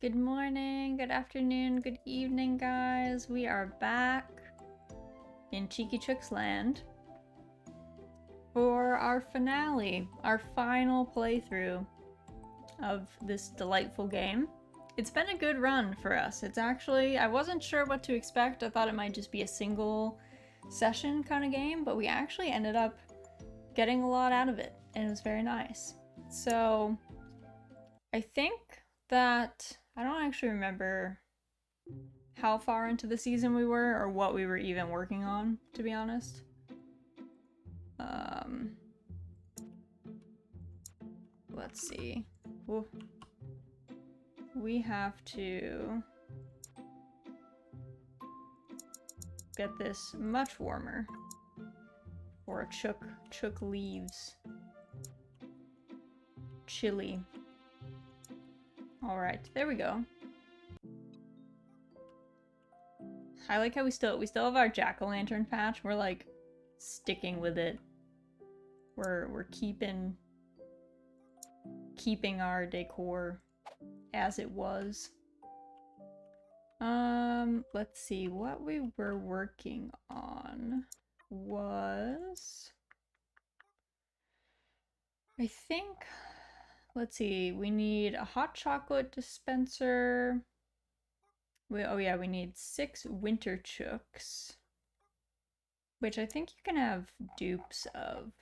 Good morning, good afternoon, good evening, guys. We are back in Cheeky Chooks land for our finale, our final playthrough of this delightful game. It's been a good run for us. It's actually, I wasn't sure what to expect. I thought it might just be a single session kind of game, but we actually ended up getting a lot out of it, and it was very nice. So, I think that I don't actually remember how far into the season we were or what we were even working on, to be honest. Let's see. Ooh. We have to get this much warmer or chook leaves. Chilly. All right, there we go. I like how we still have our jack-o'-lantern patch. We're like sticking with it. We're keeping our decor as it was. Let's see, what we were working on was, I think, let's see, we need a hot chocolate dispenser. Oh yeah, we need 6 winter chooks, which I think you can have dupes of.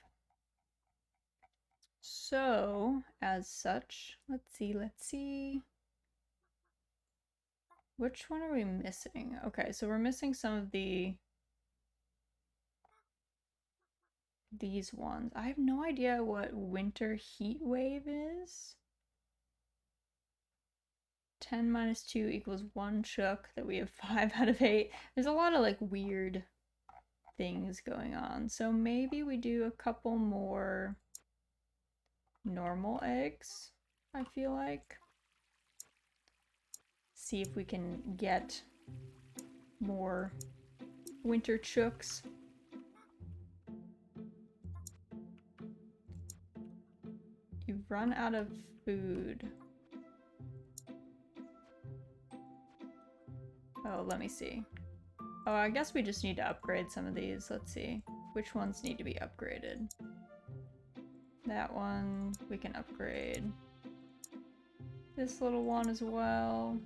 So, as such, let's see. Which one are we missing? Okay, so we're missing some of these ones. I have no idea what winter heat wave is. 10 minus 2 equals 1 chook, that we have 5 out of 8. There's a lot of like weird things going on. So maybe we do a couple more normal eggs, I feel like. See if we can get more winter chooks. You've run out of food. Oh, let me see. Oh, I guess we just need to upgrade some of these. Let's see. Which ones need to be upgraded? That one we can upgrade. This little one as well.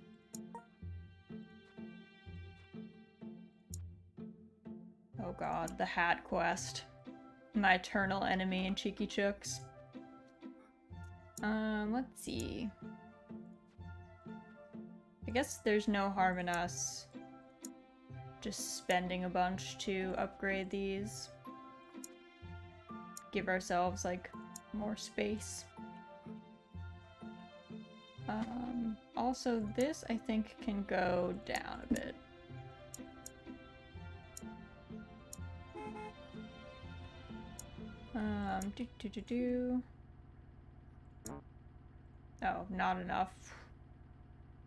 Oh god, the hat quest. My eternal enemy in Cheeky Chooks. Let's see. I guess there's no harm in us just spending a bunch to upgrade these. Give ourselves, like, more space. Also, this, I think, can go down a bit. Oh, not enough.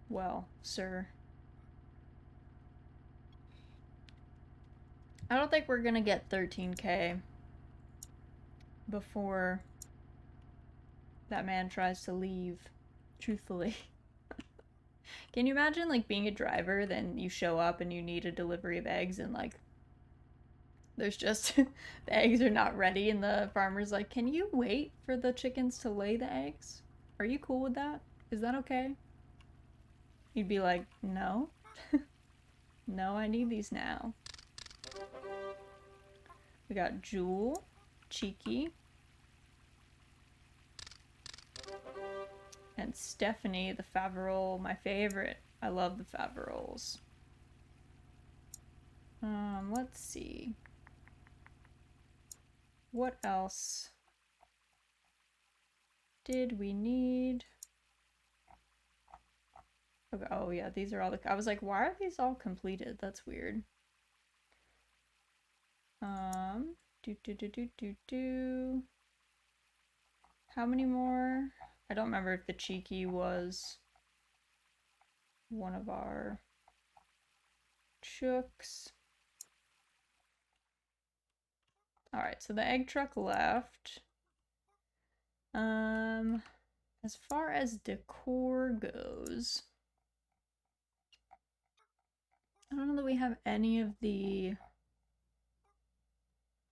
Well, sir. I don't think we're gonna get 13k before that man tries to leave, truthfully. Can you imagine, like, being a driver, then you show up and you need a delivery of eggs and, like, there's just, the eggs are not ready and the farmer's like, can you wait for the chickens to lay the eggs? Are you cool with that? Is that okay? You'd be like, no. No, I need these now. We got Jewel, Cheeky, and Stephanie, the Faverol, my favorite. I love the Faverols. Let's see. What else did we need? Okay, oh yeah, these are all the, I was like, why are these all completed? That's weird. How many more? I don't remember if the Cheeky was one of our chooks. Alright, so the egg truck left. As far as decor goes, I don't know that we have any of the...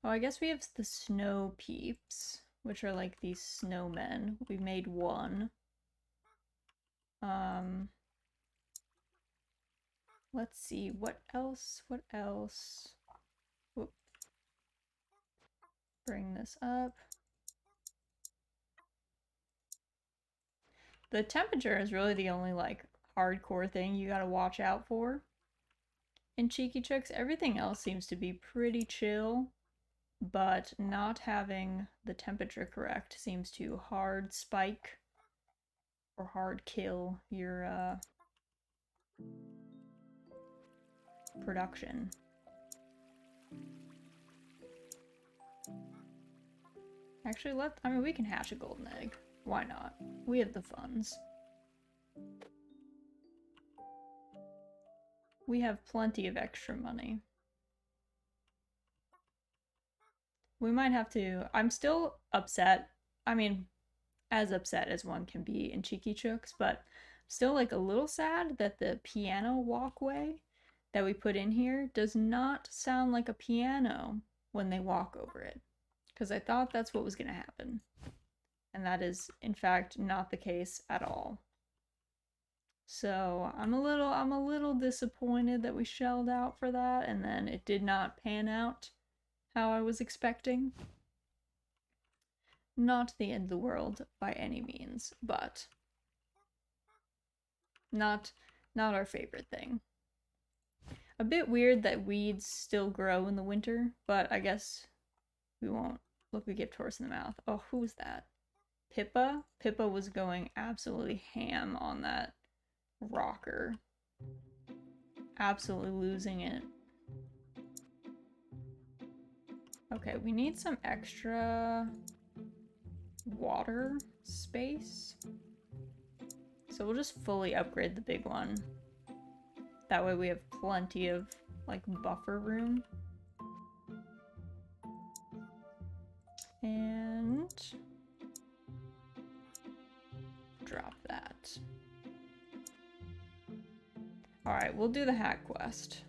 Oh, I guess we have the snow peeps, which are like these snowmen. We made one. Let's see, what else? What else? Whoop. Bring this up. The temperature is really the only, like, hardcore thing you gotta watch out for. In Cheeky Chooks, everything else seems to be pretty chill, but not having the temperature correct seems to hard spike or hard kill your, production. Actually, I mean, we can hatch a golden egg. Why not? We have the funds. We have plenty of extra money. We might have to... I'm still upset. I mean, as upset as one can be in Cheeky Chooks, but still, like, a little sad that the piano walkway that we put in here does not sound like a piano when they walk over it. Because I thought that's what was going to happen. And that is, in fact, not the case at all. So I'm a little disappointed that we shelled out for that, and then it did not pan out how I was expecting. Not the end of the world by any means, but not our favorite thing. A bit weird that weeds still grow in the winter, but I guess we won't look a gift horse in the mouth. Oh, who's that? Pippa? Pippa was going absolutely ham on that rocker. Absolutely losing it. Okay, we need some extra water space. So we'll just fully upgrade the big one. That way we have plenty of, like, buffer room. And drop that. Alright, we'll do the hat quest.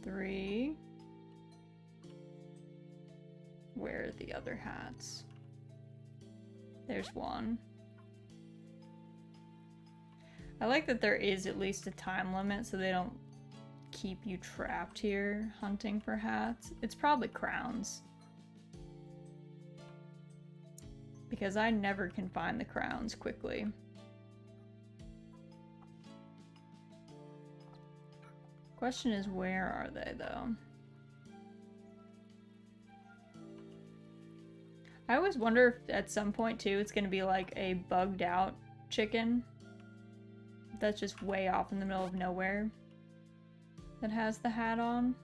3. Where are the other hats? There's one. I like that there is at least a time limit so they don't keep you trapped here hunting for hats. It's probably crowns. Because I never can find the crowns quickly. Question is, where are they though? I always wonder if at some point too it's gonna be like a bugged out chicken that's just way off in the middle of nowhere that has the hat on.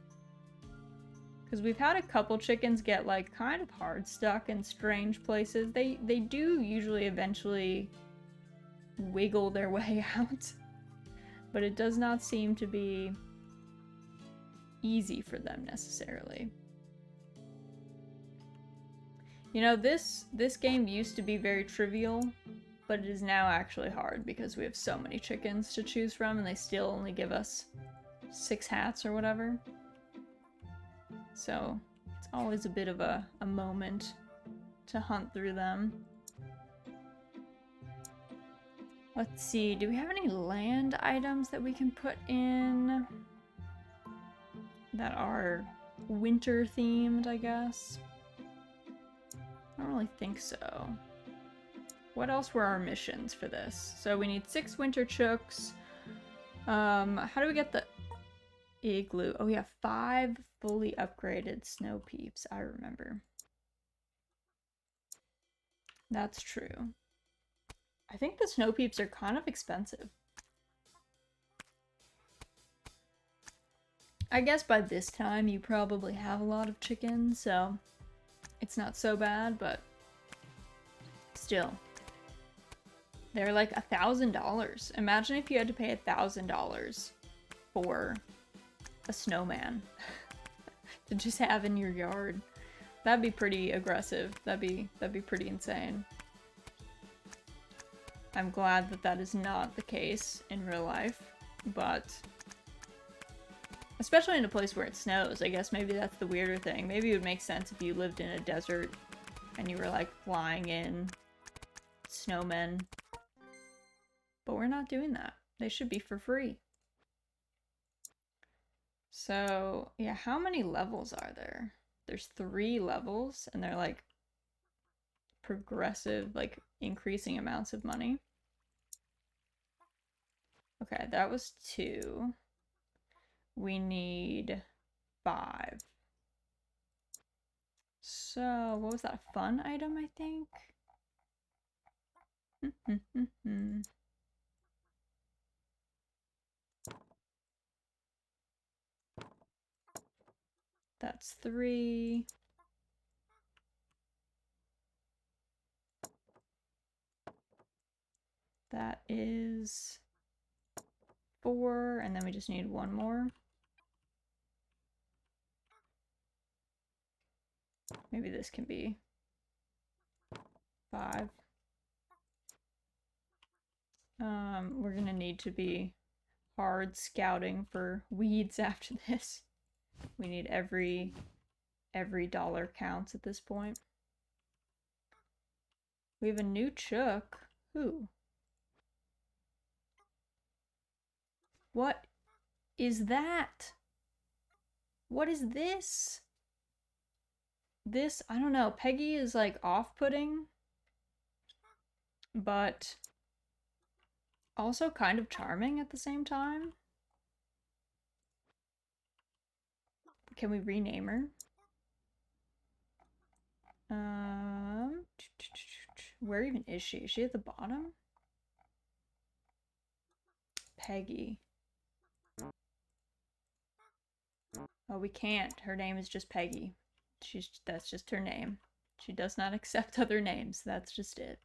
Because we've had a couple chickens get, like, kind of hard stuck in strange places. They do usually eventually wiggle their way out. But it does not seem to be easy for them necessarily. You know, this game used to be very trivial, but it is now actually hard because we have so many chickens to choose from and they still only give us 6 hats or whatever. So it's always a bit of a moment to hunt through them. Let's see, do we have any land items that we can put in that are winter themed, I guess? I don't really think so. What else were our missions for this? So we need 6 winter chooks. How do we get the igloo? Oh yeah, 5 fully upgraded snow peeps, I remember. That's true. I think the snow peeps are kind of expensive. I guess by this time you probably have a lot of chickens, so it's not so bad, but still. They're like $1,000. Imagine if you had to pay $1,000 for a snowman to just have in your yard. That'd be pretty aggressive. That'd be pretty insane. I'm glad that that is not the case in real life, but especially in a place where it snows, I guess maybe that's the weirder thing. Maybe it would make sense if you lived in a desert and you were like flying in snowmen. But we're not doing that. They should be for free. So, yeah, how many levels are there? There's 3 levels, and they're like progressive, like increasing amounts of money. Okay, that was 2. We need 5. So, what was that? A fun item, I think? That's 3. That is 4, and then we just need 1 more. Maybe this can be 5. We're gonna need to be hard scouting for weeds after this. We need every dollar counts at this point. We have a new chook. Who? What is that? What is this? This, I don't know. Peggy is like off-putting, but also kind of charming at the same time. Can we rename her? Where even is she? Is she at the bottom? Peggy. Oh, we can't. Her name is just Peggy. That's just her name. She does not accept other names. That's just it.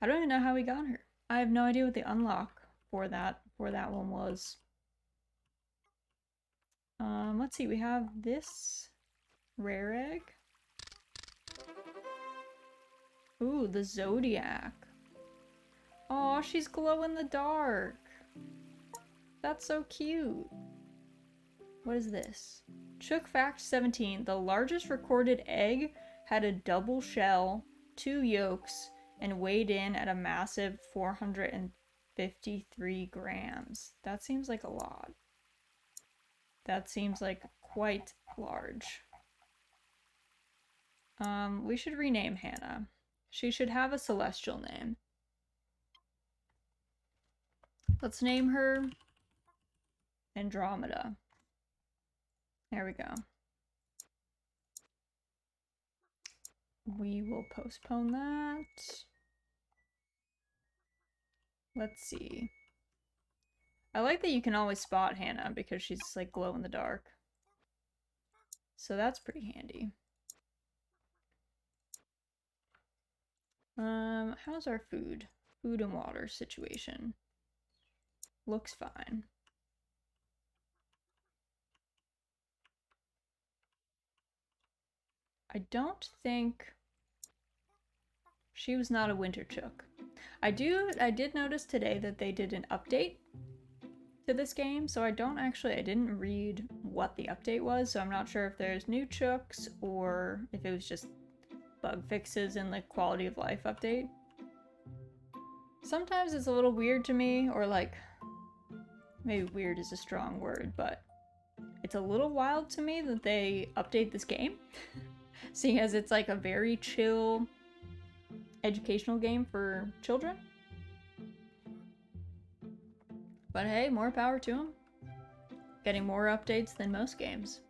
I don't even know how we got her. I have no idea what the unlock for that one was. Let's see. We have this rare egg. Ooh, the Zodiac. Oh, she's glow in the dark. That's so cute. What is this? Chook fact 17. The largest recorded egg had a double shell, 2 yolks, and weighed in at a massive 453 grams. That seems like a lot. That seems like quite large. We should rename Hannah. She should have a celestial name. Let's name her Andromeda. There we go. We will postpone that. Let's see. I like that you can always spot Hannah because she's like glow in the dark. So that's pretty handy. How's our food? Food and water situation. Looks fine. I don't think she was not a winter chook. I did notice today that they did an update to this game, so I didn't read what the update was, so I'm not sure if there's new chooks or if it was just bug fixes and like quality of life update. Sometimes it's a little weird to me, or like, maybe weird is a strong word, but it's a little wild to me that they update this game, seeing as it's like a very chill educational game for children. But hey, more power to them. Getting more updates than most games.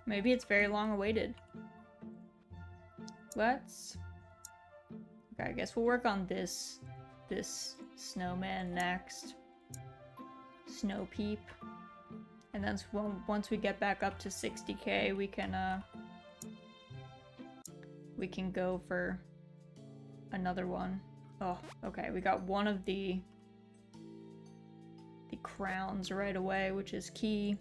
Maybe it's very long awaited. Okay, I guess we'll work on this snowman next. Snow Peep. And then once we get back up to 60k, we can go for another one. Oh, okay, we got one of the crowns right away, which is key,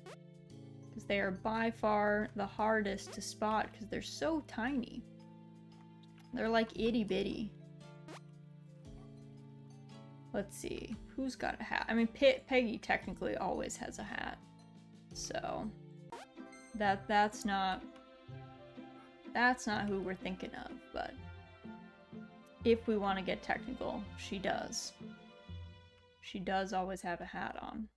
because they are by far the hardest to spot because they're so tiny. They're like itty bitty. Let's see. Who's got a hat? I mean, Peggy technically always has a hat. So that's not who we're thinking of, but if we want to get technical, she does. She does always have a hat on.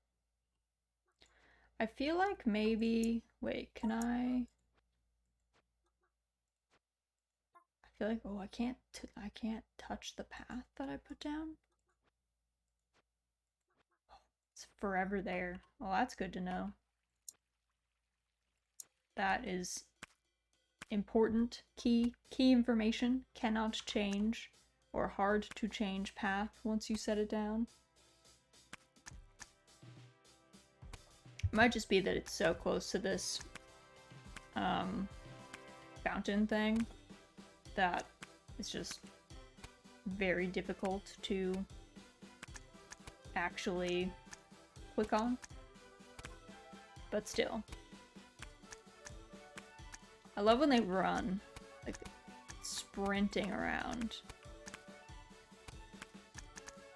I feel like maybe... Wait, can I feel like... Oh, I can't touch the path that I put down. It's forever there. Well, that's good to know. That is important. Key information. Cannot change or hard to change path once you set it down. It might just be that it's so close to this fountain thing that it's just very difficult to actually click on. But still. I love when they run, like sprinting around.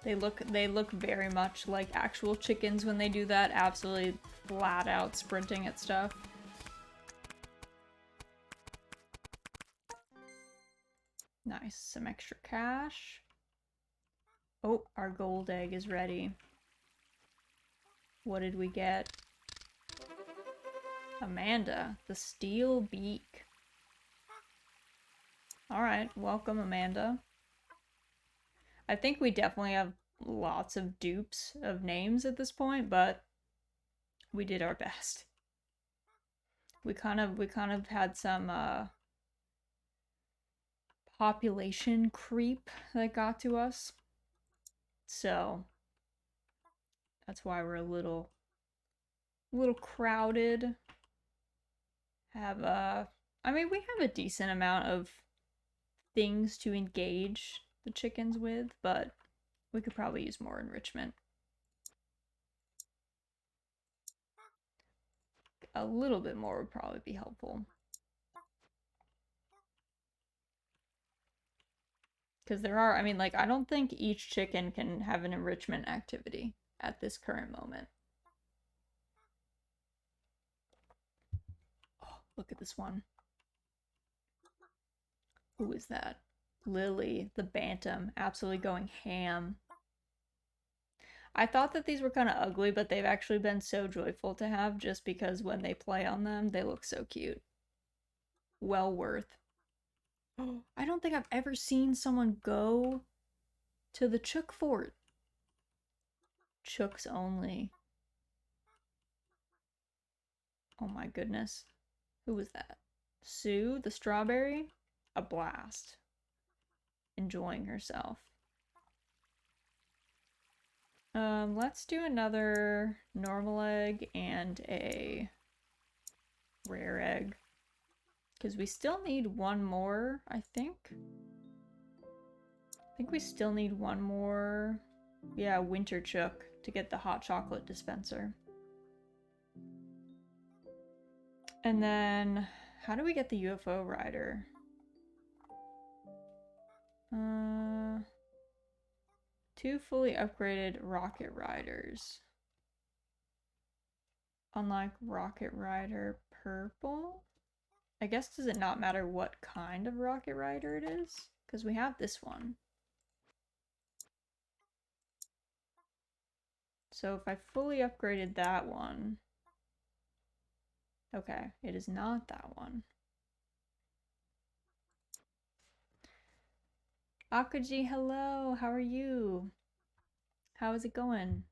They look very much like actual chickens when they do that, absolutely flat out sprinting at stuff. Nice, some extra cash. Oh, our gold egg is ready. What did we get? Amanda, the steel beak. Alright, welcome Amanda. I think we definitely have lots of dupes of names at this point, but we did our best. We kind of had some population creep that got to us. So that's why we're a little crowded. I mean, we have a decent amount of things to engage the chickens with, but we could probably use more enrichment. A little bit more would probably be helpful. Because there are, I mean, like, I don't think each chicken can have an enrichment activity at this current moment. Oh, look at this one. Who is that? Lily, the bantam, absolutely going ham. I thought that these were kind of ugly, but they've actually been so joyful to have just because when they play on them, they look so cute. Well worth. Oh, I don't think I've ever seen someone go to the Chook fort. Chooks only. Oh my goodness. Who was that? Sue, the strawberry? A blast. Enjoying herself. Let's do another normal egg and a rare egg. Because we still need one more, I think. I think we still need one more, yeah, winter chook to get the hot chocolate dispenser. And then, how do we get the UFO rider? 2 fully upgraded rocket riders. Unlike rocket rider purple? I guess does it not matter what kind of rocket rider it is? Because we have this one. So if I fully upgraded that one... Okay, it is not that one. Akaji, hello! How are you? How is it going?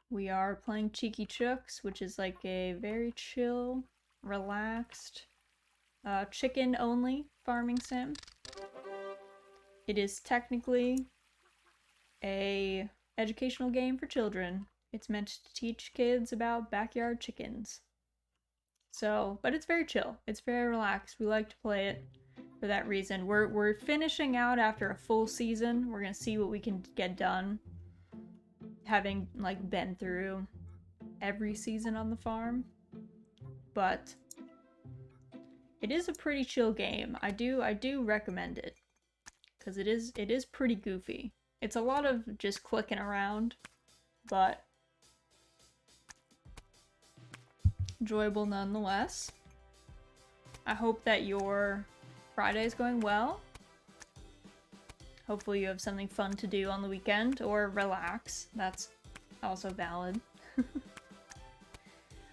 We are playing Cheeky Chooks, which is like a very chill, relaxed, chicken-only farming sim. It is technically a educational game for children. It's meant to teach kids about backyard chickens. So, but it's very chill. It's very relaxed. We like to play it for that reason. We're finishing out after a full season. We're gonna see what we can get done, having like been through every season on the farm. But It is a pretty chill game. I do recommend it because it is pretty goofy. It's a lot of just clicking around, but enjoyable nonetheless. I hope that your Friday is going well. Hopefully you have something fun to do on the weekend or relax. That's also valid.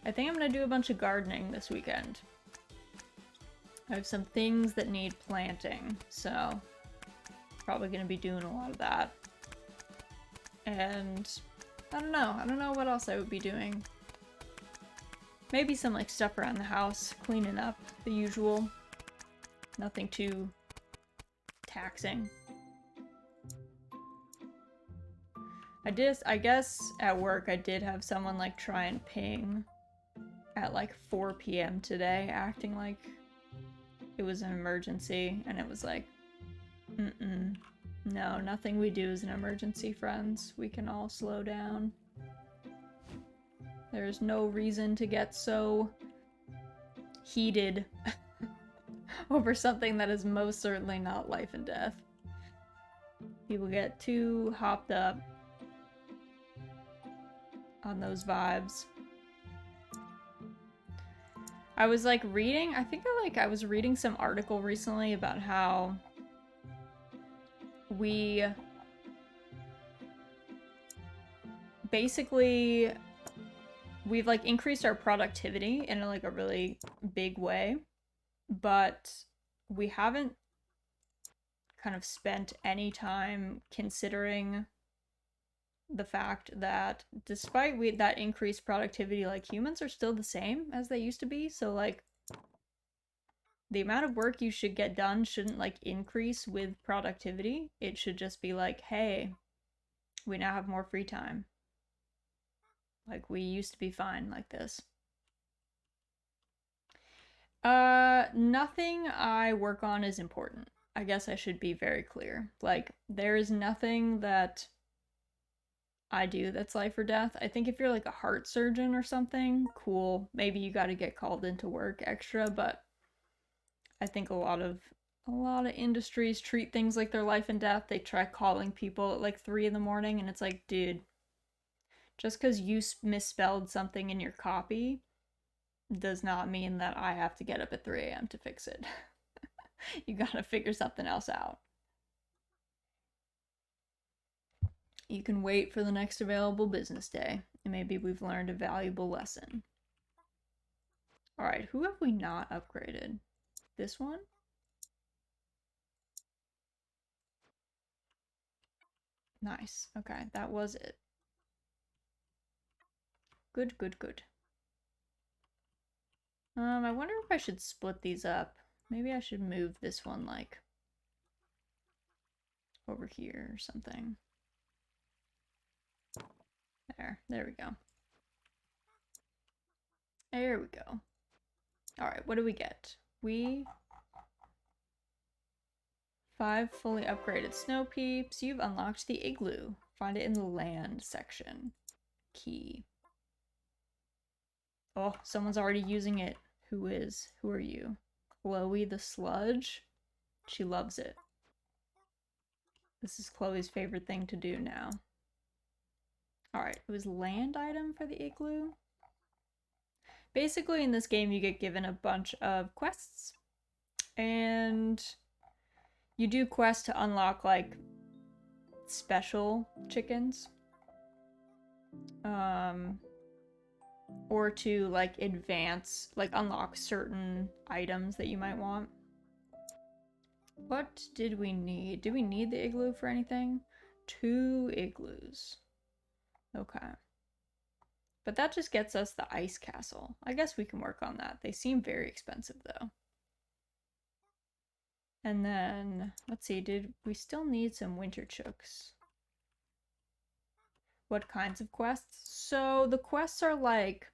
I think I'm gonna do a bunch of gardening this weekend. I have some things that need planting, so probably gonna be doing a lot of that. And I don't know what else I would be doing. Maybe some like stuff around the house, cleaning up, the usual. Nothing too taxing. I guess at work I did have someone like try and ping at like 4 p.m. today, acting like it was an emergency, and it was like, no, nothing we do is an emergency, friends. We can all slow down. There's no reason to get so heated over something that is most certainly not life and death. People get too hopped up on those vibes. I was like reading, I was reading some article recently about how we basically we've like increased our productivity in like a really big way, but we haven't kind of spent any time considering the fact that despite that increased productivity, like humans are still the same as they used to be. So like the amount of work you should get done shouldn't like increase with productivity. It should just be like, hey, we now have more free time. Like we used to be fine like this. Nothing I work on is important. I guess I should be very clear. Like there is nothing that I do that's life or death. I think if you're like a heart surgeon or something, cool. Maybe you got to get called into work extra, but I think a lot of industries treat things like their life and death. They try calling people at like 3 in the morning, and it's like, dude, just because you misspelled something in your copy does not mean that I have to get up at 3 a.m. to fix it. You gotta figure something else out. You can wait for the next available business day, and maybe we've learned a valuable lesson. Alright, who have we not upgraded? This one? Nice. Okay, that was it. Good, good, good. I wonder if I should split these up. Maybe I should move this one, like, over here or something. There we go. There we go. Alright, what do we get? 5 fully upgraded snow peeps. You've unlocked the igloo. Find it in the land section. Key. Oh, someone's already using it. Who is? Who are you? Chloe the Sludge? She loves it. This is Chloe's favorite thing to do now. Alright, it was land item for the igloo. Basically, in this game, you get given a bunch of quests. And you do quests to unlock, like, special chickens. Or to, like, advance, like, unlock certain items that you might want. What did we need? Do we need the igloo for anything? 2 igloos. Okay. But that just gets us the ice castle. I guess we can work on that. They seem very expensive, though. And then, let's see, did we still need some winter chooks? What kinds of quests? So the quests are like,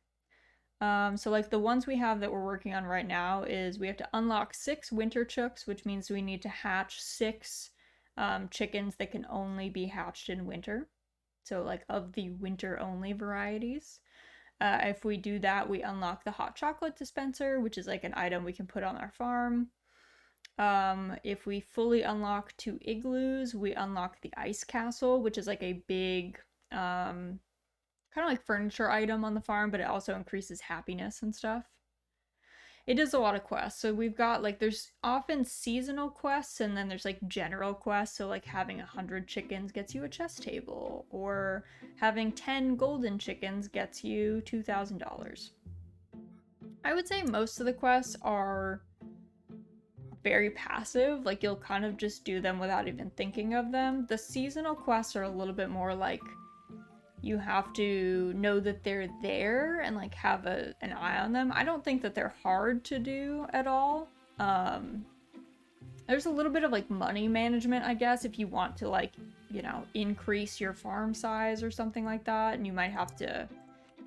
so like the ones we have that we're working on right now is we have to unlock 6 winter chooks, which means we need to hatch 6 chickens that can only be hatched in winter. So like of the winter only varieties. If we do that, we unlock the hot chocolate dispenser, which is like an item we can put on our farm. If we fully unlock 2 igloos, we unlock the ice castle, which is like a big, kind of like furniture item on the farm, but it also increases happiness and stuff. It does a lot of quests. So we've got like, there's often seasonal quests, and then there's like general quests. So like having 100 chickens gets you a chess table, or having 10 golden chickens gets you $2,000. I would say most of the quests are very passive. Like you'll kind of just do them without even thinking of them. The seasonal quests are a little bit more like you have to know that they're there and like have an eye on them. I don't think that they're hard to do at all. There's a little bit of like money management, I guess, if you want to like, you know, increase your farm size or something like that, and you might have to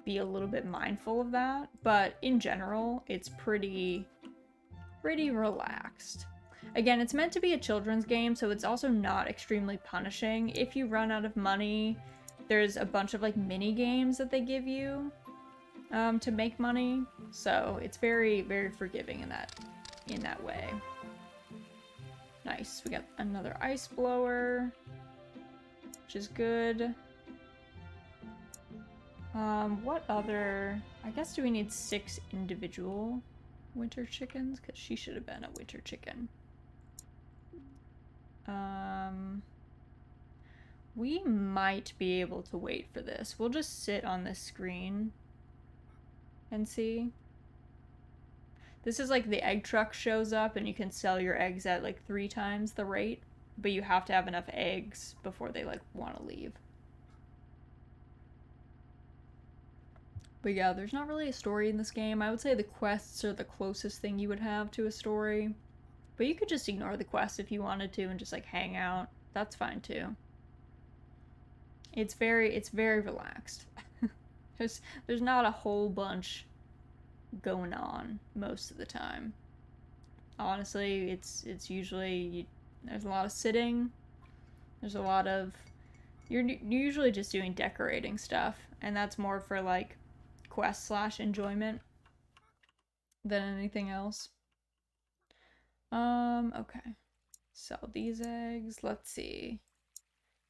be a little bit mindful of that. But in general, it's pretty relaxed. Again, it's meant to be a children's game, so it's also not extremely punishing. If you run out of money, there's a bunch of like mini games that they give you to make money, so it's very forgiving in that way. Nice. We got another ice blower, which is good. What other? I guess do we need 6 individual winter chickens? Because she should have been a winter chicken. We might be able to wait for this. We'll just sit on this screen and see. This is like the egg truck shows up and you can sell your eggs at like 3 times the rate, but you have to have enough eggs before they like want to leave. But yeah, there's not really a story in this game. I would say the quests are the closest thing you would have to a story. But you could just ignore the quest if you wanted to and just like hang out. That's fine too. It's very relaxed. There's not a whole bunch going on most of the time. Honestly, it's usually there's a lot of sitting. There's a lot of you're usually just doing decorating stuff, and that's more for like quest / enjoyment than anything else. Okay. Sell these eggs. Let's see.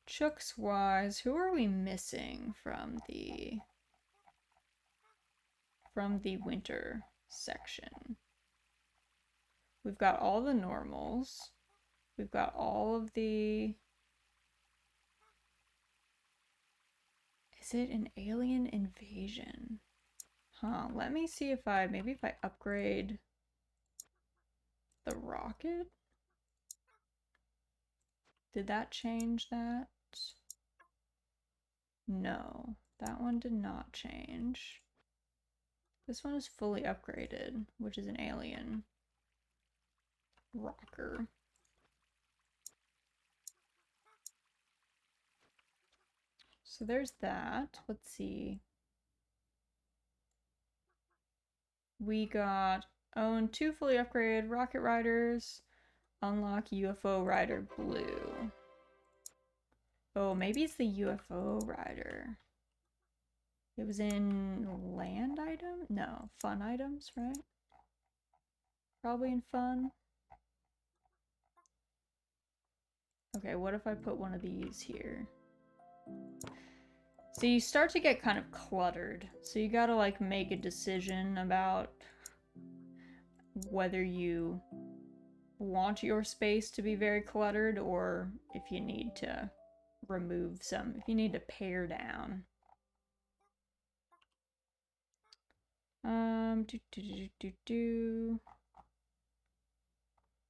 Chooks wise, who are we missing from the winter section? We've got all the normals. We've got all of the... Is it an alien invasion? Huh, let me see if maybe if I upgrade the rocket? Did that change that? No, that one did not change. This one is fully upgraded, which is an alien rocker. So there's that. Let's see. We got own 2 fully upgraded rocket riders. Unlock UFO rider blue. Oh, maybe it's the UFO rider. It was in land item? No, fun items, right? Probably in fun. Okay, what if I put one of these here? So you start to get kind of cluttered. So you gotta like make a decision about whether you want your space to be very cluttered or if you need to remove some, if you need to pare down.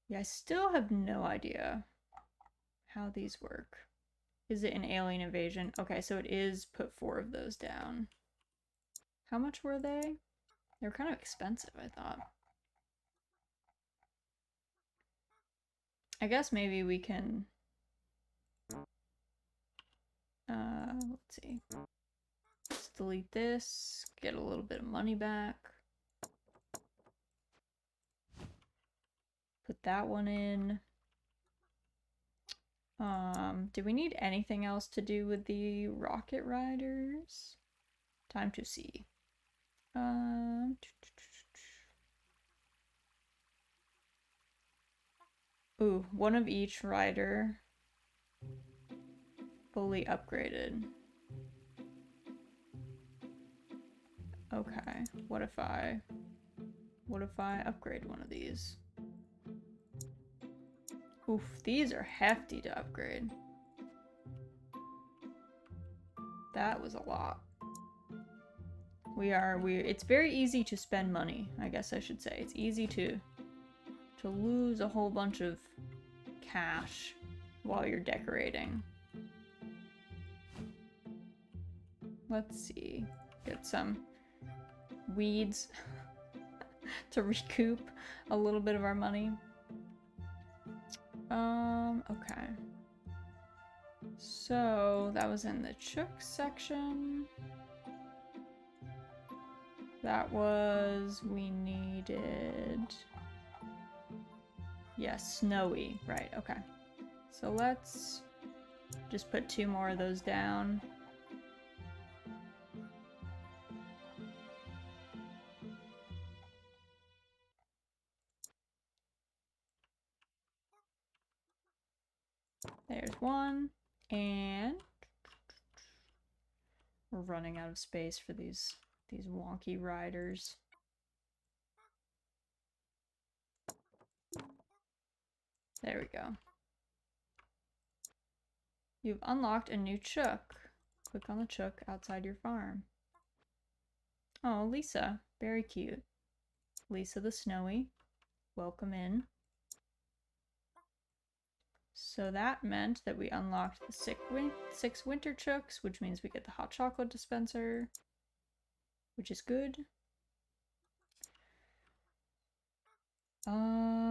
Yeah, I still have no idea how these work. Is it an alien invasion? Okay, so it is put 4 of those down. How much were they? They were kind of expensive, I thought. I guess maybe we can... let's see. Let's delete this, get a little bit of money back. Put that one in. Do we need anything else to do with the rocket riders? Time to see. Ooh, one of each rider. Fully upgraded. Okay, what if I upgrade one of these? Oof, these are hefty to upgrade. That was a lot. It's very easy to spend money, I guess I should say. It's easy to lose a whole bunch of cash while you're decorating. Let's see. Get some weeds to recoup a little bit of our money. Okay. So that was in the Chooks section. That was, we needed, yeah, snowy, right, okay. So let's just put 2 more of those down. There's one, and we're running out of space for these wonky riders. There we go. You've unlocked a new chook. Click on the chook outside your farm. Oh, Lisa. Very cute. Lisa the Snowy. Welcome in. So that meant that we unlocked the 6 winter chooks, which means we get the hot chocolate dispenser, which is good.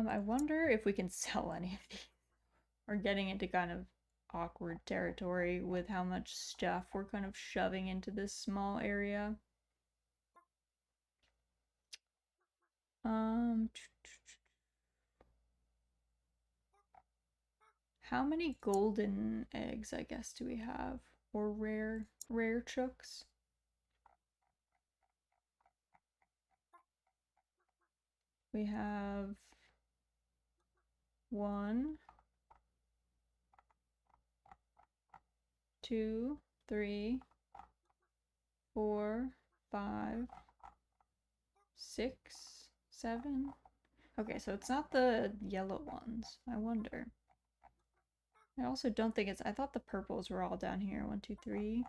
I wonder if we can sell any of these. We're getting into kind of awkward territory with how much stuff we're kind of shoving into this small area. How many golden eggs, I guess, do we have? Or rare chooks? We have 1, 2, 3, 4, 5, 6, 7. Okay, so it's not the yellow ones. I wonder. I also don't think it's... I thought the purples were all down here. 1, 2, 3. Do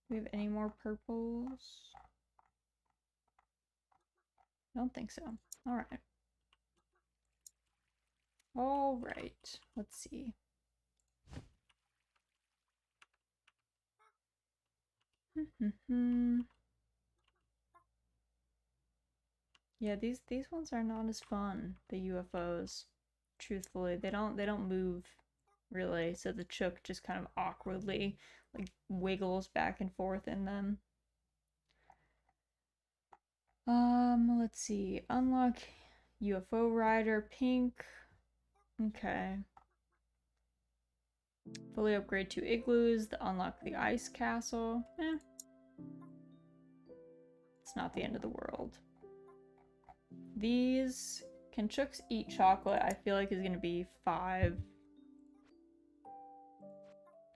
we have any more purples? I don't think so. Alright. Alright. Let's see. Yeah, these ones are not as fun, the UFOs. Truthfully, they don't move really, so the chook just kind of awkwardly like wiggles back and forth in them. Let's see. Unlock UFO rider pink. Okay. Fully upgrade 2 igloos to unlock the ice castle. It's not the end of the world. These, can chooks eat chocolate? I feel like is gonna be 5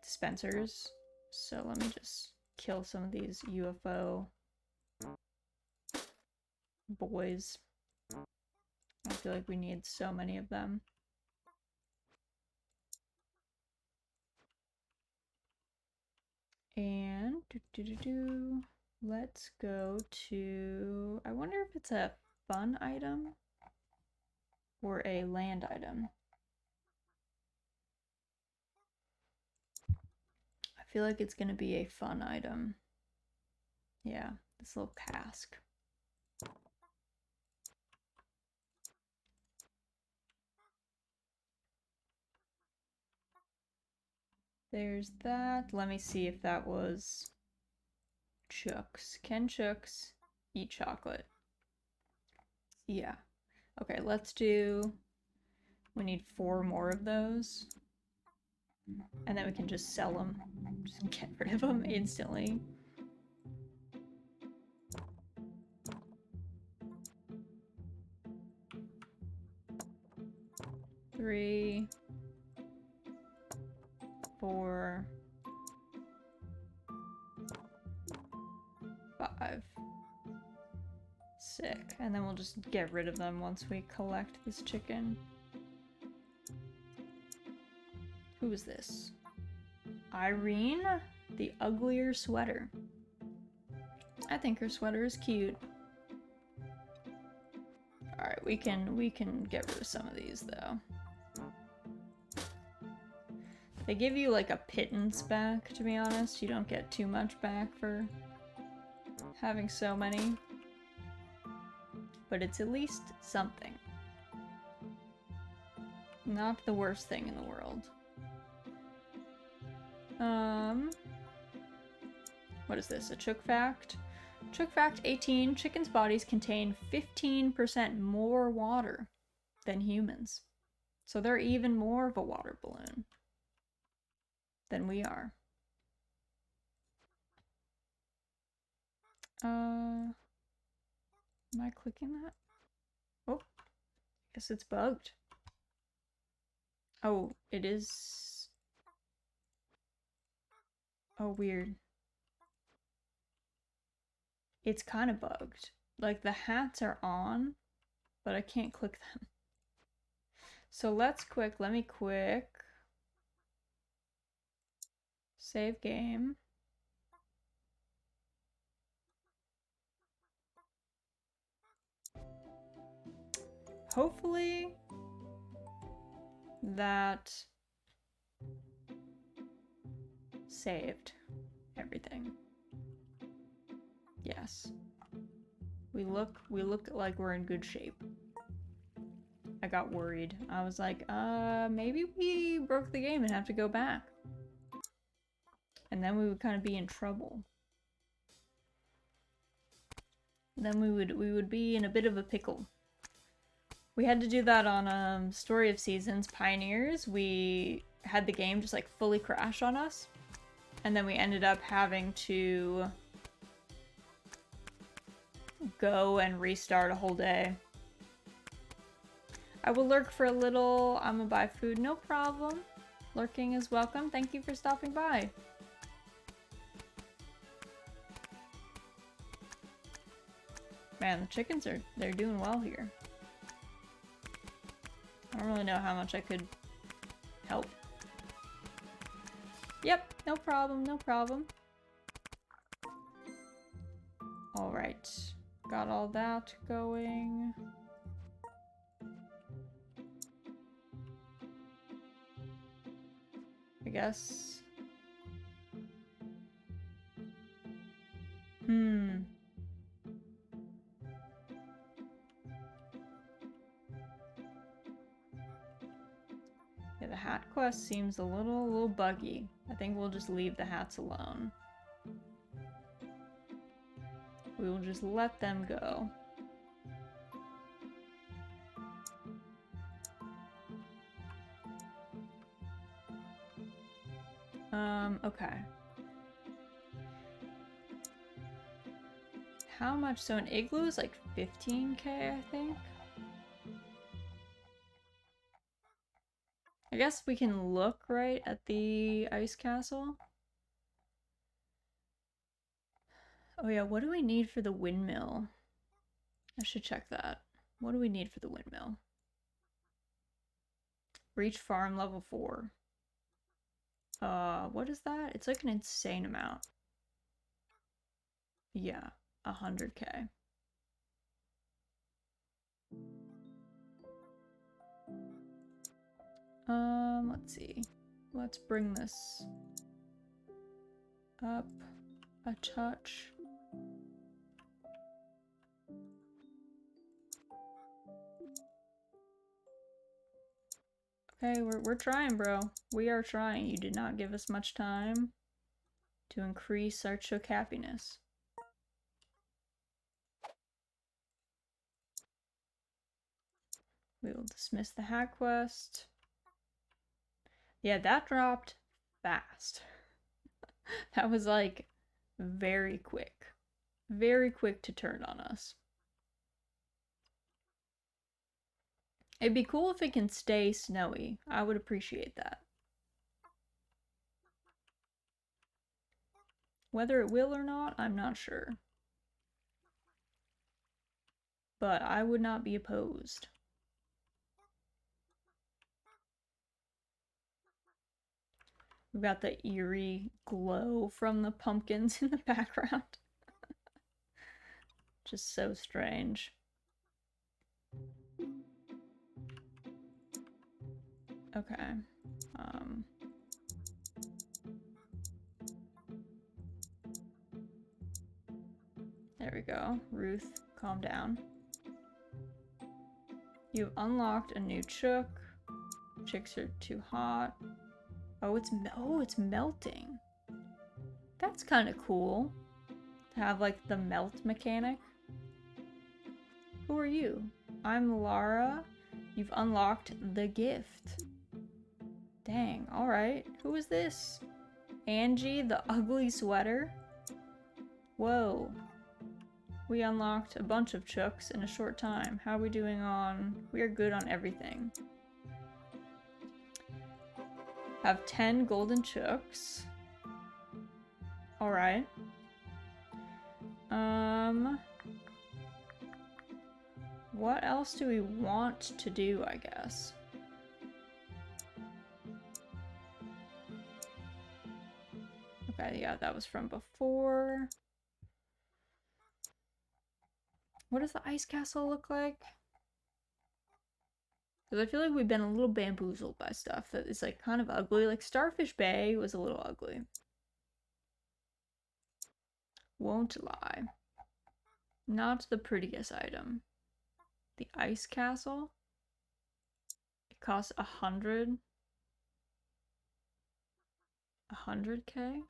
dispensers. So let me just kill some of these UFO boys. I feel like we need so many of them. And let's go to, I wonder if it's a fun item or a land item. I feel like it's gonna be a fun item. Yeah, this little cask. There's that. Let me see if that was chooks. Can chooks eat chocolate? Yeah. Okay, let's do... We need 4 more of those. And then we can just sell them. Just get rid of them instantly. 3, 4, 5. Sick. And then we'll just get rid of them once we collect this chicken. Who is this? Irene, the uglier sweater. I think her sweater is cute. Alright, we can get rid of some of these though. They give you like a pittance back, to be honest. You don't get too much back for having so many. But it's at least something. Not the worst thing in the world. What is this? A Chook fact? Chook fact 18, chickens' bodies contain 15% more water than humans. So they're even more of a water balloon than we are. Am I clicking that? Oh, guess it's bugged. Oh, it is. Oh, weird. It's kind of bugged. Like, the hats are on, but I can't click them. So let me quick save game. Hopefully that saved everything. Yes. We look like we're in good shape. I got worried. I was like, maybe we broke the game and have to go back. And then we would kind of be in trouble. Then we would be in a bit of a pickle. We had to do that on Story of Seasons Pioneers. We had the game just like fully crash on us. And then we ended up having to go and restart a whole day. I will lurk for a little. I'm gonna buy food. No problem. Lurking is welcome. Thank you for stopping by. Man, the chickens they're doing well here. I don't really know how much I could help. Yep, no problem, no problem. Alright, got all that going. I guess. Yeah, the hat quest seems a little buggy. I think we'll just leave the hats alone. We will just let them go. Okay. How much? So an igloo is like 15k, I think? I guess we can look right at the ice castle. Oh yeah, what do we need for the windmill? I should check that. What do we need for the windmill? Reach farm level 4. What is that? It's like an insane amount. Yeah, 100k. Let's see. Let's bring this up a touch. Okay, we're trying, bro. We are trying. You did not give us much time to increase our Chook happiness. We will dismiss the hack quest. Yeah, that dropped fast. That was like very quick. Very quick to turn on us. It'd be cool if it can stay snowy. I would appreciate that. Whether it will or not, I'm not sure. But I would not be opposed. We've got the eerie glow from the pumpkins in the background. Just so strange. Okay. There we go. Ruth, calm down. You've unlocked a new chook. Chicks are too hot. Oh, it's melting. That's kind of cool. To have like the melt mechanic. Who are you? I'm Lara. You've unlocked the gift. Dang, alright. Who is this? Angie, the ugly sweater? Whoa. We unlocked a bunch of chooks in a short time. How are we doing on... We are good on everything. Have 10 golden chooks. Alright. What else do we want to do, I guess? Okay, yeah, that was from before. What does the ice castle look like? Because I feel like we've been a little bamboozled by stuff that is like kind of ugly. Like Starfish Bay was a little ugly. Won't lie. Not the prettiest item. The ice castle? It costs 100. 100k?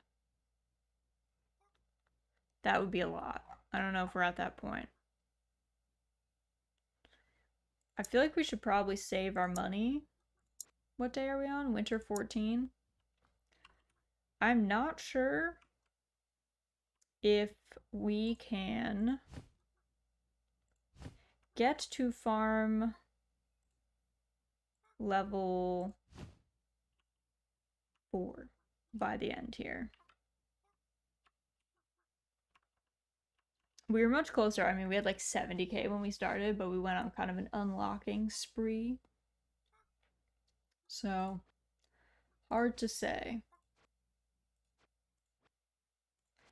That would be a lot. I don't know if we're at that point. I feel like we should probably save our money. What day are we on? Winter 14? I'm not sure if we can get to farm level 4 by the end here. We were much closer. I mean, we had like 70k when we started, but we went on kind of an unlocking spree. So, hard to say.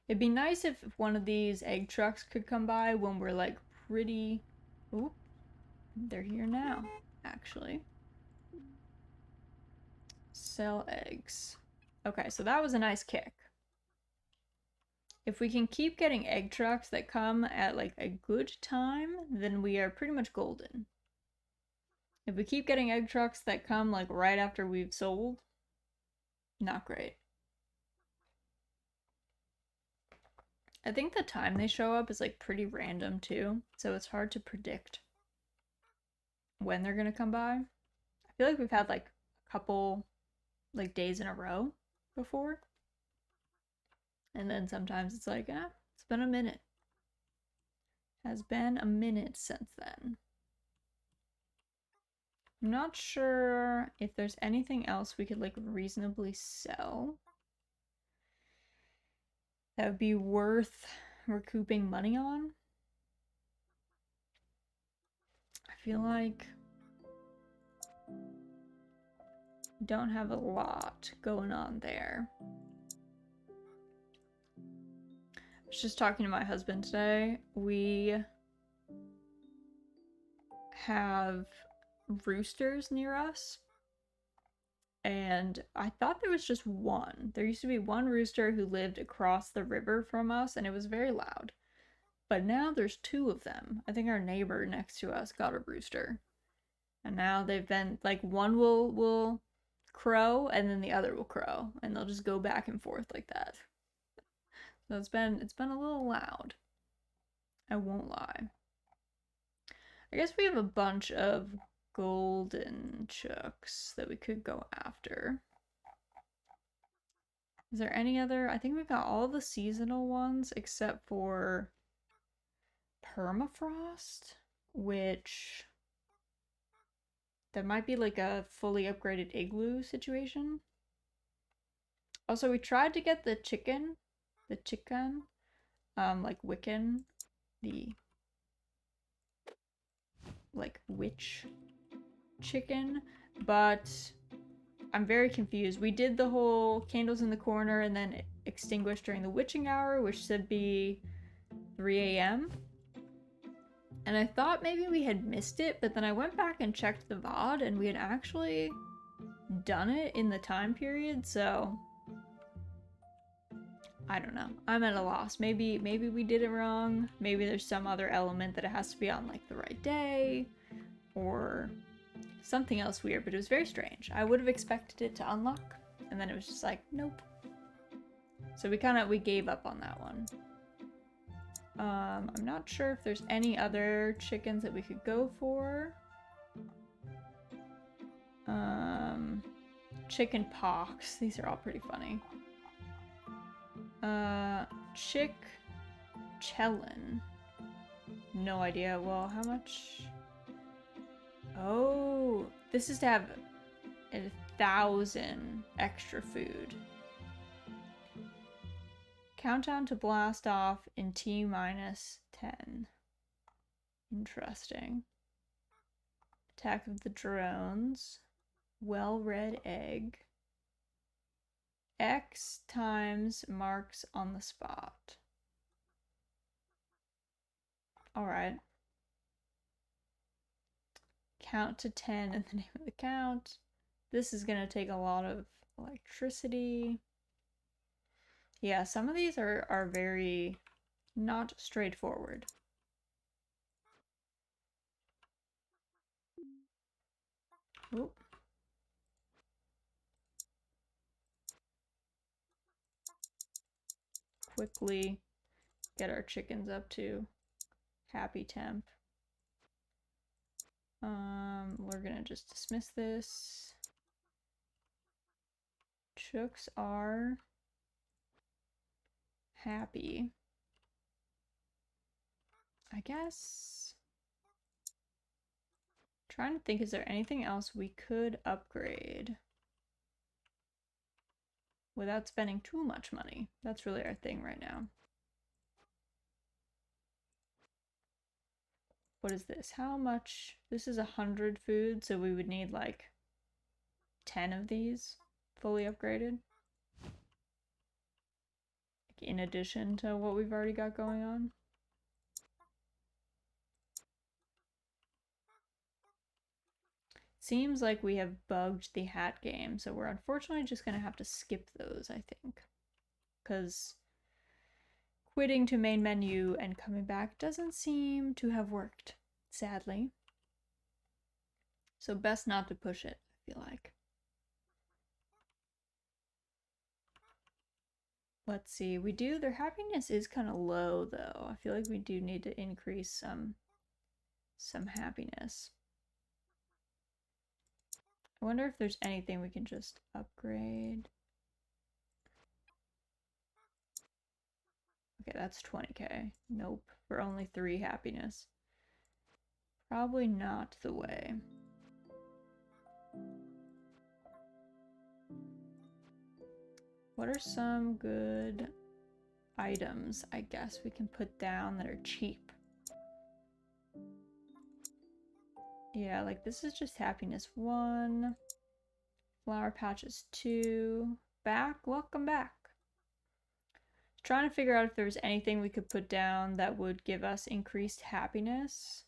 It'd be nice if one of these egg trucks could come by when we're like pretty... Oop, they're here now, actually. Sell eggs. Okay, so that was a nice kick. If we can keep getting egg trucks that come at like a good time, then we are pretty much golden. If we keep getting egg trucks that come like right after we've sold, not great. I think the time they show up is like pretty random too, so it's hard to predict when they're gonna come by. I feel like we've had like a couple like days in a row before. And then sometimes it's like, it's been a minute. Has been a minute since then. I'm not sure if there's anything else we could like reasonably sell that would be worth recouping money on. I feel like we don't have a lot going on there. I was just talking to my husband today. We have roosters near us, and I thought there was just one. There used to be one rooster who lived across the river from us, and it was very loud. But now there's 2 of them. I think our neighbor next to us got a rooster. And now they've been, like, one will crow, and then the other will crow. And they'll just go back and forth like that. So it's been a little loud. I won't lie. I guess we have a bunch of golden chooks that we could go after. Is there any other? I think we've got all the seasonal ones except for permafrost, which That might be like a fully upgraded igloo situation. Also, we tried to get the chicken, like Wiccan, the like witch chicken, but I'm very confused. We did the whole candles in the corner and then extinguished during the witching hour, which should be 3 a.m. And I thought maybe we had missed it, but then I went back and checked the VOD and we had actually done it in the time period, so I don't know. I'm at a loss. Maybe we did it wrong. Maybe there's some other element that it has to be on like the right day or something else weird, but it was very strange. I would have expected it to unlock, and then it was just like, nope. So we gave up on that one. I'm not sure if there's any other chickens that we could go for. Chicken pox. These are all pretty funny. Chick Chellin. No idea. Well, how much? Oh, this is to have 1,000 extra food. Countdown to blast off in T-10. Interesting. Attack of the drones. Well-read egg. X times marks on the spot. Alright. Count to 10 in the name of the count. This is gonna take a lot of electricity. Yeah, some of these are very not straightforward. Oop. Quickly get our chickens up to happy temp. We're gonna just dismiss this. Chooks are happy. I guess. Trying to think, is there anything else we could upgrade without spending too much money? That's really our thing right now. What is this? How much? This is 100 food, so we would need like 10 of these fully upgraded. Like in addition to what we've already got going on. Seems like we have bugged the hat game, so we're unfortunately just gonna have to skip those, I think. Because quitting to main menu and coming back doesn't seem to have worked, sadly. So best not to push it, I feel like. Let's see, their happiness is kind of low though. I feel like we do need to increase some happiness. I wonder if there's anything we can just upgrade. Okay, that's 20k. Nope, for only 3 happiness. Probably not the way. What are some good items, I guess, we can put down that are cheap? Yeah, like this is just happiness 1. Flower patches 2. Back? Welcome back. Trying to figure out if there was anything we could put down that would give us increased happiness,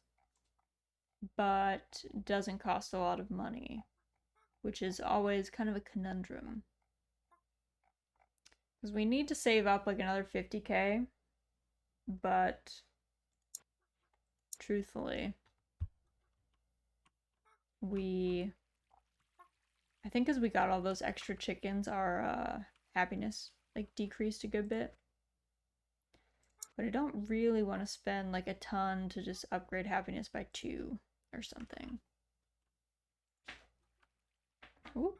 but doesn't cost a lot of money, which is always kind of a conundrum. Because we need to save up like another 50k, but truthfully, I think because we got all those extra chickens, our happiness like decreased a good bit. But I don't really want to spend like a ton to just upgrade happiness by 2 or something. Ooh.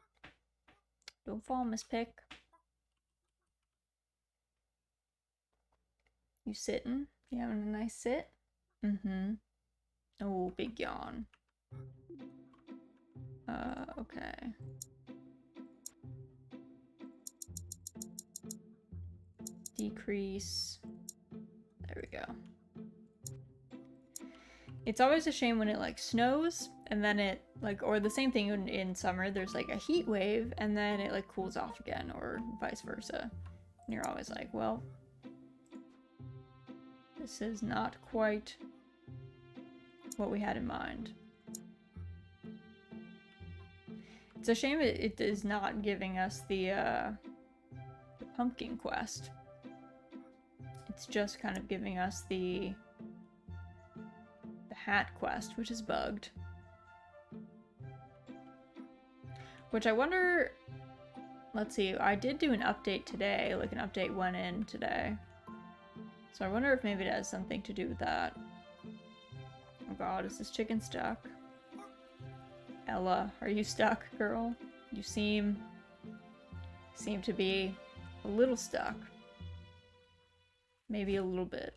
Don't fall, Miss Pick. You sitting? You having a nice sit? Mm-hmm. Oh, big yawn. Okay. Decrease. There we go. It's always a shame when it like snows and then it like, or the same thing in summer, there's like a heat wave and then it like cools off again, or vice versa. And you're always like, well, this is not quite what we had in mind. It's a shame it is not giving us the pumpkin quest. It's just kind of giving us the hat quest, which is bugged. Which I wonder, let's see, I did do an update today, like an update went in today. So I wonder if maybe it has something to do with that. Oh god, is this chicken stuck? Ella, are you stuck, girl? You seem to be a little stuck. Maybe a little bit.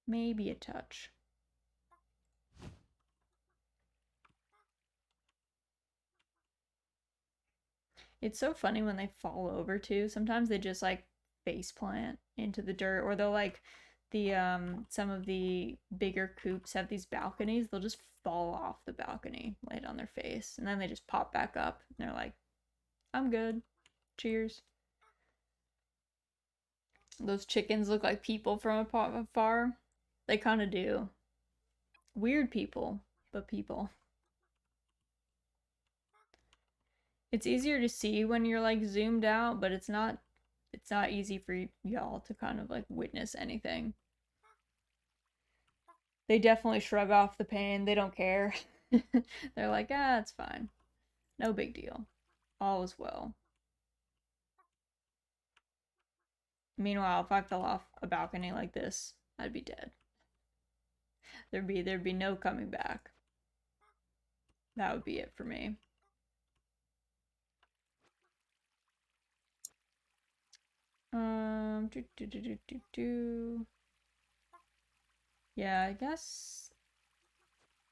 Maybe a touch. It's so funny when they fall over too. Sometimes they just like face plant into the dirt, or they'll like the some of the bigger coops have these balconies. They'll just fall off the balcony, land on their face, and then they just pop back up and they're like, I'm good. Cheers. Those chickens look like people from afar. They kind of do. Weird people, but people. It's easier to see when you're like zoomed out, but it's not easy for y'all to kind of like witness anything. They definitely shrug off the pain. They don't care. They're like, ah, it's fine. No big deal. All is well. Meanwhile, if I fell off a balcony like this, I'd be dead. There'd be no coming back. That would be it for me. Yeah, I guess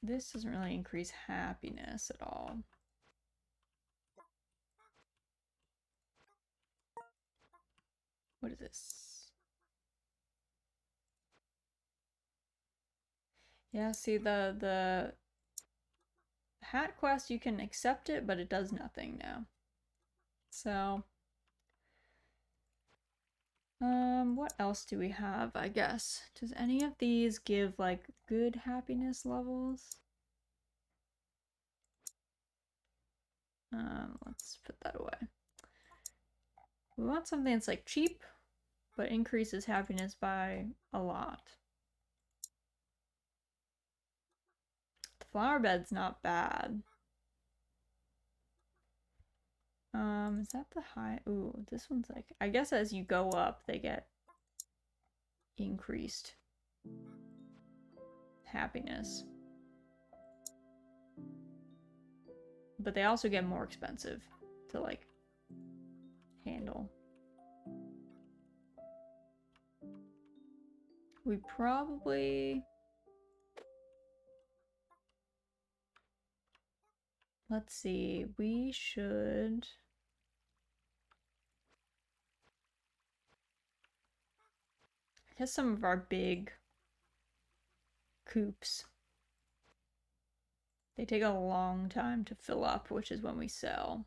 this doesn't really increase happiness at all. What is this? Yeah, see the hat quest, you can accept it, but it does nothing now. So, what else do we have, I guess? Does any of these give, like, good happiness levels? Let's put that away. We want something that's, like, cheap, but increases happiness by a lot. The flower bed's not bad. Is that the high? Ooh, this one's like, I guess as you go up, they get increased happiness. But they also get more expensive to like handle. We probably, let's see, we should, I guess some of our big coops, they take a long time to fill up, which is when we sell.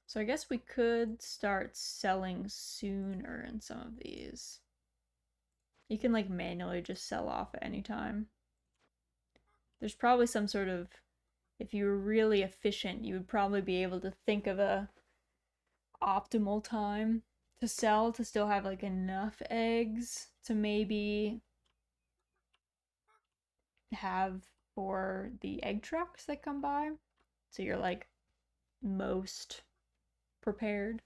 So I guess we could start selling sooner in some of these. You can like manually just sell off at any time. There's probably some sort of, if you were really efficient, you would probably be able to think of a optimal time to sell to still have like enough eggs to maybe have for the egg trucks that come by. So you're like most prepared.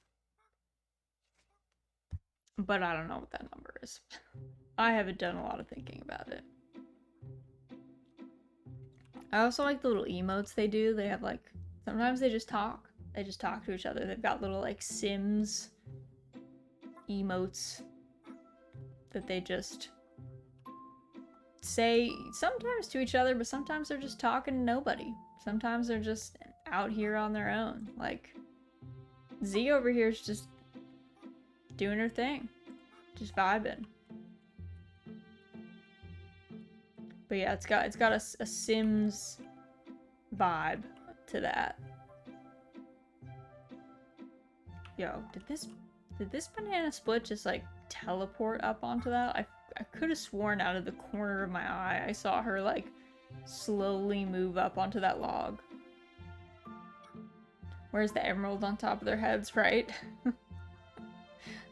But I don't know what that number is. I haven't done a lot of thinking about it. I also like the little emotes they do. They have like, sometimes they just talk. They just talk to each other. They've got little like Sims emotes that they just say sometimes to each other, but sometimes they're just talking to nobody. Sometimes they're just out here on their own. Like, Z over here is just doing her thing. Just vibing. But yeah, it's got a Sims vibe to that. Yo, did this banana split just like teleport up onto that? I could have sworn out of the corner of my eye I saw her like slowly move up onto that log. Where's the emerald on top of their heads, right?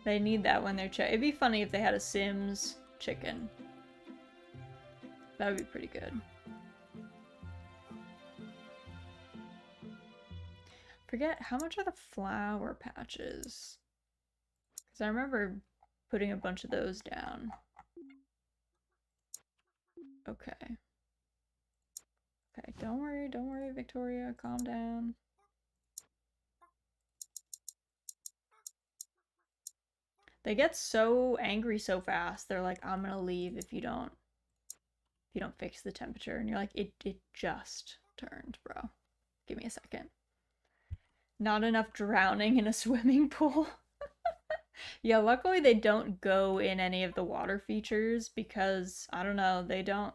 They need that when they're it'd be funny if they had a Sims chicken. That would be pretty good. Forget, how much are the flower patches? Because I remember putting a bunch of those down. Okay. Okay, don't worry, Victoria, calm down. They get so angry so fast, they're like, I'm gonna leave if you don't fix the temperature. And you're like, it just turned, bro. Give me a second. Not enough drowning in a swimming pool. Yeah, luckily they don't go in any of the water features because, I don't know, they don't...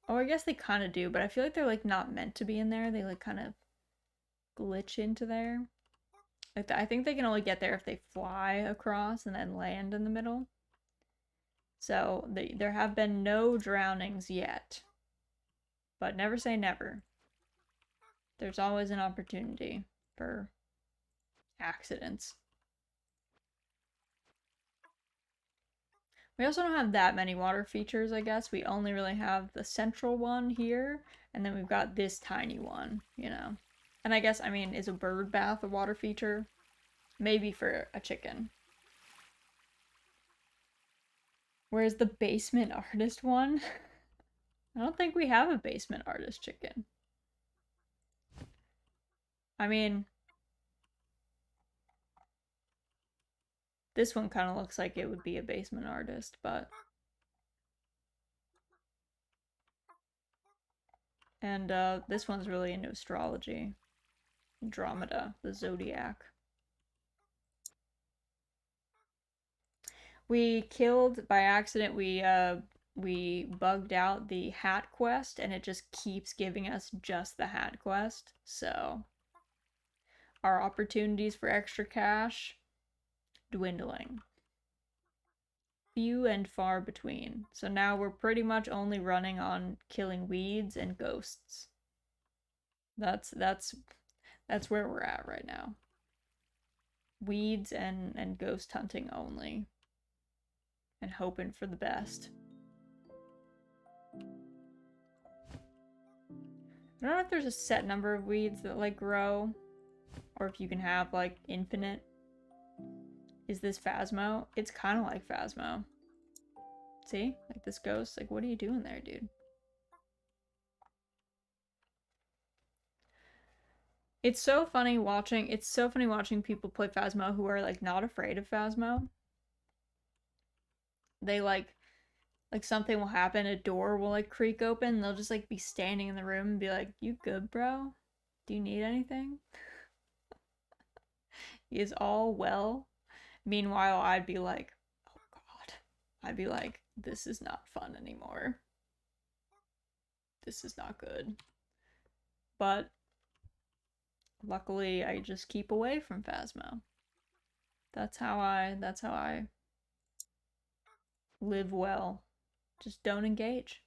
Oh, I guess they kind of do, but I feel like they're, like, not meant to be in there. They, like, kind of glitch into there. Like, I think they can only get there if they fly across and then land in the middle. So, there have been no drownings yet. But never say never. There's always an opportunity for accidents. We also don't have that many water features, I guess. We only really have the central one here, and then we've got this tiny one, you know. And I guess, I mean, is a bird bath a water feature? Maybe for a chicken. Where's the basement artist one? I don't think we have a basement artist chicken. I mean, this one kind of looks like it would be a basement artist, but... And this one's really into astrology. Andromeda, the zodiac. We killed, by accident, we bugged out the hat quest, and it just keeps giving us just the hat quest, so... Our opportunities for extra cash, dwindling. Few and far between. So now we're pretty much only running on killing weeds and ghosts. That's where we're at right now. Weeds and ghost hunting only. And hoping for the best. I don't know if there's a set number of weeds that like grow, or if you can have like infinite. Is this Phasmo? It's kind of like Phasmo. See? Like this ghost. Like, what are you doing there, dude? It's so funny watching people play Phasmo who are like not afraid of Phasmo. They like something will happen, a door will like creak open, and they'll just like be standing in the room and be like, "You good, bro? Do you need anything?" Is all well? Meanwhile, I'd be like, oh god. I'd be like, this is not fun anymore. This is not good. But luckily, I just keep away from Phasmo. That's how I live well. Just don't engage.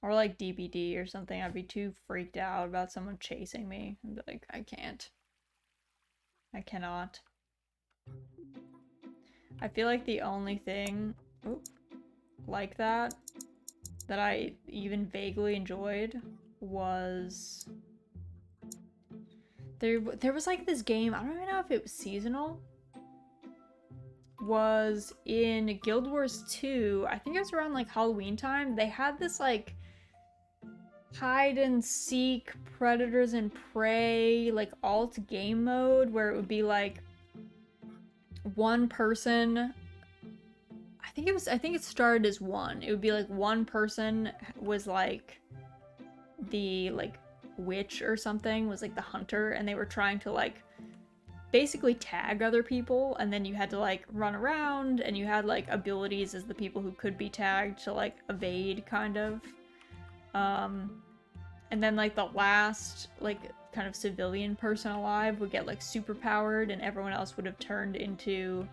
Or like DBD or something, I'd be too freaked out about someone chasing me. I'd be like, I can't. I cannot. I feel like the only thing like that I even vaguely enjoyed was... There was like this game, I don't even know if it was seasonal, was in Guild Wars 2, I think it was around like Halloween time, they had this like hide and seek, predators and prey, like alt game mode where it would be like one person I think it started as one. It would be like one person was like the like witch or something, was like the hunter, and they were trying to like basically tag other people, and then you had to like run around, and you had like abilities as the people who could be tagged to like evade kind of. And then like the last like kind of civilian person alive would get like super powered, and everyone else would have turned into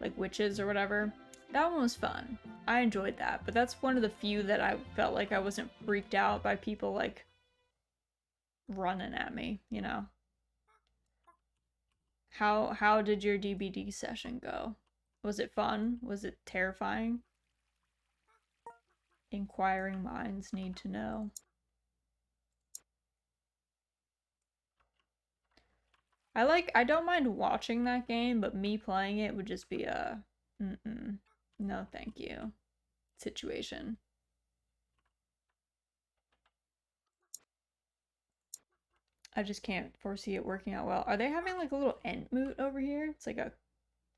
like witches or whatever. That one was fun. I enjoyed that, but that's one of the few that I felt like I wasn't freaked out by people like running at me, you know. How did your DBD session go? Was it fun? Was it terrifying? Inquiring minds need to know. I don't mind watching that game, but me playing it would just be a no thank you situation. I just can't foresee it working out well. Are they having like a little Entmoot over here? It's like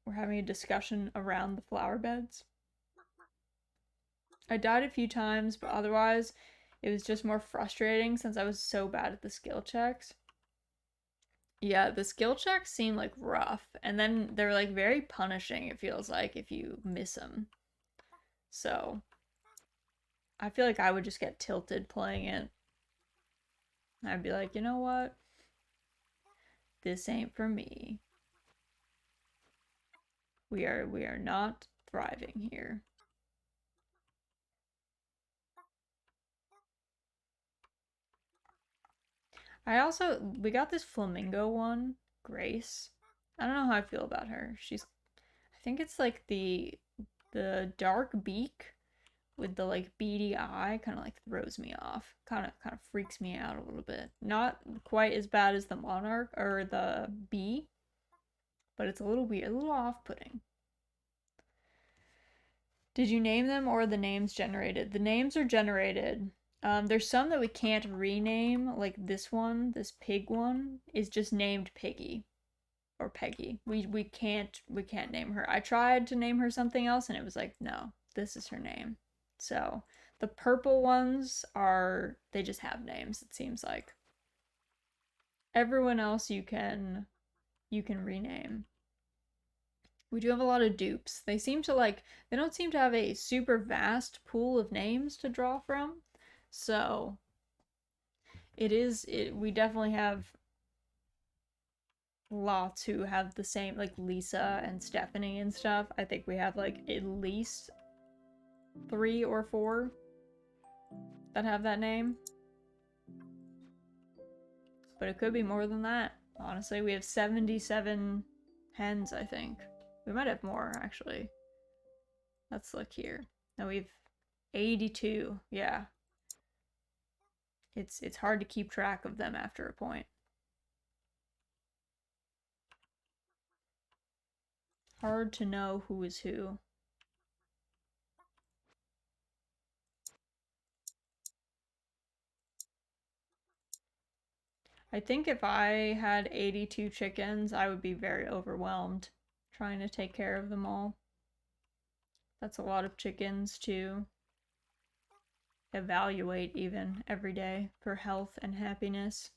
we're having a discussion around the flower beds. I died a few times, but otherwise it was just more frustrating since I was so bad at the skill checks. Yeah, the skill checks seem like rough, and then they're like very punishing, it feels like, if you miss them. So, I feel like I would just get tilted playing it. I'd be like, you know what? This ain't for me. We are not thriving here. We got this flamingo one, Grace. I don't know how I feel about her. I think it's like the dark beak with the like beady eye kind of like throws me off. Kind of freaks me out a little bit. Not quite as bad as the monarch or the bee, but it's a little weird, a little off-putting. Did you name them or are the names generated? The names are generated. There's some that we can't rename, like this one, this pig one, is just named Piggy or Peggy. We can't name her. I tried to name her something else and it was like, no, this is her name. So the purple ones they just have names, it seems like. Everyone else you can rename. We do have a lot of dupes. They don't seem to have a super vast pool of names to draw from. So we definitely have lots who have the same, like Lisa and Stephanie and stuff. I think we have like at least 3 or 4 that have that name. But it could be more than that. Honestly, we have 77 hens, I think. We might have more, actually. Let's look here. No, we have 82. Yeah. It's hard to keep track of them after a point. Hard to know who is who. I think if I had 82 chickens, I would be very overwhelmed trying to take care of them all. That's a lot of chickens to evaluate even every day for health and happiness.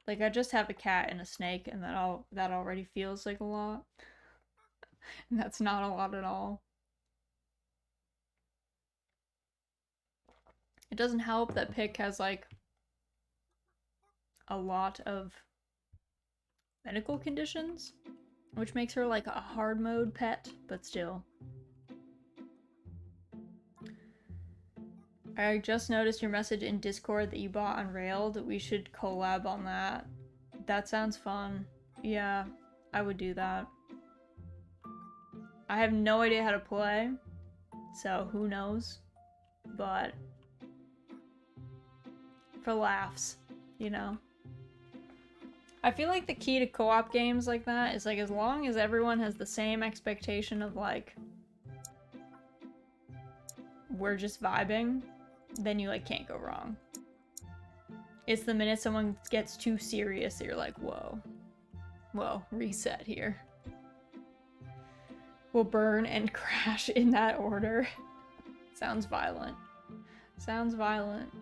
Like, I just have a cat and a snake, and that already feels like a lot. And that's not a lot at all. It doesn't help that Pick has, like, a lot of medical conditions, which makes her, like, a hard mode pet, but still. I just noticed your message in Discord that you bought Unrailed. We should collab on that. That sounds fun. Yeah, I would do that. I have no idea how to play, so who knows? But for laughs, you know? I feel like the key to co-op games like that is like as long as everyone has the same expectation of like we're just vibing, then you like can't go wrong. It's the minute someone gets too serious that you're like, whoa, reset here. will burn and crash in that order. Sounds violent. Sounds violent.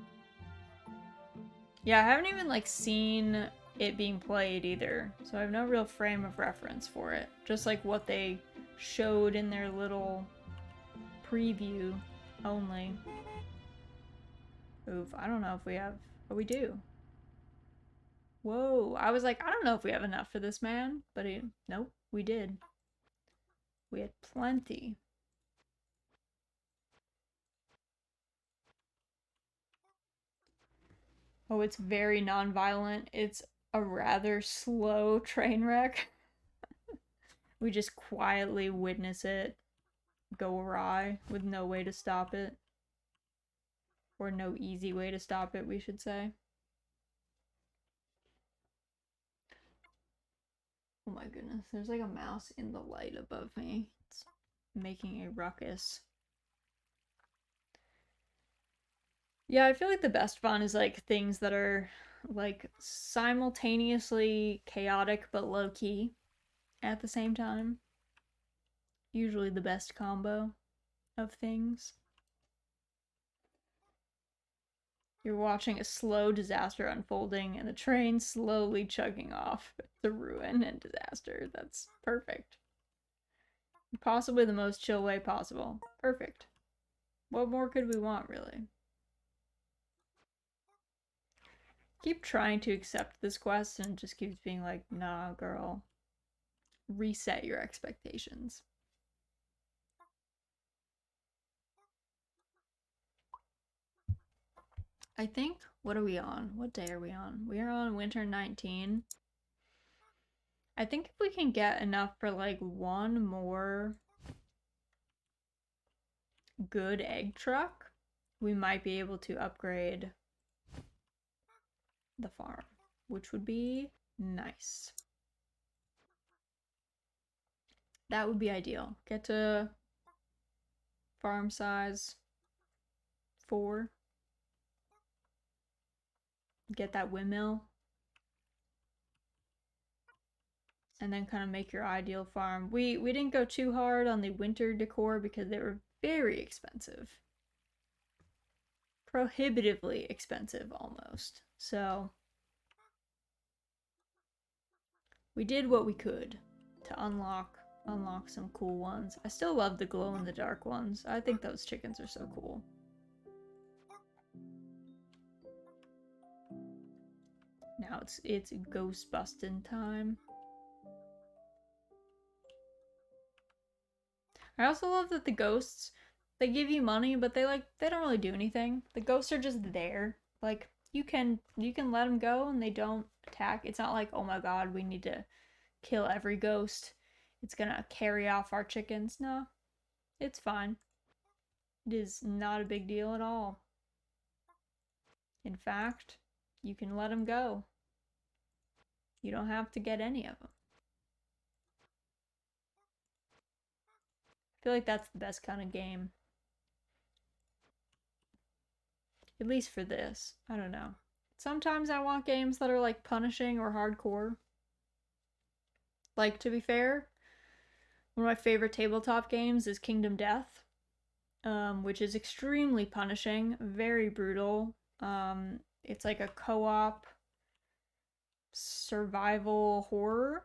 Yeah, I haven't even, like, seen it being played either, so I have no real frame of reference for it. Just, like, what they showed in their little preview only. Oof, I don't know if we have... Oh, we do. Whoa, I was like, I don't know if we have enough for this man, but nope, we did. We had plenty. Oh, it's very non-violent. It's a rather slow train wreck. We just quietly witness it go awry with no way to stop it. Or no easy way to stop it, we should say. Oh my goodness, there's like a mouse in the light above me. It's making a ruckus. Yeah, I feel like the best fun is like things that are like simultaneously chaotic but low-key at the same time. Usually the best combo of things. You're watching a slow disaster unfolding and the train slowly chugging off to ruin and disaster. That's perfect. Possibly the most chill way possible. Perfect. What more could we want, really? Keep trying to accept this quest and it just keeps being like, nah, girl. Reset your expectations. I think, what are we on? What day are we on? We are on winter 19. I think if we can get enough for like one more good egg truck, we might be able to upgrade the farm, which would be nice. That would be ideal. Get to farm size 4. Get that windmill. And then kind of make your ideal farm. We didn't go too hard on the winter decor because they were very expensive. Prohibitively expensive almost. So we did what we could to unlock some cool ones. I still love the glow in the dark ones. I think those chickens are so cool. Now it's ghost busting time. I also love that the ghosts, they give you money, but they don't really do anything. The ghosts are just there. Like you can let them go and they don't attack. It's not like, oh my god, we need to kill every ghost. It's gonna carry off our chickens. No, it's fine. It is not a big deal at all. In fact, you can let them go. You don't have to get any of them. I feel like that's the best kind of game. At least for this. I don't know. Sometimes I want games that are like punishing or hardcore. Like, to be fair, one of my favorite tabletop games is Kingdom Death, which is extremely punishing, very brutal. It's like a co-op survival horror.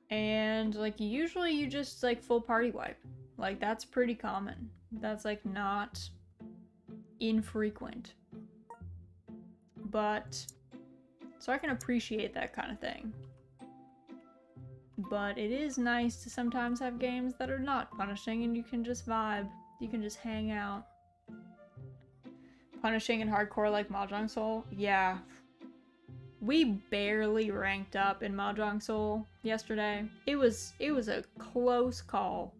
And like usually you just like full party wipe. Like that's pretty common. That's like not infrequent. But so I can appreciate that kind of thing. But it is nice to sometimes have games that are not punishing and you can just vibe. You can just hang out. Punishing and hardcore like Mahjong Soul? Yeah. We barely ranked up in Mahjong Soul yesterday. It was a close call.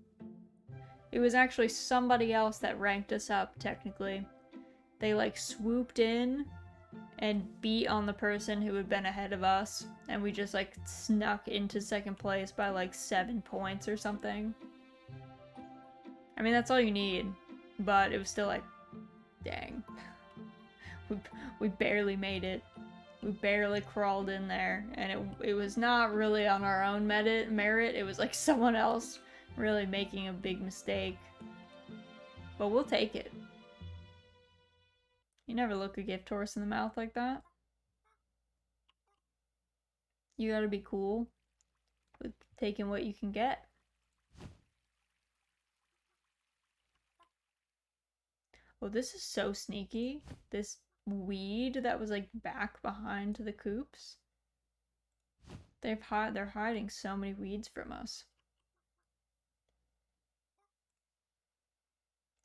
It was actually somebody else that ranked us up, technically. They like swooped in and beat on the person who had been ahead of us, and we just like snuck into second place by like 7 points or something. I mean, that's all you need, but it was still like, dang. We barely made it. We barely crawled in there, and it was not really on our own merit. It was like someone else really making a big mistake. But we'll take it. You never look a gift horse in the mouth like that. You gotta be cool with taking what you can get. Oh, this is so sneaky. This weed that was like back behind the coops. They're hiding so many weeds from us.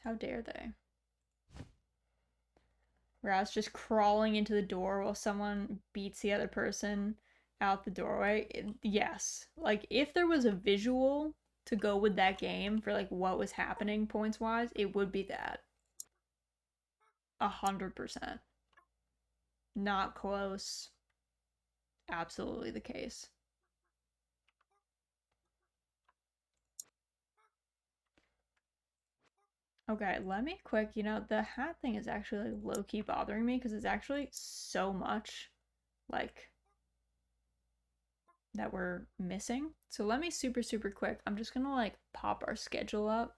How dare they? Raz just crawling into the door while someone beats the other person out the doorway. Yes. Like, if there was a visual to go with that game for, like, what was happening points-wise, it would be that. 100%. Not close. Absolutely the case. Okay, let me quick, you know, the hat thing is actually like, low-key bothering me because it's actually so much, like, that we're missing. So let me super quick. I'm just gonna like pop our schedule up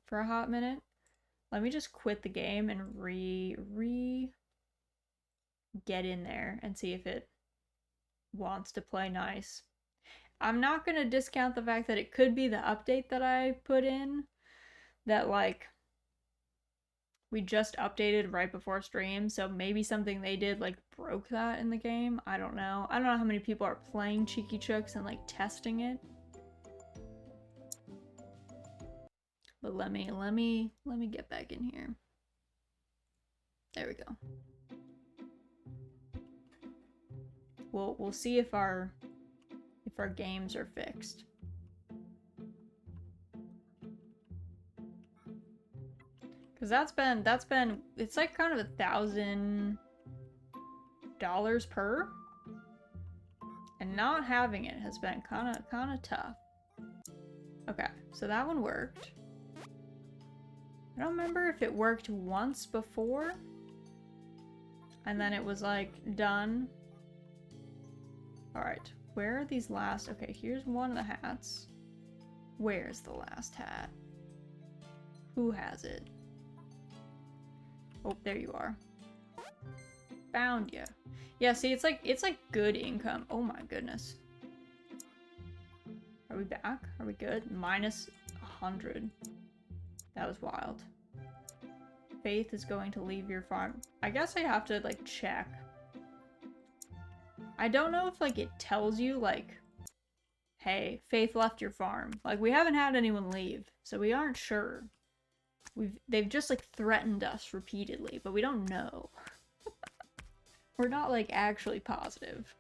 for a hot minute. Let me just quit the game and get in there and see if it wants to play nice. I'm not gonna discount the fact that it could be the update that I put in that like we just updated right before stream, so maybe something they did like broke that in the game. I don't know. I don't know how many people are playing Cheeky Chooks and like testing it. But let me get back in here. There we go. We'll see if our games are fixed. Cause that's been it's like kind of $1,000 per, and not having it has been kind of tough. Okay, so that one worked. I don't remember if it worked once before and then it was like done. All right, where are these last? Okay, here's one of the hats. Where's the last hat? Who has it? Oh, there you are. Found you. Yeah, see, it's like good income. Oh my goodness. Are we back? Are we good? Minus 100. That was wild. Faith is going to leave your farm. I guess I have to like check. I don't know if like it tells you like, hey, Faith left your farm. Like, we haven't had anyone leave, so we aren't sure. They've just like threatened us repeatedly, but we don't know. We're not like actually positive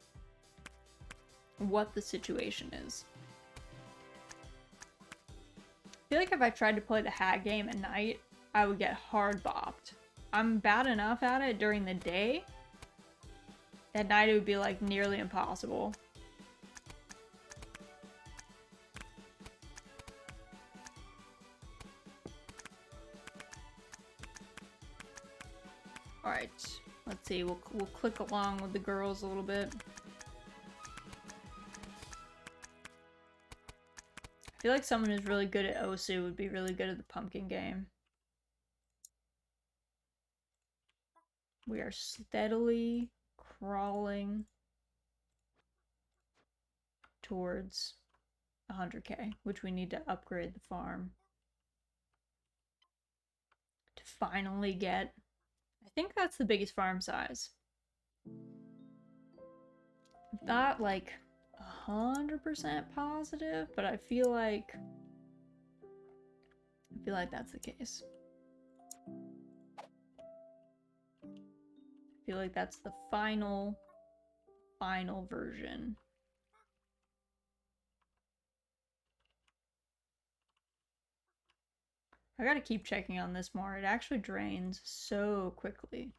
what the situation is. I feel like if I tried to play the hat game at night, I would get hard bopped. I'm bad enough at it during the day. At night it would be like nearly impossible. Alright, let's see, we'll click along with the girls a little bit. I feel like someone who's really good at Osu would be really good at the pumpkin game. We are steadily crawling towards 100k, which we need to upgrade the farm to finally get. I think that's the biggest farm size. Not like 100% positive, but I feel like that's the case. I feel like that's the final version. I gotta keep checking on this more. It actually drains so quickly.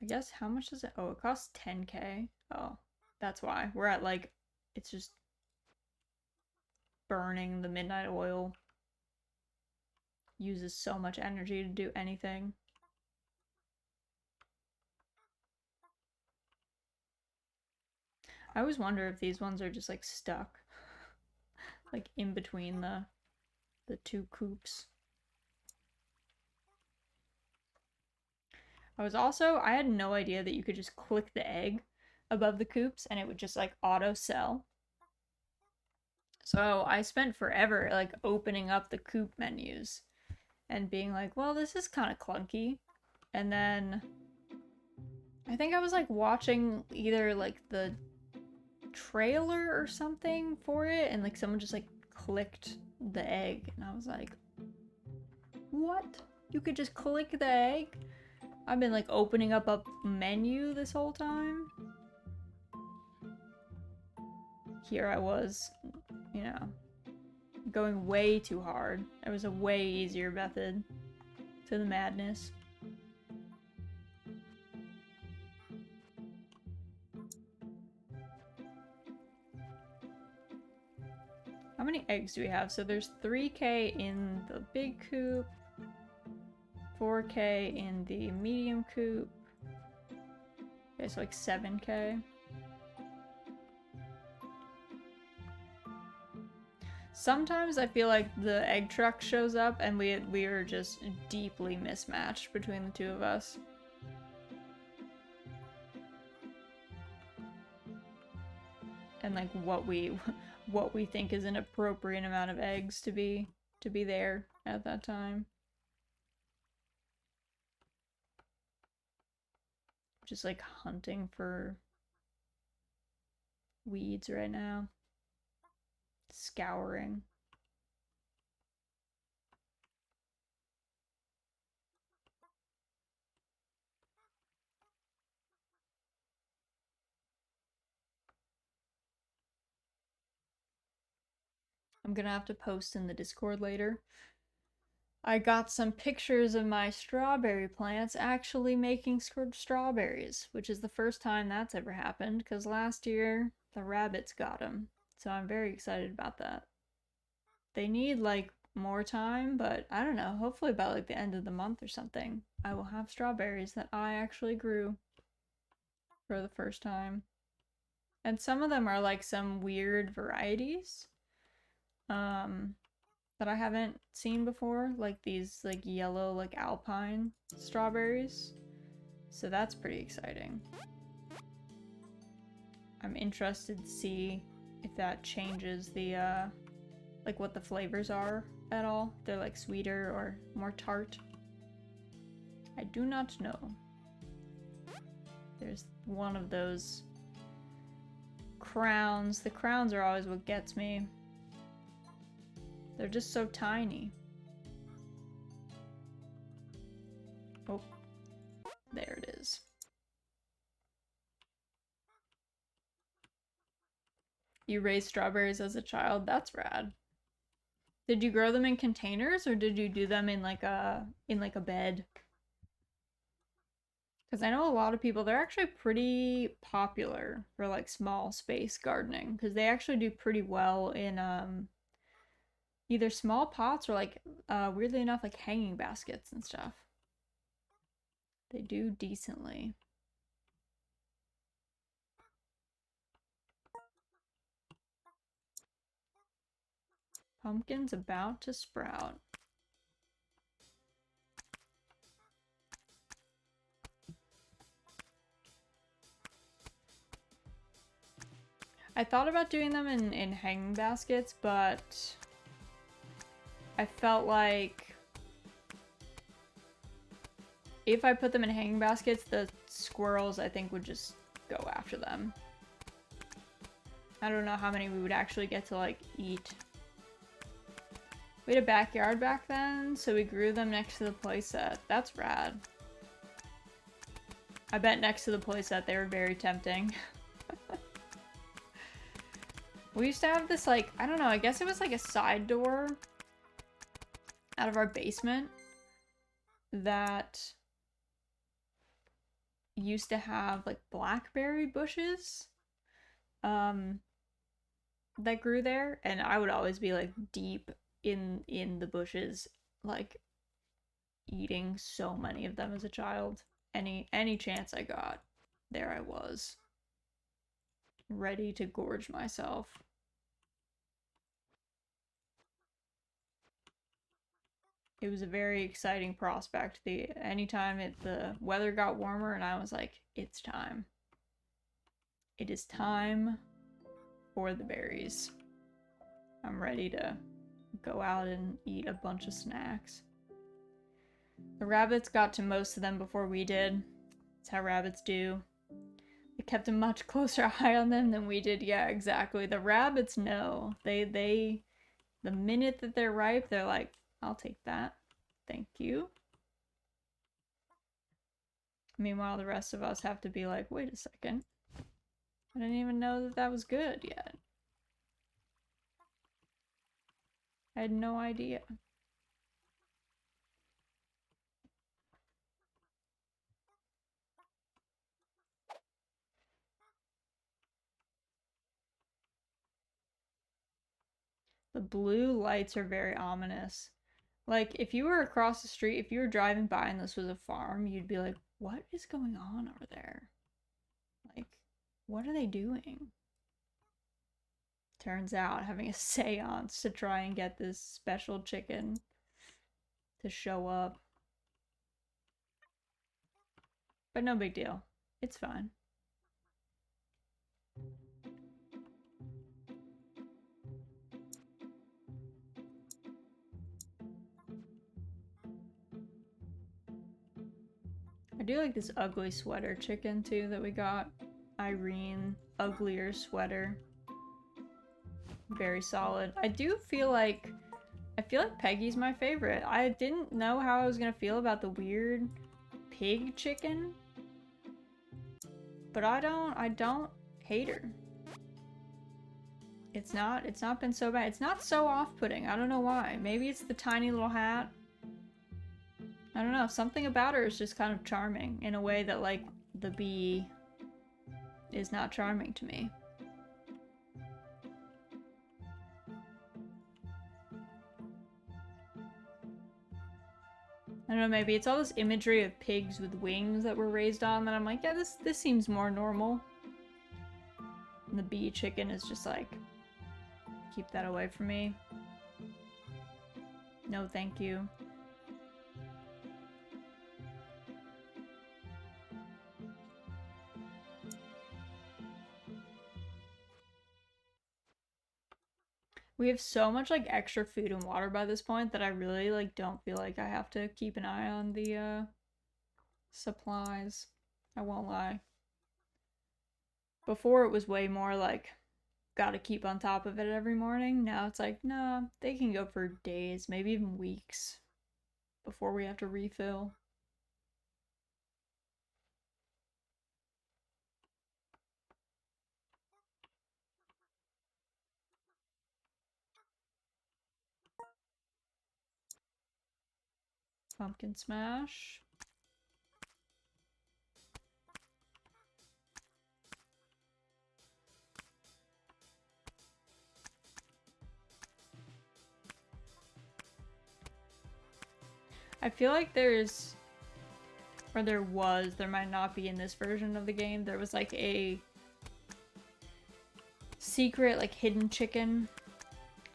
I guess, how much does it? Oh, it costs 10k. Oh, that's why. We're at like, it's just burning the midnight oil. Uses so much energy to do anything. I always wonder if these ones are just like stuck, like in between the two coops. I had no idea that you could just click the egg above the coops and it would just like auto sell. So I spent forever like opening up the coop menus and being like, well, this is kind of clunky. And then I think I was like watching either like the trailer or something for it and like someone just like clicked the egg and I was like, what? You could just click the egg? I've been like opening up a menu this whole time. Here I was, you know, going way too hard. There was a way easier method to the madness. How many eggs do we have? So there's 3K in the big coop, 4K in the medium coop. Okay, so like 7K. Sometimes I feel like the egg truck shows up and we are just deeply mismatched between the two of us. And like what we think is an appropriate amount of eggs to be there at that time. Just like hunting for weeds right now. Scouring. I'm gonna have to post in the Discord later. I got some pictures of my strawberry plants actually making strawberries, which is the first time that's ever happened because last year the rabbits got them. So I'm very excited about that. They need like more time, but I don't know, hopefully about like the end of the month or something, I will have strawberries that I actually grew for the first time. And some of them are like some weird varieties that I haven't seen before, like these like yellow like alpine strawberries. So that's pretty exciting. I'm interested to see if that changes the like what the flavors are at all. If they're like sweeter or more tart. I do not know. There's one of those crowns. The crowns are always what gets me. They're just so tiny. Oh, there it is. You raised strawberries as a child? That's rad. Did you grow them in containers or did you do them in like a bed? Because I know a lot of people, they're actually pretty popular for like small space gardening because they actually do pretty well in either small pots or like weirdly enough like hanging baskets and stuff. They do decently. Pumpkin's about to sprout. I thought about doing them in hanging baskets, but I felt like if I put them in hanging baskets, the squirrels I think would just go after them. I don't know how many we would actually get to like eat. We had a backyard back then, so we grew them next to the playset. That's rad. I bet next to the playset they were very tempting. We used to have this like, I don't know, I guess it was like a side door out of our basement that used to have like blackberry bushes that grew there, and I would always be like deep in the bushes, like eating so many of them as a child. Any chance I got, there I was. ready to gorge myself. It was a very exciting prospect. Anytime the weather got warmer and I was like, it's time. It is time for the berries. I'm ready to go out and eat a bunch of snacks. The rabbits got to most of them before we did. That's how rabbits do. They kept a much closer eye on them than we did. Yeah, exactly. The rabbits know. The minute that they're ripe, they're like, I'll take that. Thank you. Meanwhile, the rest of us have to be like, wait a second. I didn't even know that was good yet. I had no idea. The blue lights are very ominous. Like, if you were across the street, if you were driving by and this was a farm, you'd be like, what is going on over there? Like, what are they doing? Turns out having a seance to try and get this special chicken to show up. But no big deal. It's fine. I do like this ugly sweater chicken too that we got. Irene, uglier sweater. Very solid. I feel like Peggy's my favorite. I didn't know how I was gonna feel about the weird pig chicken, but I don't hate her. It's not been so bad. It's not so off-putting. I don't know why. Maybe it's the tiny little hat. I don't know. Something about her is just kind of charming in a way that, like, the bee is not charming to me. I don't know, maybe it's all this imagery of pigs with wings that were raised on that I'm like, yeah, this seems more normal. And the bee chicken is just like, keep that away from me. No, thank you. We have so much like extra food and water by this point that I really like don't feel like I have to keep an eye on the supplies. I won't lie. Before it was way more like gotta keep on top of it every morning. Now it's like, nah, they can go for days, maybe even weeks before we have to refill. Pumpkin smash. I feel like there might not be in this version of the game, there was like a secret, like hidden chicken,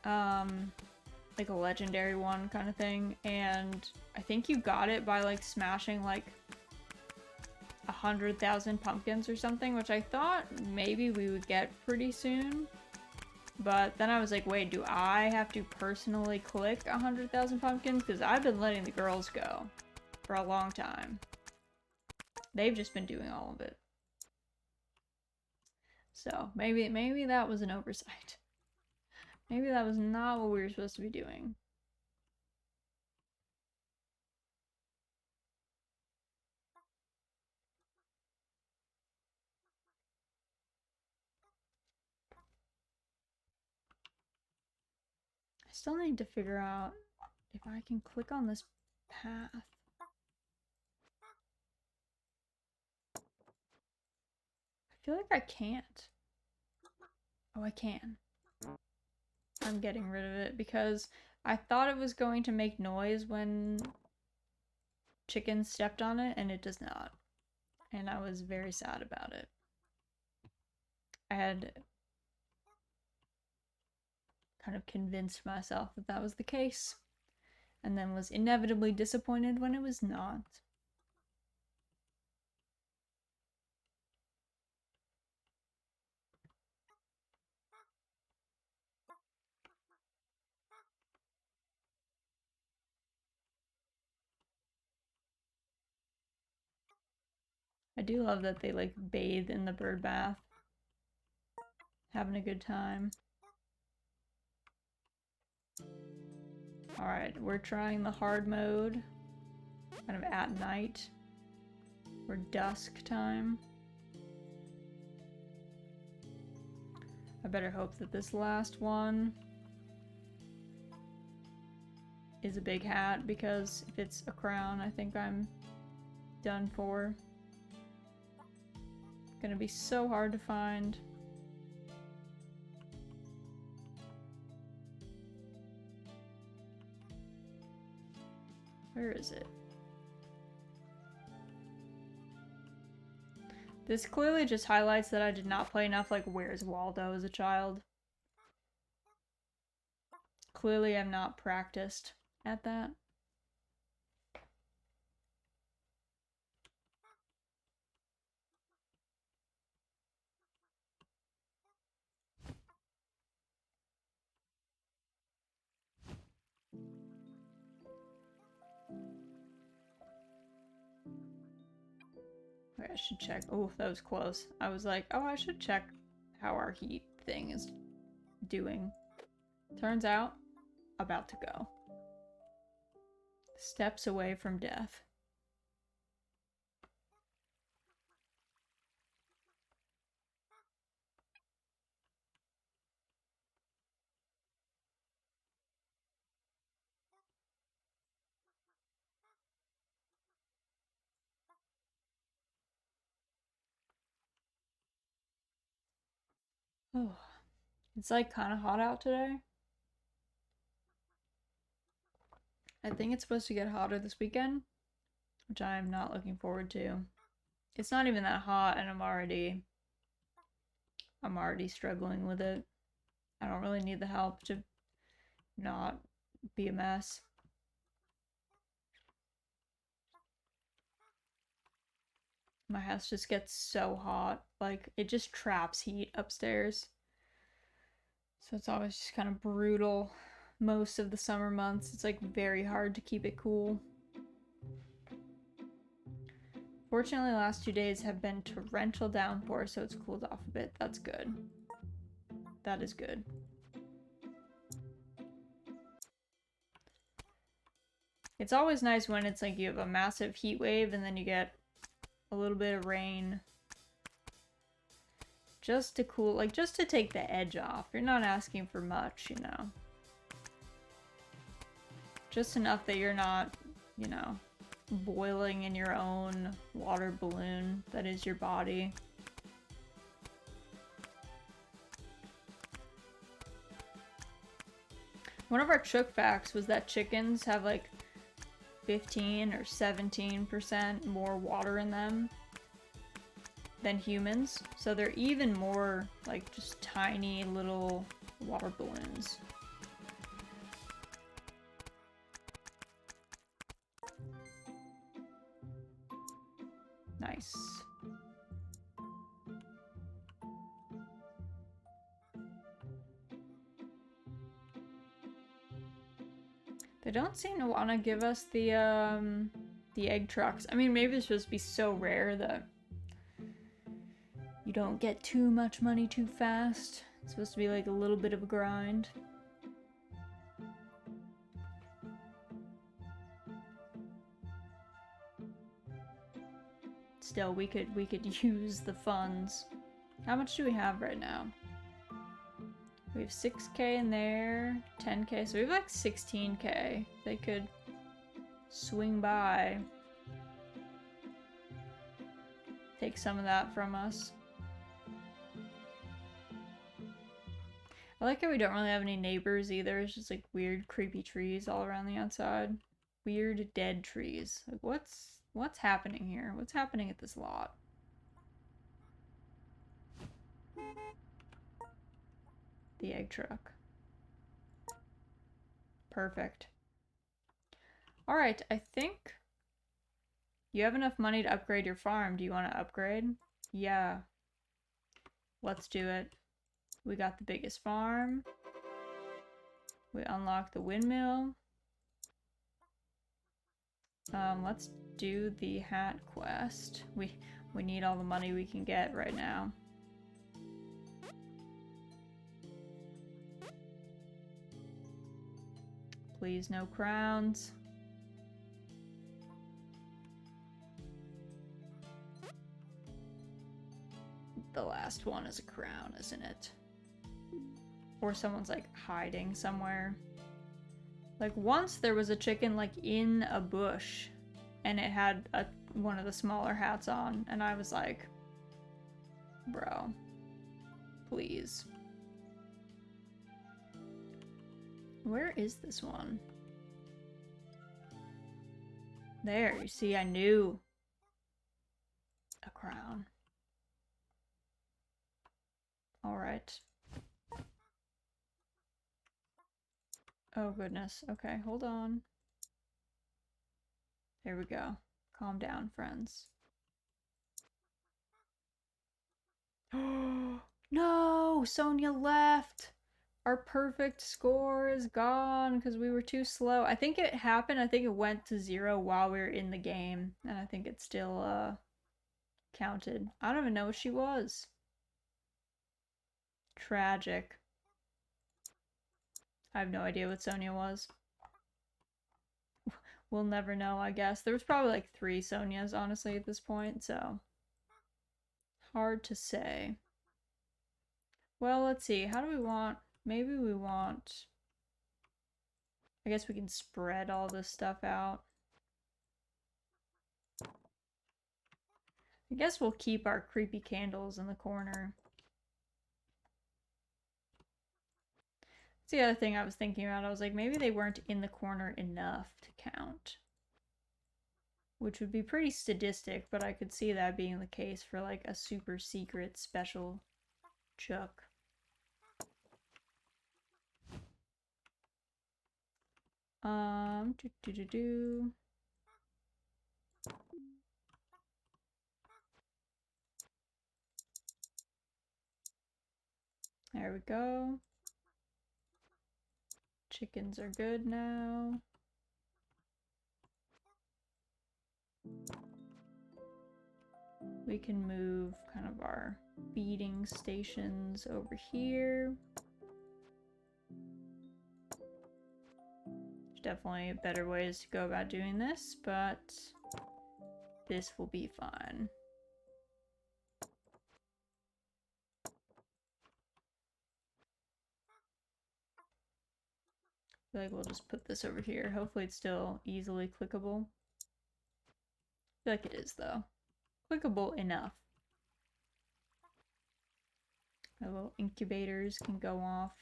like a legendary one kind of thing, and I think you got it by like smashing like 100,000 pumpkins or something, which I thought maybe we would get pretty soon. But then I was like, wait, do I have to personally click 100,000 pumpkins? Because I've been letting the girls go for a long time. They've just been doing all of it. So maybe that was an oversight. Maybe that was not what we were supposed to be doing. I still need to figure out if I can click on this path. I feel like I can't. Oh, I can. I'm getting rid of it because I thought it was going to make noise when chicken stepped on it, and it does not. And I was very sad about it. I had kind of convinced myself that that was the case, and then was inevitably disappointed when it was not. I do love that they like bathe in the bird bath. Having a good time. Alright, we're trying the hard mode. Kind of at night. Or dusk time. I better hope that this last one is a big hat, because if it's a crown, I think I'm done for. Gonna be so hard to find. Where is it? This clearly just highlights that I did not play enough like Where's Waldo as a child. Clearly I'm not practiced at that. I should check. Oh, that was close. I was like, oh, I should check how our heat thing is doing. Turns out, about to go. Steps away from death. Oh, it's like kind of hot out today. I think it's supposed to get hotter this weekend, which I am not looking forward to. It's not even that hot, and I'm already struggling with it. I don't really need the help to not be a mess. My house just gets so hot. Like, it just traps heat upstairs. So it's always just kind of brutal most of the summer months. It's like very hard to keep it cool. Fortunately, the last 2 days have been torrential downpour, so it's cooled off a bit. That's good. That is good. It's always nice when it's like you have a massive heat wave and then you get a little bit of rain. Just to cool, like just to take the edge off. You're not asking for much, you know. Just enough that you're not, you know, boiling in your own water balloon that is your body. One of our chook facts was that chickens have like 15 or 17% more water in them than humans. So they're even more like just tiny little water balloons. Nice. They don't seem to want to give us the egg trucks. I mean, maybe it's supposed to be so rare that you don't get too much money too fast. It's supposed to be like a little bit of a grind. Still, we could use the funds. How much do we have right now? We have 6K in there, 10K, so we have like 16K. They could swing by. Take some of that from us. I like how we don't really have any neighbors either. It's just like weird, creepy trees all around the outside. Weird, dead trees. Like, what's happening here? What's happening at this lot? the egg truck. Perfect. Alright, I think you have enough money to upgrade your farm. Do you want to upgrade? Yeah. Let's do it. We got the biggest farm. We unlocked the windmill. Let's do the hat quest. We need all the money we can get right now. Please, no crowns. The last one is a crown, isn't it? Or someone's like hiding somewhere. Like once there was a chicken like in a bush and it had one of the smaller hats on and I was like, bro, please. Where is this one? There, you see, I knew. A crown. Alright. Oh goodness. Okay, hold on. There we go. Calm down, friends. Oh no! Sonia left! Our perfect score is gone because we were too slow. I think it happened. I think it went to 0 while we were in the game. And I think it still counted. I don't even know what she was. Tragic. I have no idea what Sonia was. We'll never know, I guess. There was probably like 3 Sonias, honestly, at this point, so... hard to say. Well, let's see. How do we want... Maybe we want... I guess we can spread all this stuff out. I guess we'll keep our creepy candles in the corner. That's the other thing I was thinking about. I was like, maybe they weren't in the corner enough to count. Which would be pretty sadistic, but I could see that being the case for like a super secret special Chook. There we go. Chickens are good now. We can move kind of our feeding stations over here. There's definitely better ways to go about doing this, but this will be fine. I feel like we'll just put this over here. Hopefully it's still easily clickable. I feel like it is, though. Clickable enough. Our little incubators can go off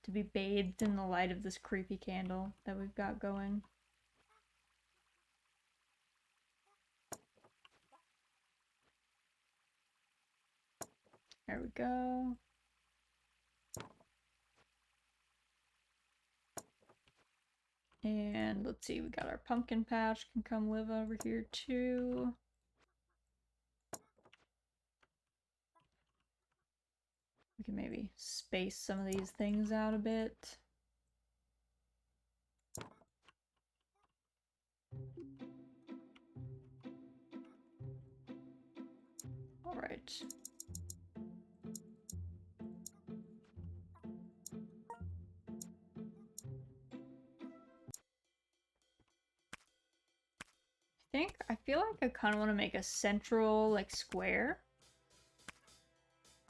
to be bathed in the light of this creepy candle that we've got going. There we go. And let's see, we got our pumpkin patch can come live over here too. We can maybe space some of these things out a bit. All right. I feel like I kind of want to make a central like square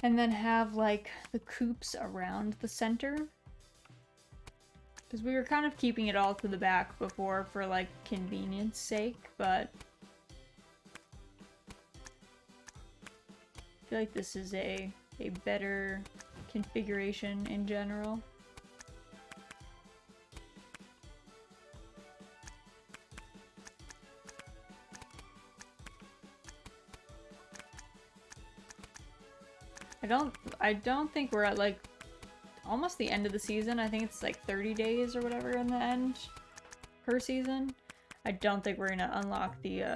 and then have like the coops around the center, because we were kind of keeping it all to the back before for like convenience sake, but I feel like this is a better configuration in general. I don't think we're at like almost the end of the season. I think it's like 30 days or whatever in the end per season. I don't think we're gonna unlock the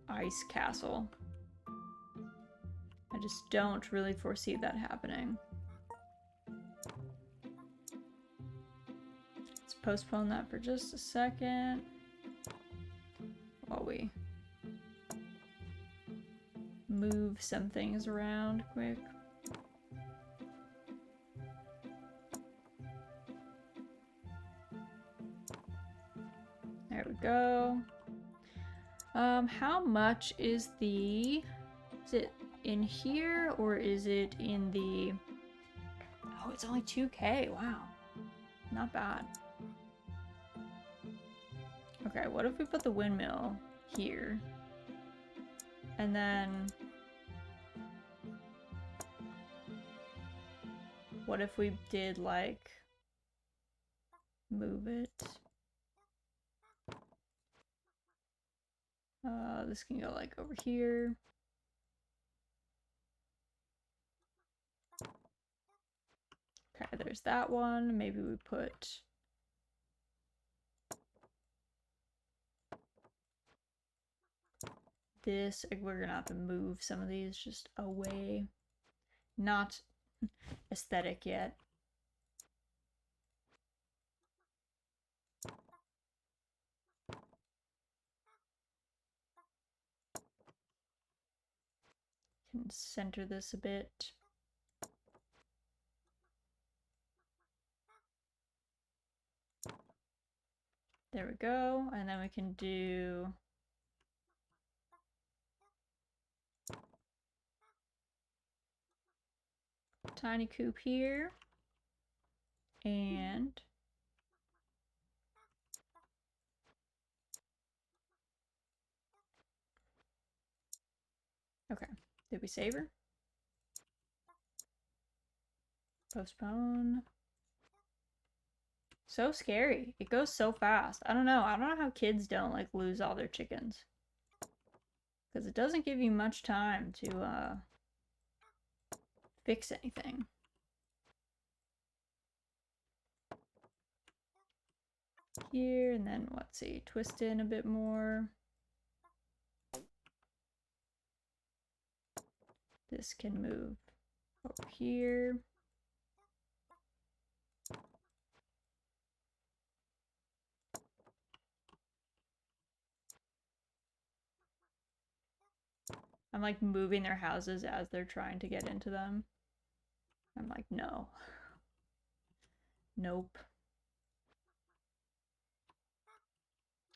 ice castle. I just don't really foresee that happening. Let's postpone that for just a second while we move some things around quick. There we go. How much is is it in here or is it in the, oh, it's only 2K, wow. Not bad. Okay, what if we put the windmill here? And then what if we did like move it? This can go like over here. Okay, there's that one. Maybe we put this. We're gonna have to move some of these just away. Not aesthetic yet. Can center this a bit. There we go. And then we can do tiny coop here. And okay. Did we save her? Postpone. So scary. It goes so fast. I don't know. I don't know how kids don't like lose all their chickens. Because it doesn't give you much time to fix anything. Here, and then let's see, twist in a bit more. This can move over here. I'm like moving their houses as they're trying to get into them. I'm like, no. Nope.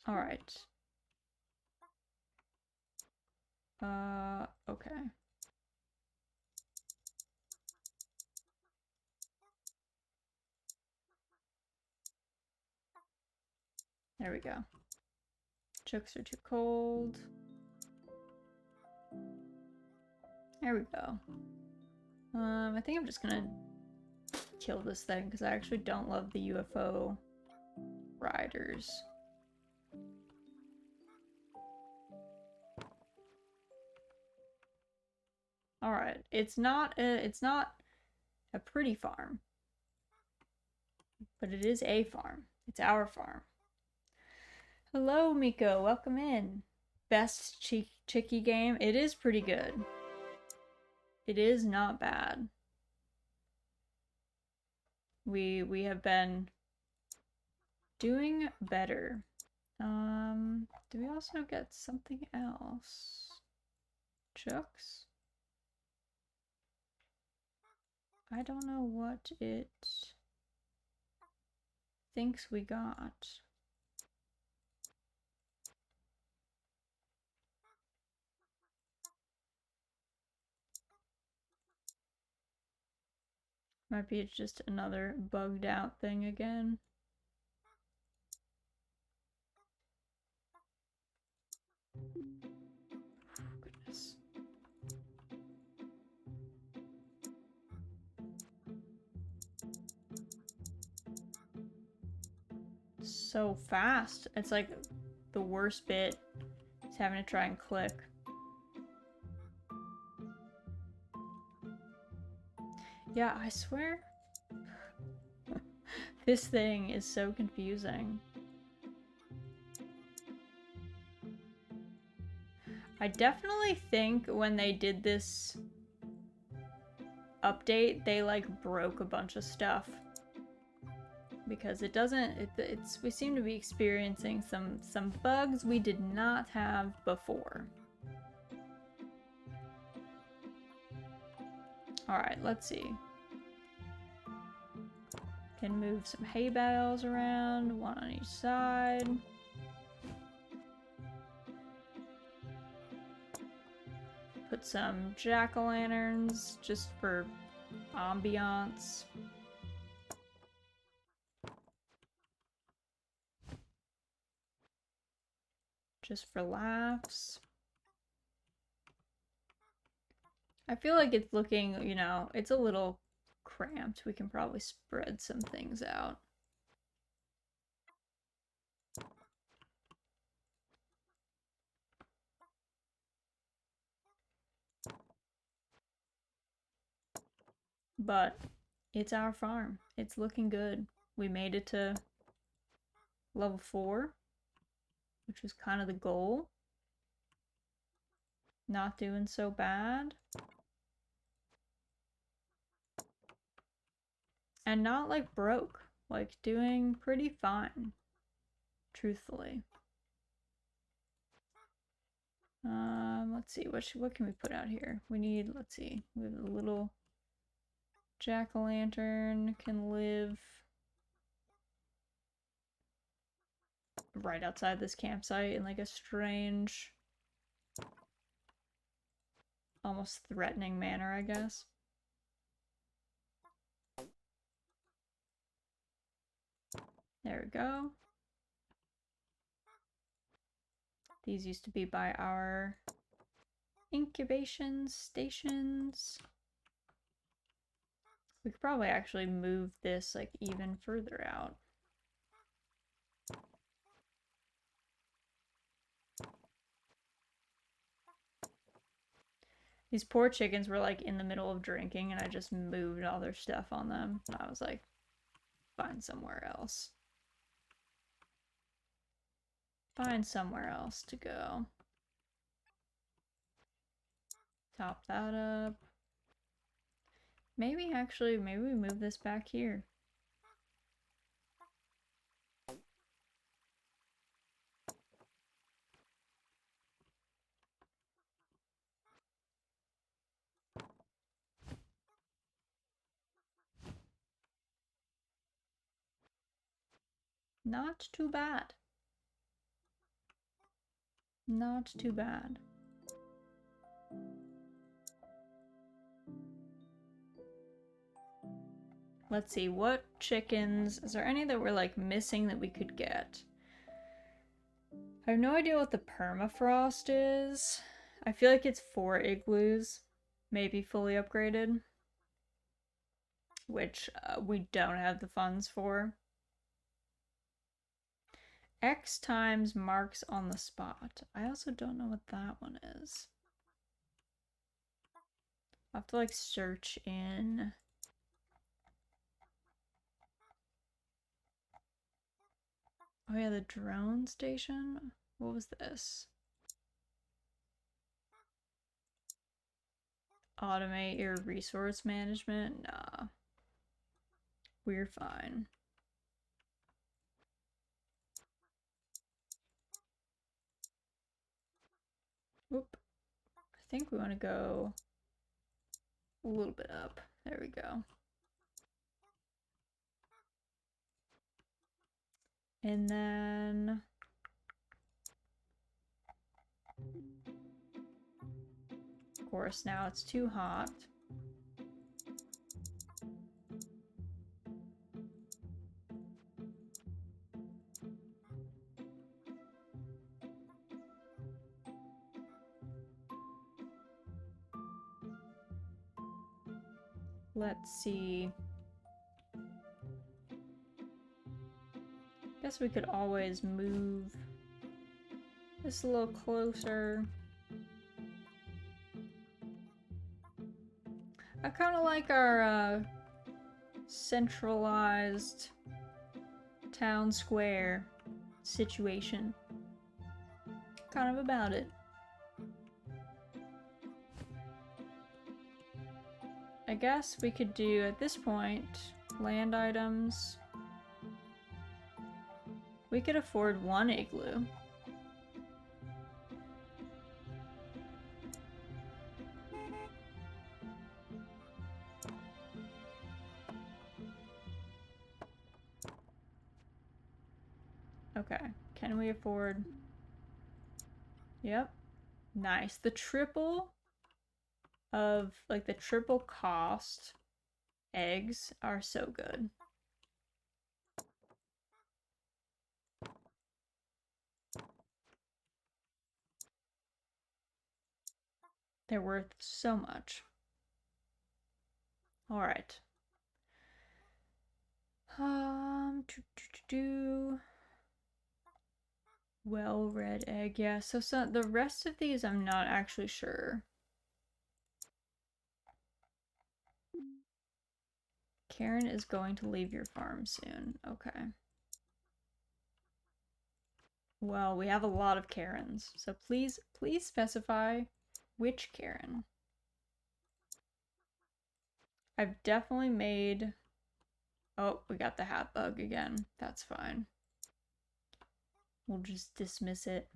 All right. Okay. There we go. Chooks are too cold. There we go. I think I'm just gonna kill this thing because I actually don't love the UFO riders. All right, it's not a pretty farm, but it is a farm. It's our farm. Hello, Miko. Welcome in. Best chicky game. It is pretty good. It is not bad. We have been doing better. Do we also get something else? Chooks? I don't know what it thinks we got. Might be just another bugged out thing again. Goodness. So fast. It's like the worst bit is having to try and click. Yeah, I swear. This thing is so confusing. I definitely think when they did this update, they like broke a bunch of stuff. Because it doesn't, we seem to be experiencing some bugs we did not have before. Alright, let's see. Can move some hay bales around, one on each side. Put some jack-o'-lanterns just for ambiance. Just for laughs. I feel like it's looking, you know, it's a little cramped. We can probably spread some things out. But it's our farm. It's looking good. We made it to level 4, which was kind of the goal. Not doing so bad. And not like broke. Like doing pretty fine. Truthfully. Let's see, what can we put out here? We need, let's see, we have a little jack-o'-lantern can live right outside this campsite in like a strange, almost threatening manner, I guess. There we go. These used to be by our incubation stations. We could probably actually move this like even further out. These poor chickens were like in the middle of drinking and I just moved all their stuff on them. And I was like, find somewhere else. Find somewhere else to go. Top that up. Maybe actually, maybe we move this back here. Not too bad. Not too bad. Let's see, what chickens, is there any that were like missing that we could get? I have no idea what the permafrost is. I feel like it's 4 igloos, maybe fully upgraded, which we don't have the funds for. X times marks on the spot. I also don't know what that one is. I'll have to like search in. Oh yeah, the drone station? What was this? Automate your resource management? Nah. We're fine. Whoop. I think we want to go a little bit up. There we go. And then of course now it's too hot. Let's see. Guess we could always move this a little closer. I kind of like our centralized town square situation. Kind of about it. I guess we could do, at this point, land items. We could afford one igloo. Okay, can we afford? Yep. Nice. The triple of, like, the triple cost eggs are so good. They're worth so much. All right. Well-read egg. Yeah, so the rest of these I'm not actually sure. Karen is going to leave your farm soon. Okay. Well, we have a lot of Karens, so please specify which Karen. I've definitely made... Oh, we got the hat bug again. That's fine. We'll just dismiss it.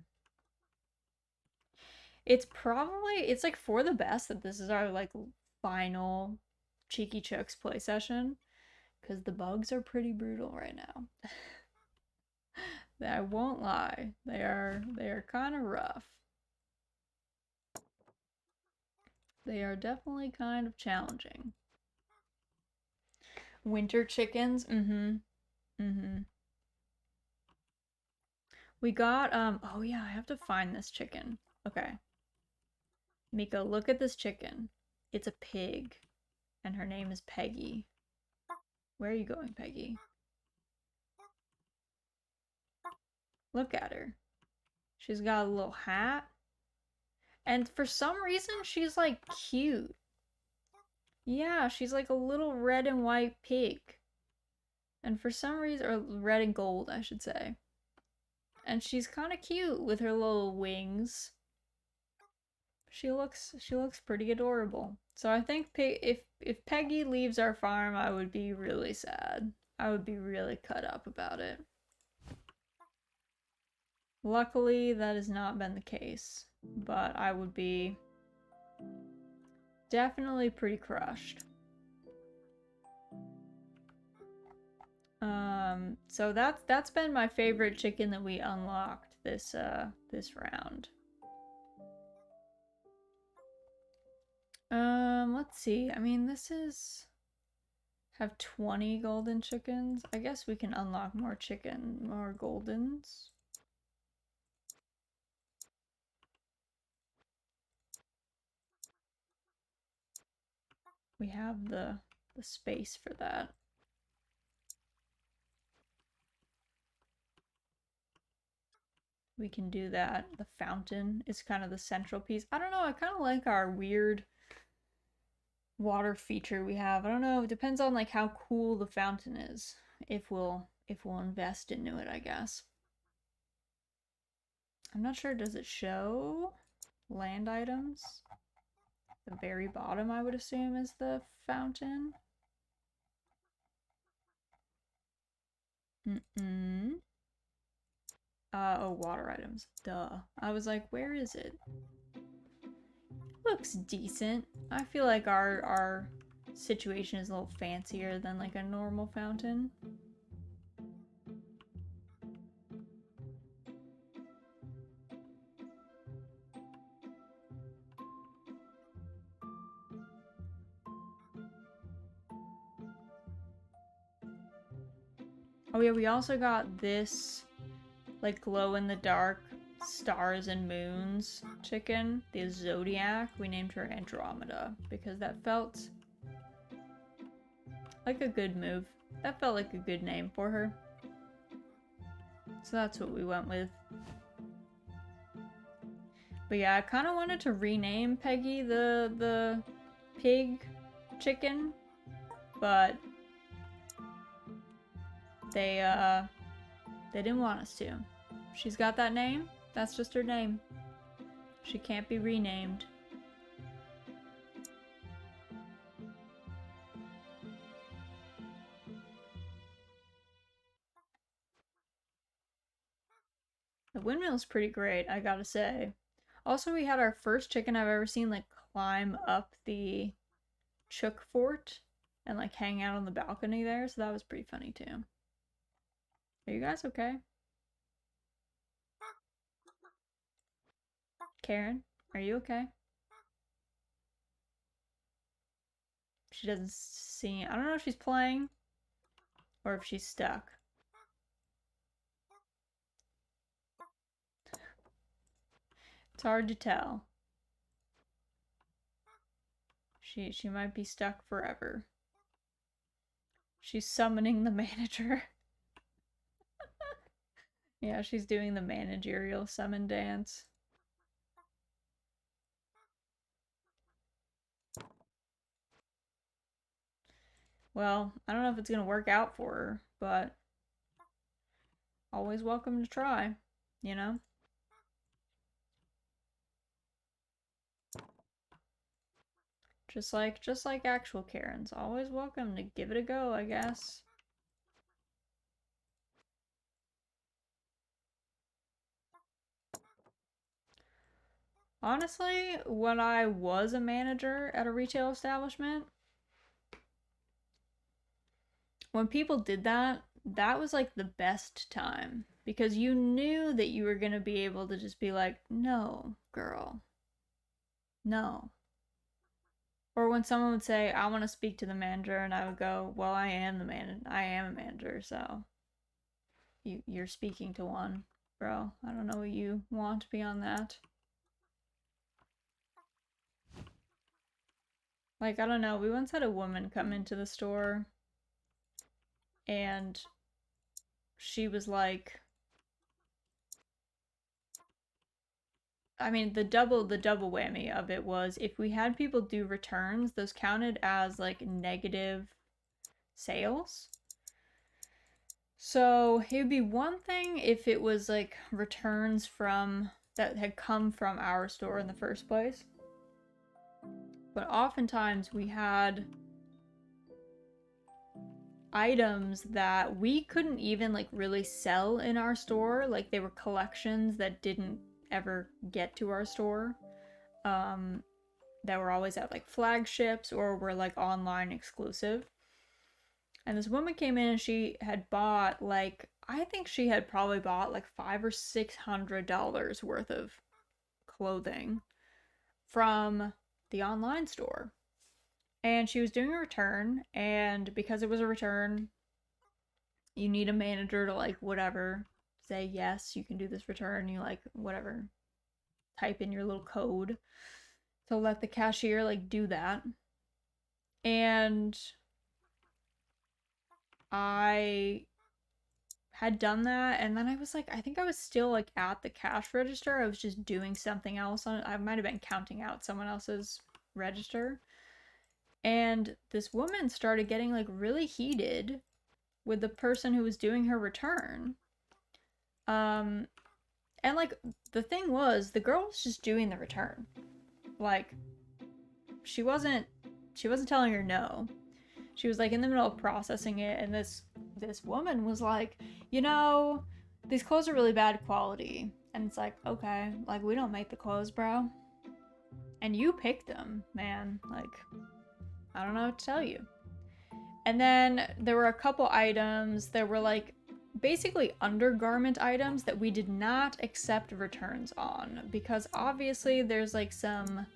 It's like for the best that this is our like final Cheeky Chooks play session, because the bugs are pretty brutal right now. I won't lie. They are kind of rough. They are definitely kind of challenging. Winter chickens, We got, oh yeah, I have to find this chicken. Okay. Miko, look at this chicken. It's a pig, and her name is Peggy. Where are you going, Peggy? Look at her. She's got a little hat. And for some reason, she's like cute. Yeah, she's like a little red and white pig. And for some reason, or red and gold, I should say. And she's kind of cute with her little wings. She looks pretty adorable. So I think if Peggy leaves our farm, I would be really sad. I would be really cut up about it. Luckily, that has not been the case, but I would be definitely pretty crushed. So that's been my favorite chicken that we unlocked this round. Let's see. I mean, this is have 20 golden chickens. I guess we can unlock more goldens. We have the space for that. We can do that. The fountain is kind of the central piece. I don't know, I kind of like our weird water feature we have. I don't know, it depends on like how cool the fountain is. If we'll invest into it, I guess. I'm not sure, does it show land items? The very bottom, I would assume, is the fountain. Oh, water items. Duh. I was like, where is it? Looks decent. I feel like our situation is a little fancier than like a normal fountain. Oh yeah, we also got this like glow-in-the-dark stars and moons chicken, the Zodiac. We named her Andromeda because that felt like a good move. That felt like a good name for her. So that's what we went with. But yeah, I kind of wanted to rename Peggy the pig chicken, but they didn't want us to. She's got that name. That's just her name. She can't be renamed. The windmill's pretty great, I gotta say. Also, we had our first chicken I've ever seen like climb up the Chook fort and like hang out on the balcony there, so that was pretty funny too. Are you guys okay? Karen, are you okay? She doesn't see. I don't know if she's playing or if she's stuck. It's hard to tell. She might be stuck forever. She's summoning the manager. Yeah, she's doing the managerial summon dance. Well, I don't know if it's gonna work out for her, but always welcome to try, you know? Just like actual Karens, always welcome to give it a go, I guess. Honestly, when I was a manager at a retail establishment, when people did that, that was like the best time because you knew that you were going to be able to just be like, "No, girl. No." Or when someone would say, "I want to speak to the manager," and I would go, "Well, I am a manager, so you're speaking to one, bro. I don't know what you want beyond that." Like, I don't know. We once had a woman come into the store and she was like, I mean, the double whammy of it was if we had people do returns, those counted as like negative sales. So it would be one thing if it was like returns from that had come from our store in the first place. But oftentimes we had items that we couldn't even like really sell in our store. Like they were collections that didn't ever get to our store. That were always at like flagships or were like online exclusive. And this woman came in and she had bought like I think she had probably bought like $500 or $600 worth of clothing from the online store. And she was doing a return, and because it was a return, you need a manager to like whatever say yes, you can do this return. You like whatever type in your little code to let the cashier like do that. And I had done that, and then I was like, I think I was still like at the cash register. I was just doing something else on it. I might have been counting out someone else's register. And this woman started getting like really heated with the person who was doing her return. And like the thing was, the girl was just doing the return. Like she wasn't telling her no. She was like in the middle of processing it, and this woman was like, you know, these clothes are really bad quality. And it's like, okay, like we don't make the clothes, bro. And you picked them, man. Like, I don't know what to tell you. And then there were a couple items that were like basically undergarment items that we did not accept returns on because obviously there's like some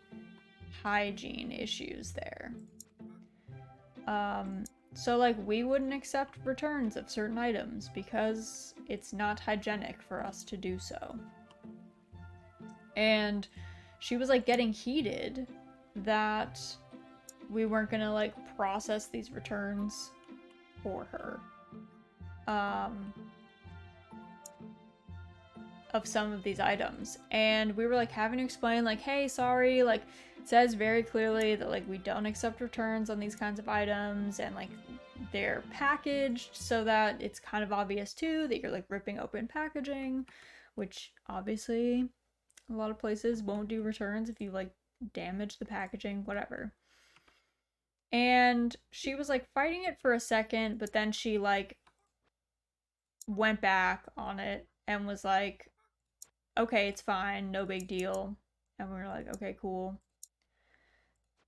hygiene issues there. So like we wouldn't accept returns of certain items because it's not hygienic for us to do so. And she was like getting heated that we weren't gonna like process these returns for her. Of some of these items. And we were like having to explain like, hey, sorry, like says very clearly that like we don't accept returns on these kinds of items, and like they're packaged so that it's kind of obvious too that you're like ripping open packaging, which obviously a lot of places won't do returns if you like damage the packaging, whatever. And she was like fighting it for a second, but then she like went back on it and was like, okay, it's fine, no big deal. And we were like, okay, cool.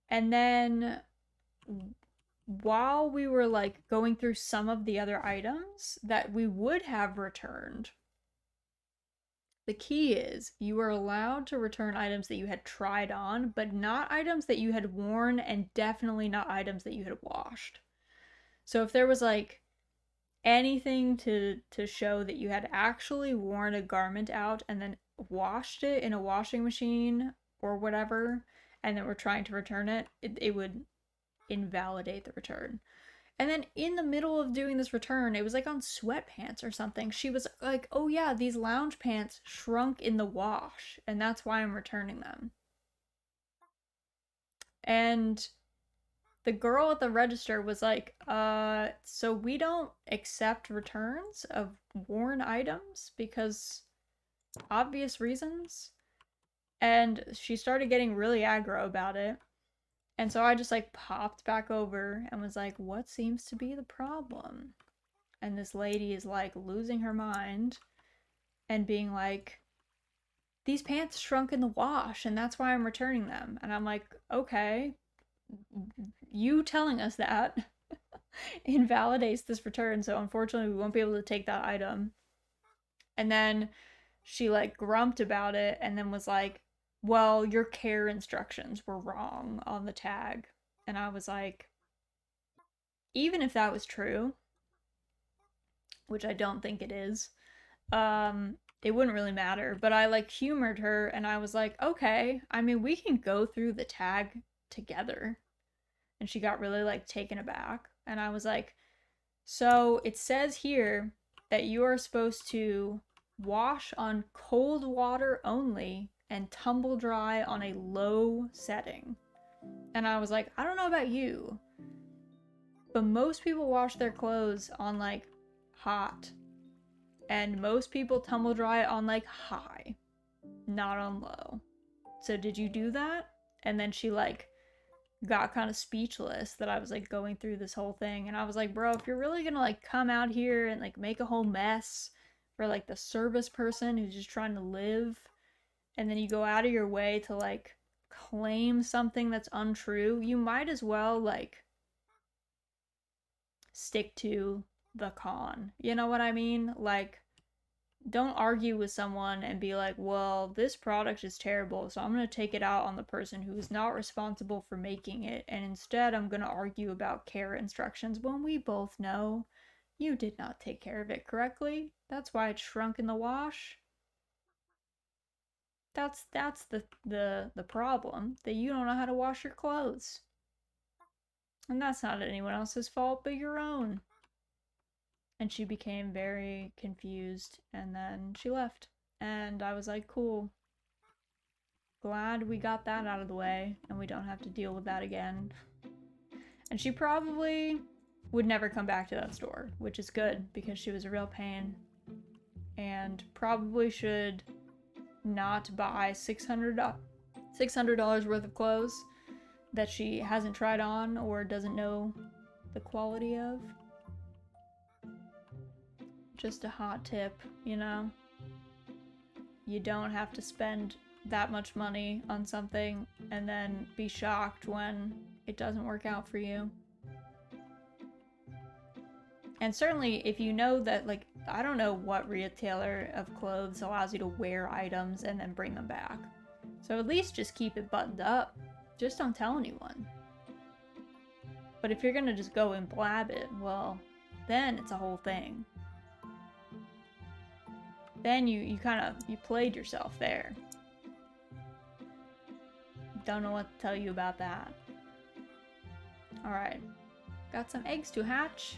And then while we were like going through some of the other items that we would have returned, the key is you are allowed to return items that you had tried on, but not items that you had worn, and definitely not items that you had washed. So if there was like anything to show that you had actually worn a garment out and then washed it in a washing machine or whatever, and then we're trying to return it, it would invalidate the return. And then in the middle of doing this return, it was like on sweatpants or something. She was like, oh yeah, these lounge pants shrunk in the wash, and that's why I'm returning them. And the girl at the register was like, so we don't accept returns of worn items because obvious reasons. And she started getting really aggro about it. And so I just like popped back over and was like, what seems to be the problem? And this lady is like losing her mind and being like, these pants shrunk in the wash and that's why I'm returning them. And I'm like, okay, you telling us that invalidates this return, so unfortunately we won't be able to take that item. And then she like grumped about it and then was like, well, your care instructions were wrong on the tag. And I was like, even if that was true, which I don't think it is, it wouldn't really matter. But I like humored her and I was like, okay, I mean, we can go through the tag together. And she got really like taken aback. And I was like, so it says here that you are supposed to wash on cold water only and tumble dry on a low setting. And I was like, I don't know about you, but most people wash their clothes on like hot. And most people tumble dry on like high, not on low. So did you do that? And then she like got kind of speechless that I was like going through this whole thing. And I was like, bro, if you're really gonna like come out here and like make a whole mess for like the service person who's just trying to live, and then you go out of your way to like claim something that's untrue, you might as well like stick to the con. You know what I mean? Like, don't argue with someone and be like, well, this product is terrible, so I'm going to take it out on the person who is not responsible for making it, and instead I'm going to argue about care instructions when we both know you did not take care of it correctly. That's why it shrunk in the wash. That's the problem, that you don't know how to wash your clothes. And that's not anyone else's fault but your own. And she became very confused and then she left. And I was like, cool. Glad we got that out of the way and we don't have to deal with that again. And she probably would never come back to that store, which is good because she was a real pain. And probably should not buy $600 worth of clothes that she hasn't tried on or doesn't know the quality of. Just a hot tip, you know? You don't have to spend that much money on something and then be shocked when it doesn't work out for you. And certainly if you know that, like, I don't know what retailer of clothes allows you to wear items and then bring them back. So at least just keep it buttoned up. Just don't tell anyone. But if you're gonna just go and blab it, well, then it's a whole thing. Then you played yourself there. Don't know what to tell you about that. Alright. Got some eggs to hatch.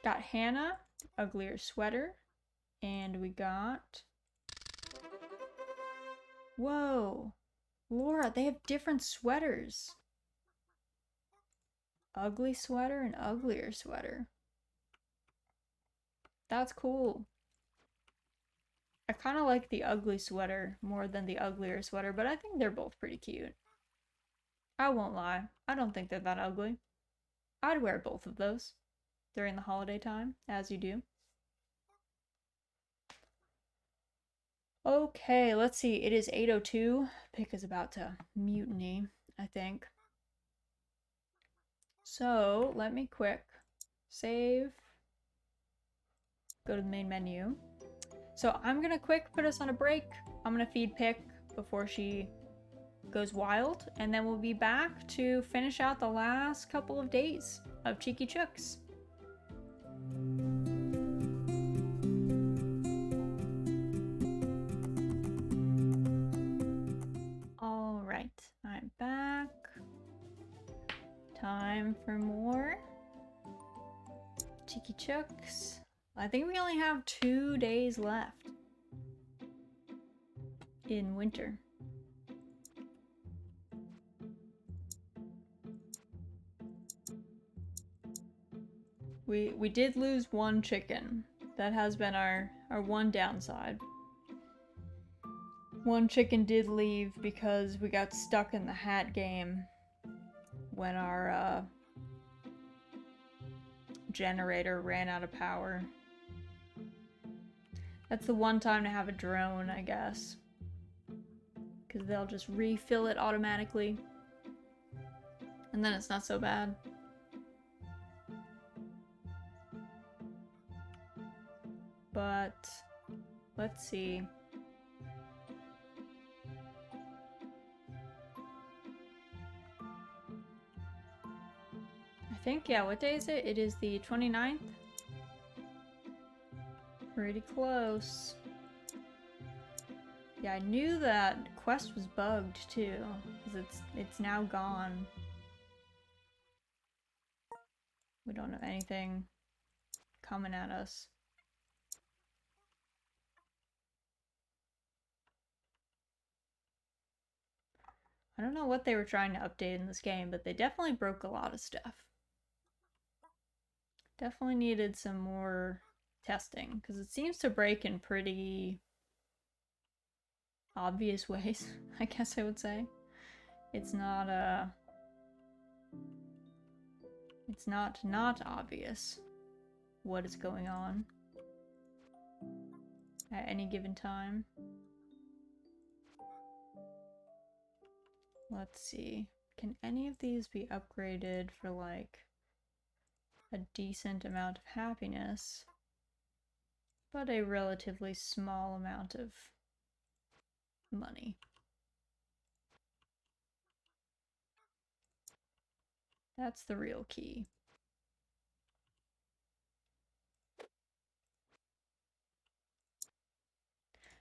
Got Hannah, uglier sweater. And we got... Whoa. Laura, they have different sweaters. Ugly sweater and uglier sweater. That's cool. I kind of like the ugly sweater more than the uglier sweater, but I think they're both pretty cute. I won't lie. I don't think they're that ugly. I'd wear both of those during the holiday time, as you do. Okay, let's see. It is 8:02. Pick is about to mutiny, I think. So, let me quick save. Go to the main menu. So, I'm gonna quick put us on a break. I'm gonna feed Pick before she goes wild, and then we'll be back to finish out the last couple of days of Cheeky Chooks. Alright, I'm back. Time for more Cheeky Chooks. I think we only have 2 days left in winter. We did lose one chicken. That has been our one downside. One chicken did leave because we got stuck in the hat game when our generator ran out of power. That's the one time to have a drone, I guess. Because they'll just refill it automatically. And then it's not so bad. But let's see. I think, yeah, what day is it? It is the 29th. Pretty close. Yeah, I knew that quest was bugged too, because it's now gone. We don't have anything coming at us. I don't know what they were trying to update in this game, but they definitely broke a lot of stuff. Definitely needed some more testing, because it seems to break in pretty obvious ways, I guess I would say. It's not not obvious what is going on at any given time. Let's see. Can any of these be upgraded for like a decent amount of happiness, but a relatively small amount of money? That's the real key.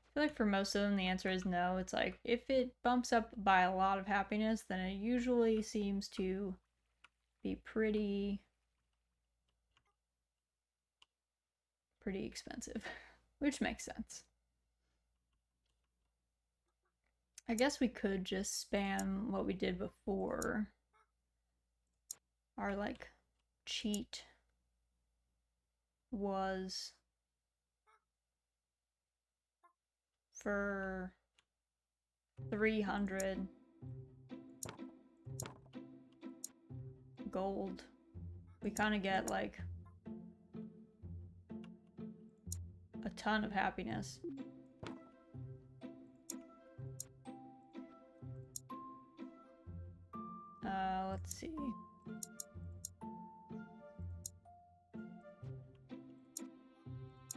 I feel like for most of them the answer is no. It's like, if it bumps up by a lot of happiness, then it usually seems to be pretty expensive, which makes sense. I guess we could just spam what we did before. Our, like, cheat was for 300 gold. We kind of get, like, a ton of happiness. Let's see.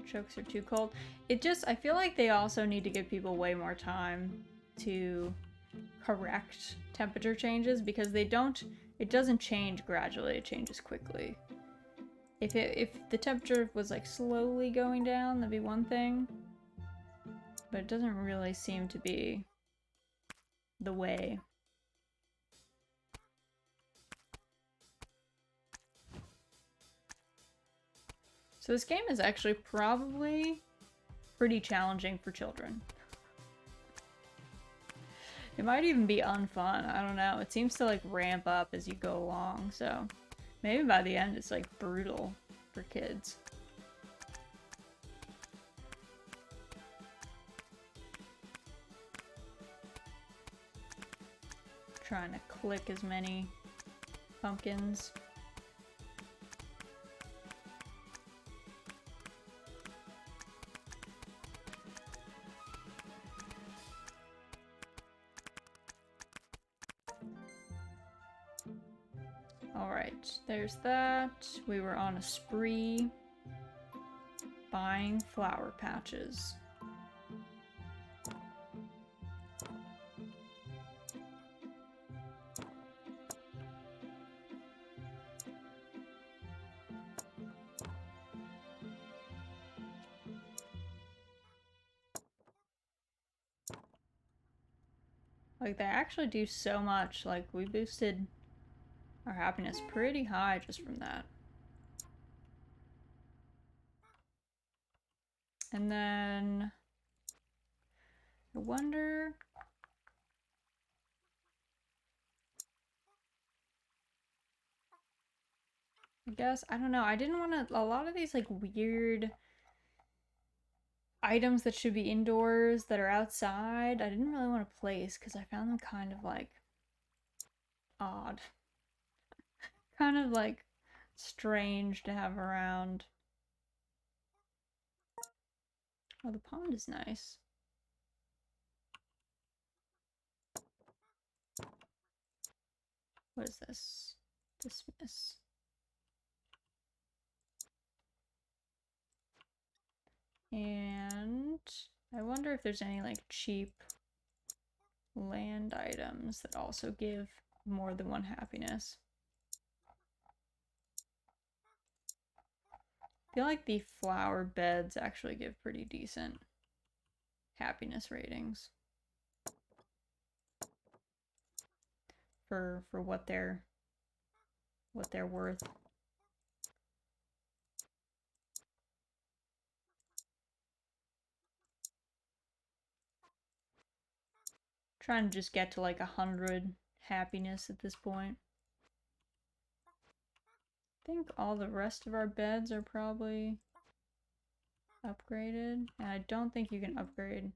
Chooks are too cold. I feel like they also need to give people way more time to correct temperature changes, because it doesn't change gradually, it changes quickly. If the temperature was like slowly going down, that'd be one thing. But it doesn't really seem to be the way. So this game is actually probably pretty challenging for children. It might even be unfun. I don't know. It seems to like ramp up as you go along, so maybe by the end it's like brutal for kids. Trying to click as many pumpkins. Alright, there's that. We were on a spree buying flower patches. Like, they actually do so much. Like, we boosted our happiness pretty high just from that. And then I wonder... I guess, I don't know, I didn't want to... A lot of these, like, weird items that should be indoors that are outside, I didn't really want to place because I found them kind of, like, odd. Kind of, like, strange to have around. Oh, the pond is nice. What is this? Dismiss. And I wonder if there's any, like, cheap land items that also give more than one happiness. I feel like the flower beds actually give pretty decent happiness ratings for what they're worth. Trying to just get to like 100 happiness at this point. I think all the rest of our beds are probably upgraded, and I don't think you can upgrade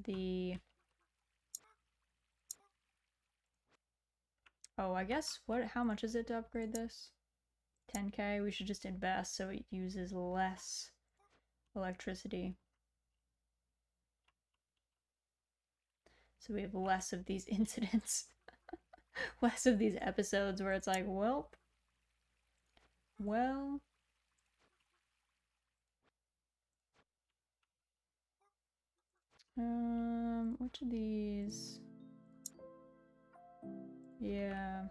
the... Oh, I guess, how much is it to upgrade this? 10k? We should just invest so it uses less electricity. So we have less of these incidents. Less of these episodes where it's like, well... Which of these? Yeah.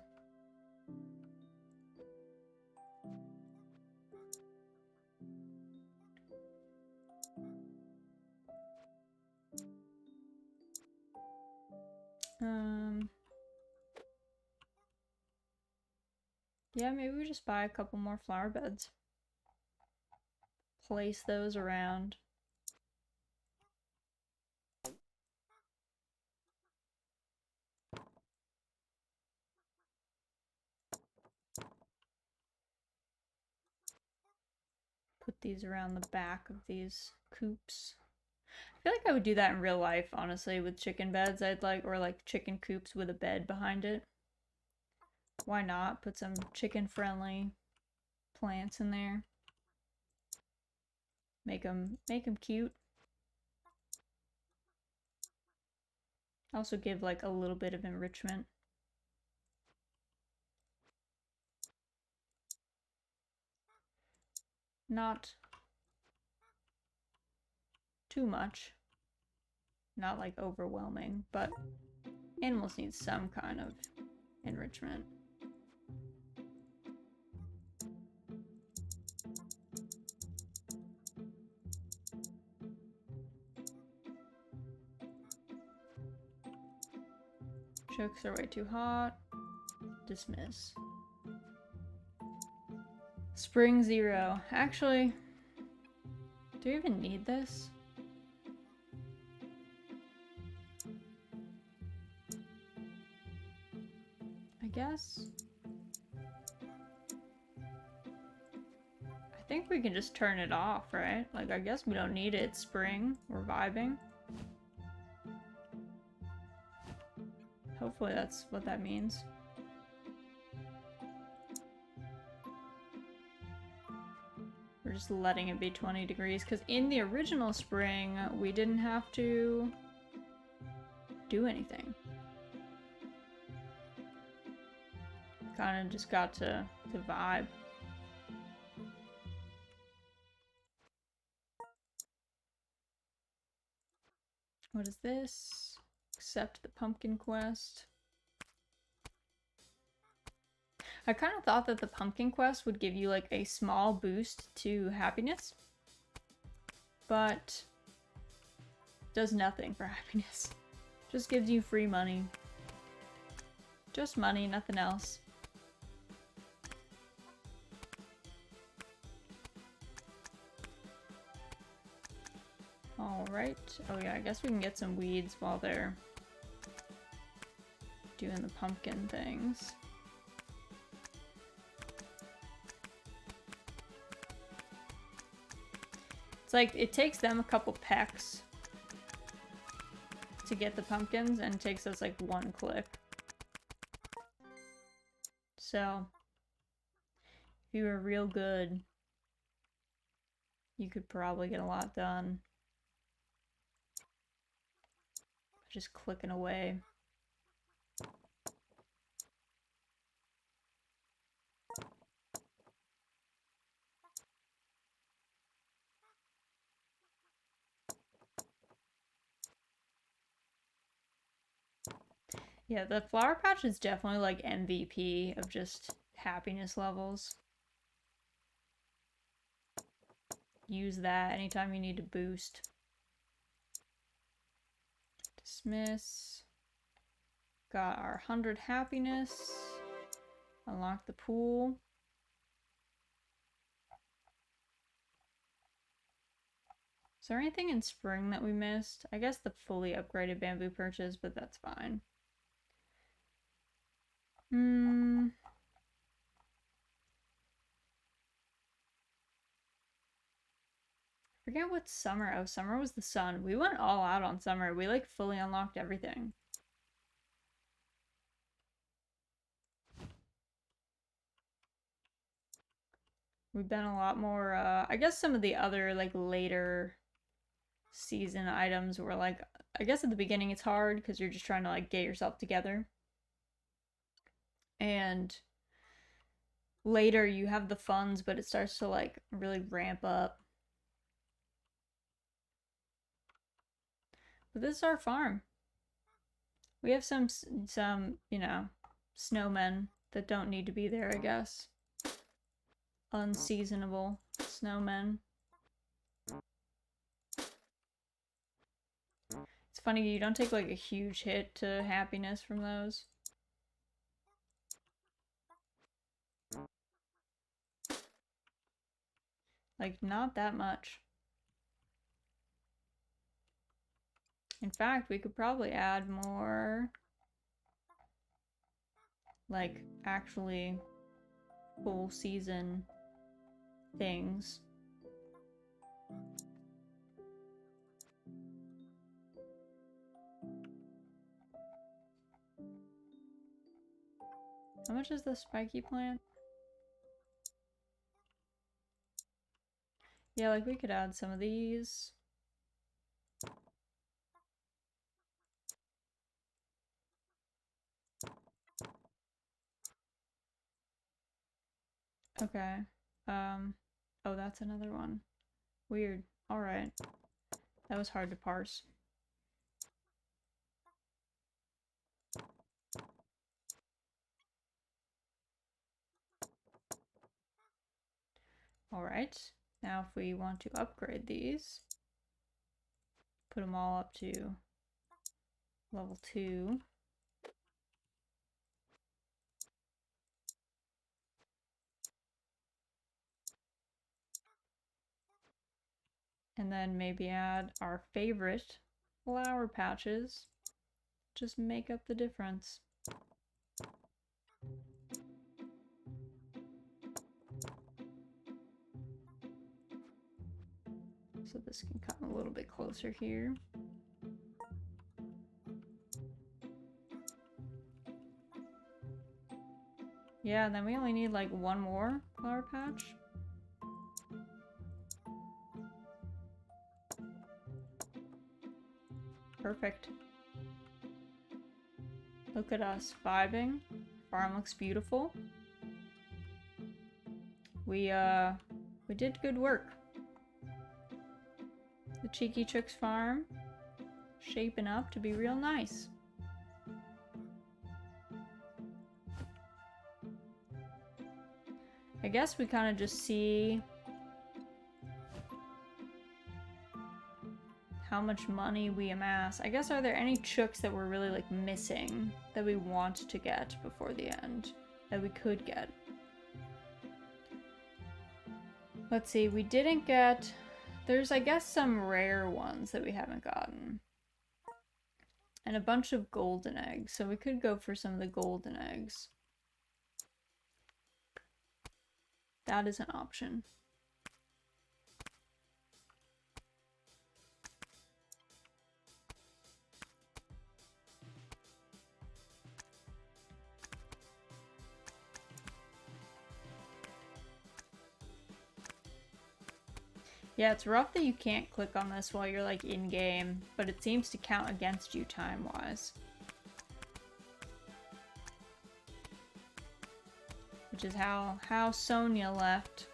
Yeah, maybe we just buy a couple more flower beds. Place those around. Put these around the back of these coops. I feel like I would do that in real life, honestly, with chicken beds. I'd like, or like chicken coops with a bed behind it. Why not? Put some chicken-friendly plants in there. Make them cute. Also give like a little bit of enrichment. Not too much. Not like overwhelming, but animals need some kind of enrichment. Chooks are way too hot. Dismiss. Spring 0. Actually, do we even need this? guess... I think we can just turn it off, right? Like, I guess we don't need it. It's spring. We're vibing. Hopefully that's what that means. We're just letting it be 20 degrees, because in the original spring, we didn't have to do anything. Kind of just got to vibe. What is this? Accept the pumpkin quest. I kind of thought that the pumpkin quest would give you like a small boost to happiness, but does nothing for happiness. Just gives you free money. Just money, nothing else. Alright. Oh yeah, I guess we can get some weeds while they're doing the pumpkin things. It's like, it takes them a couple pecks to get the pumpkins, and it takes us like one click. So, if you were real good, you could probably get a lot done. Just clicking away. Yeah, the flower patch is definitely like MVP of just happiness levels. Use that anytime you need to boost. Dismiss. Got our 100 happiness. Unlock the pool. Is there anything in spring that we missed? I guess the fully upgraded bamboo perches, but that's fine. Forget what summer. Oh, summer was the sun. We went all out on summer. We like fully unlocked everything. We've been a lot more, I guess some of the other like later season items were like, I guess at the beginning it's hard because you're just trying to like get yourself together. And later you have the funds, but it starts to like really ramp up. But this is our farm. We have some, you know, snowmen that don't need to be there, I guess. Unseasonable snowmen. It's funny, you don't take like a huge hit to happiness from those. Like, not that much. In fact, we could probably add more, like, actually full season things. How much is the spiky plant? Yeah, like we could add some of these. Okay. Oh, that's another one. Weird. Alright. That was hard to parse. Alright. Now if we want to upgrade these, put them all up to level 2. And then maybe add our favorite flower patches. Just make up the difference. So this can come a little bit closer here. Yeah, and then we only need like one more flower patch. Perfect. Look at us vibing. Farm looks beautiful. We did good work. The Cheeky Chooks farm shaping up to be real nice. I guess we kind of just see how much money we amass. I guess, are there any chooks that we're really like missing that we want to get before the end that we could get? Let's see, we didn't get... There's, I guess, some rare ones that we haven't gotten. And a bunch of golden eggs, so we could go for some of the golden eggs. That is an option. Yeah, it's rough that you can't click on this while you're like in-game, but it seems to count against you time-wise. Which is how Sonia left.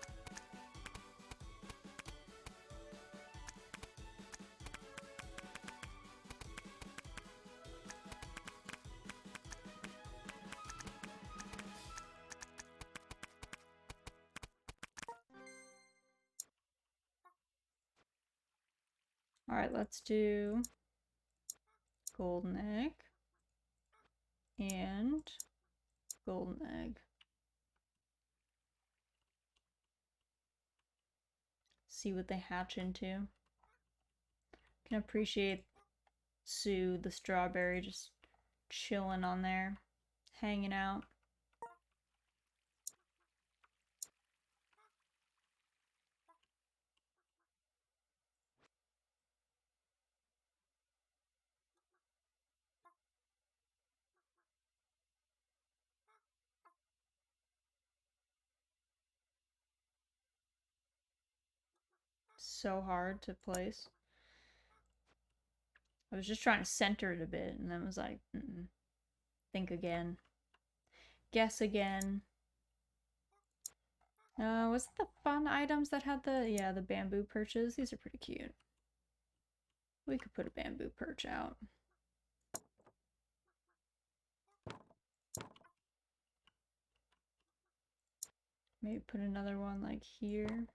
Alright, let's do golden egg and golden egg. See what they hatch into. Can appreciate Sue, the strawberry, just chilling on there, hanging out. So hard to place. I was just trying to center it a bit, and then was like, think again. Guess again. Was it the fun items that had the bamboo perches? These are pretty cute. We could put a bamboo perch out. Maybe put another one like here.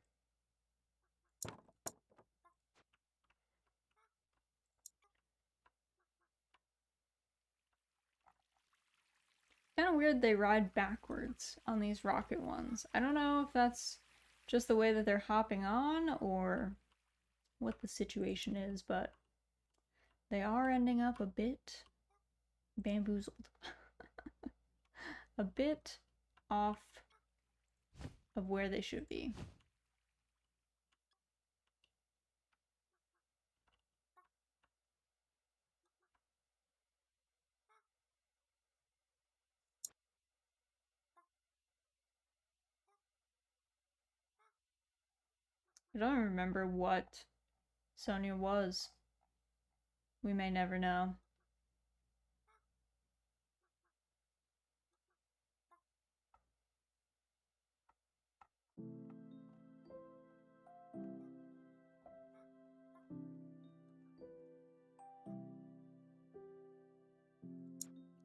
Kind of weird they ride backwards on these rocket ones. I don't know if that's just the way that they're hopping on or what the situation is, but they are ending up a bit bamboozled. A bit off of where they should be. I don't remember what Sonia was. We may never know.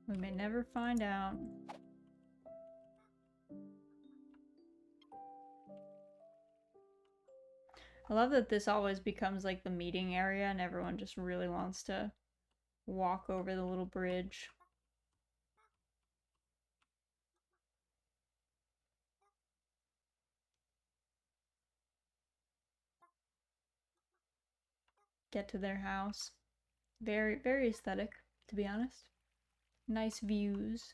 We may never find out. I love that this always becomes like the meeting area and everyone just really wants to walk over the little bridge. Get to their house. Very, very aesthetic, to be honest. Nice views.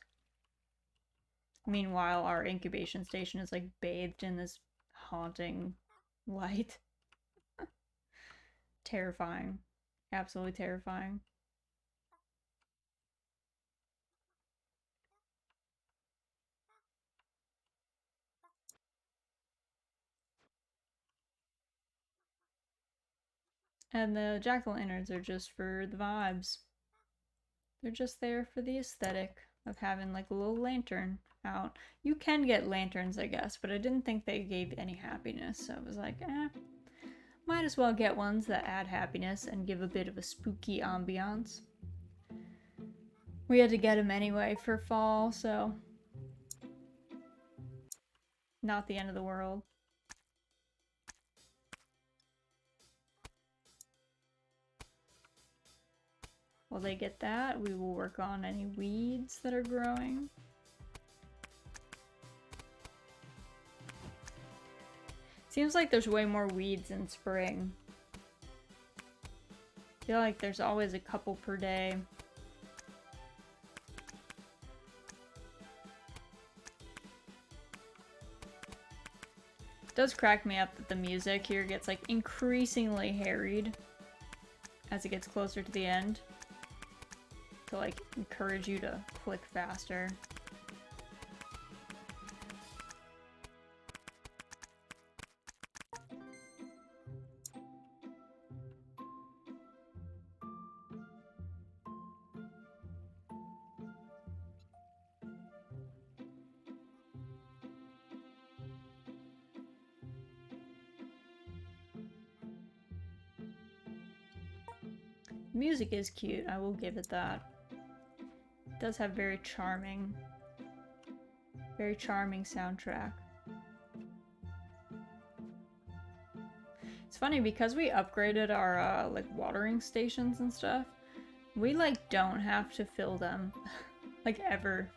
Meanwhile, our incubation station is like bathed in this haunting light. Terrifying. Absolutely terrifying. And the jack-o'-lanterns are just for the vibes. They're just there for the aesthetic of having like a little lantern out. You can get lanterns, I guess, but I didn't think they gave any happiness, so I was like, might as well get ones that add happiness and give a bit of a spooky ambiance. We had to get them anyway for fall, so not the end of the world. While they get that, we will work on any weeds that are growing. Seems like there's way more weeds in spring. I feel like there's always a couple per day. It does crack me up that the music here gets like increasingly harried as it gets closer to the end. To like encourage you to click faster. Music is cute, I will give it that. It does have very charming soundtrack. It's funny, because we upgraded our like watering stations and stuff, we like don't have to fill them like ever.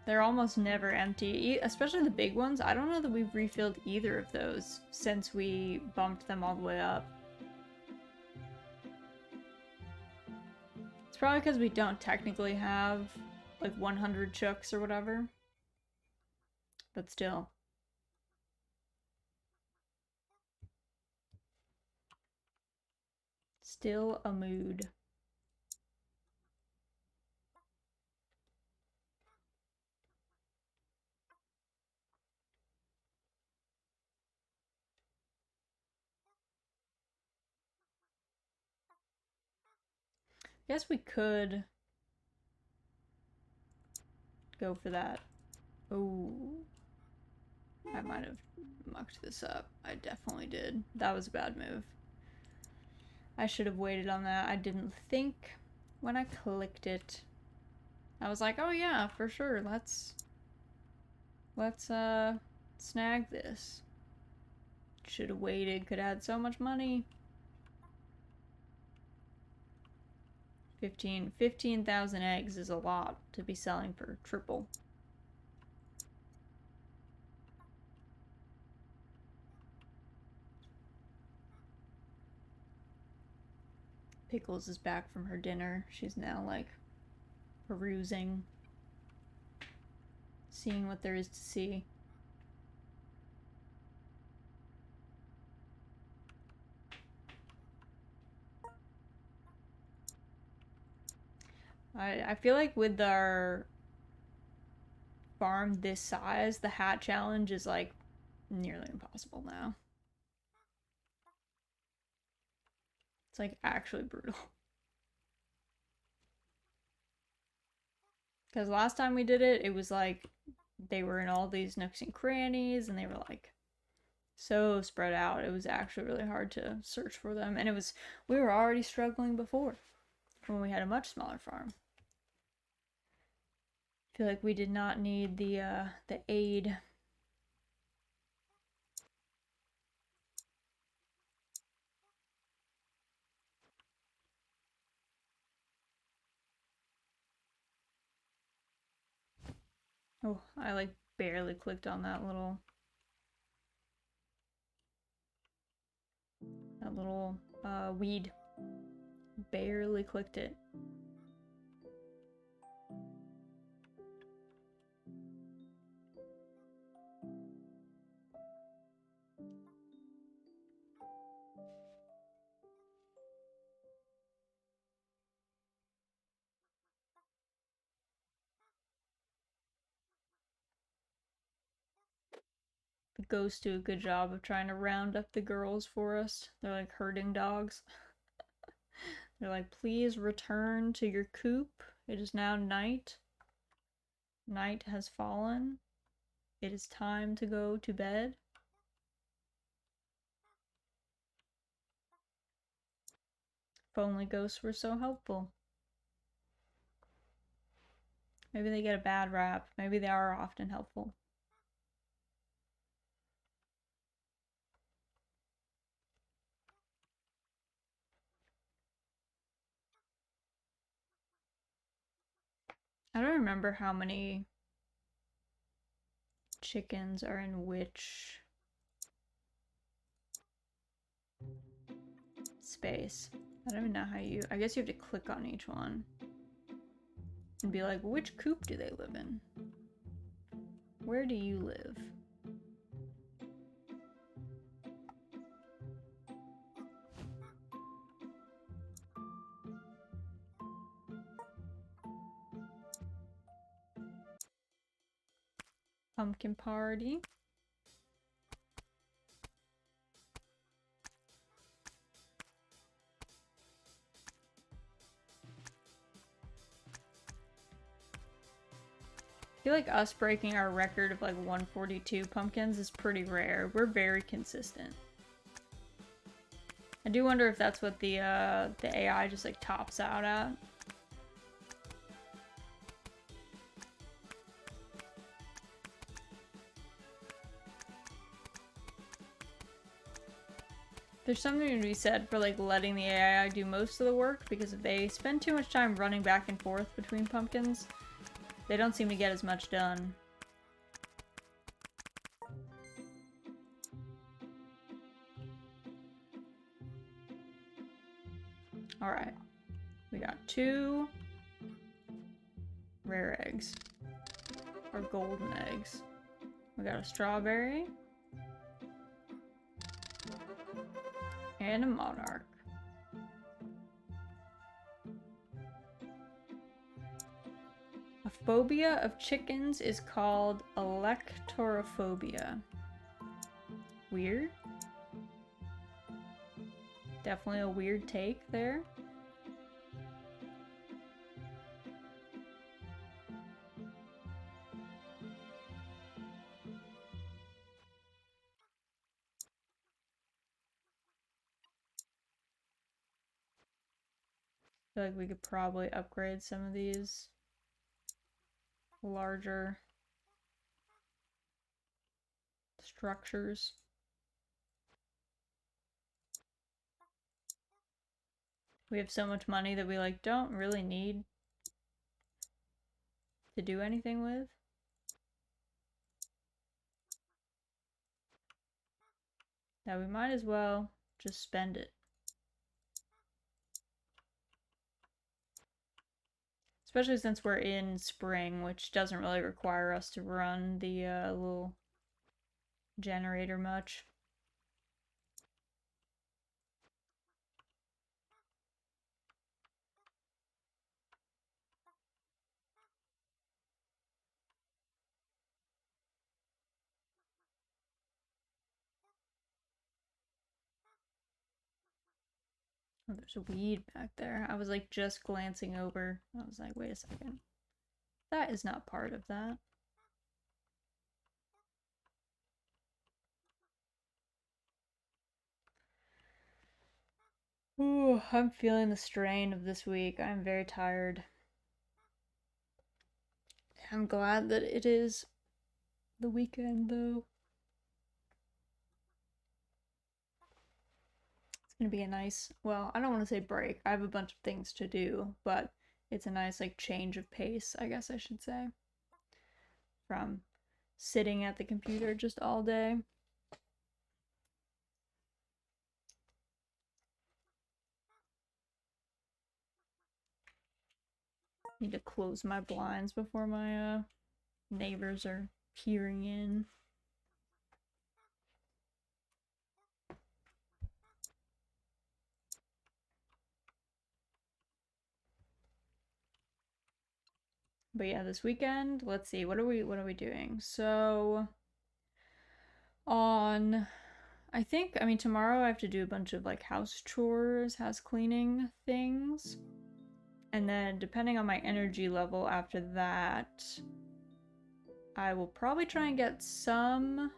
They're almost never empty, especially the big ones. I don't know that we've refilled either of those since we bumped them all the way up. It's probably because we don't technically have like 100 chooks or whatever. But still. Still a mood. Guess we could go for that. Oh, I might have mucked this up. I definitely did. That was a bad move. I should have waited on that. I didn't think when I clicked it. I was like, oh yeah, for sure. Let's snag this. Should have waited. Could have had so much money. 15,000 eggs is a lot to be selling for triple. Pickles is back from her dinner. She's now like perusing, seeing what there is to see. I feel like with our farm this size, the hat challenge is like nearly impossible now. It's like actually brutal. Because last time we did it, it was like they were in all these nooks and crannies and they were like so spread out. It was actually really hard to search for them. And we were already struggling before when we had a much smaller farm. I feel like we did not need the aid. Oh, I like barely clicked on that little weed. Barely clicked it. ghosts do a good job of trying to round up the girls for us. They're like herding dogs. They're like, please return to your coop. It is now night. Night has fallen. It is time to go to bed. If only ghosts were so helpful. Maybe they get a bad rap. Maybe they are often helpful. I don't remember how many chickens are in which space. I don't even know how you... I guess you have to click on each one and be like, which coop do they live in? Where do you live? Pumpkin party. I feel like us breaking our record of like 142 pumpkins is pretty rare. We're very consistent. I do wonder if that's what the AI just like tops out at. There's something to be said for like letting the AI do most of the work, because if they spend too much time running back and forth between pumpkins, they don't seem to get as much done. Alright. We got 2 rare eggs. Or golden eggs. We got a strawberry. And a monarch. A phobia of chickens is called electorophobia. Weird. Definitely a weird take there. I feel like we could probably upgrade some of these larger structures. We have so much money that we like don't really need to do anything with. Now we might as well just spend it. Especially since we're in spring, which doesn't really require us to run the little generator much. Oh, there's a weed back there. I was like just glancing over. I was like, wait a second. That is not part of that. Ooh, I'm feeling the strain of this week. I'm very tired. I'm glad that it is the weekend, though. It's gonna be a nice, well, I don't want to say break. I have a bunch of things to do, but it's a nice, like, change of pace, I guess I should say. From sitting at the computer just all day. Need to close my blinds before my neighbors are peering in. But yeah, this weekend, let's see, what are we doing? So on, I mean, tomorrow I have to do a bunch of like house chores, house cleaning things. And then depending on my energy level after that, I will probably try and get some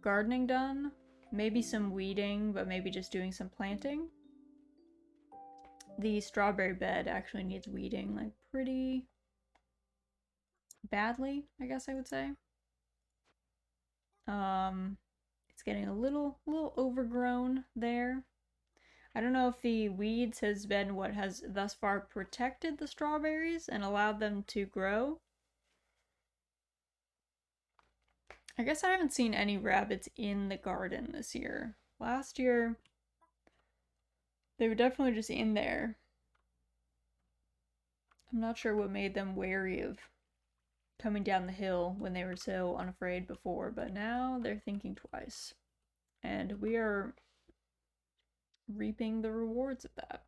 gardening done. Maybe some weeding, but maybe just doing some planting. The strawberry bed actually needs weeding, like pretty badly, I guess I would say. It's getting a little overgrown there. I don't know if the weeds has been what has thus far protected the strawberries and allowed them to grow. I guess I haven't seen any rabbits in the garden this year. Last year, they were definitely just in there. I'm not sure what made them wary of coming down the hill when they were so unafraid before, but now they're thinking twice. And we are reaping the rewards of that.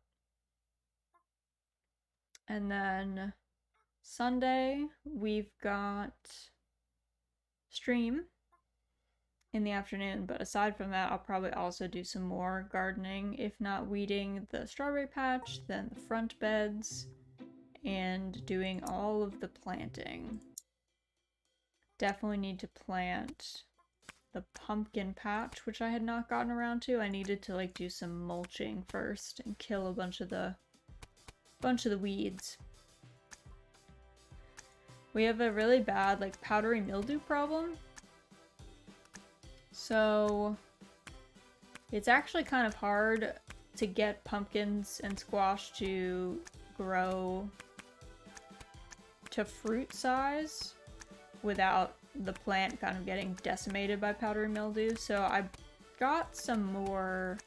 And then Sunday, we've got stream in the afternoon, but aside from that, I'll probably also do some more gardening, if not weeding the strawberry patch, then the front beds, and doing all of the planting. Definitely need to plant the pumpkin patch, which I had not gotten around to. I needed to like do some mulching first and kill a bunch of the weeds. We have a really bad like powdery mildew problem. So it's actually kind of hard to get pumpkins and squash to grow to fruit size without the plant kind of getting decimated by powdery mildew. So I got some more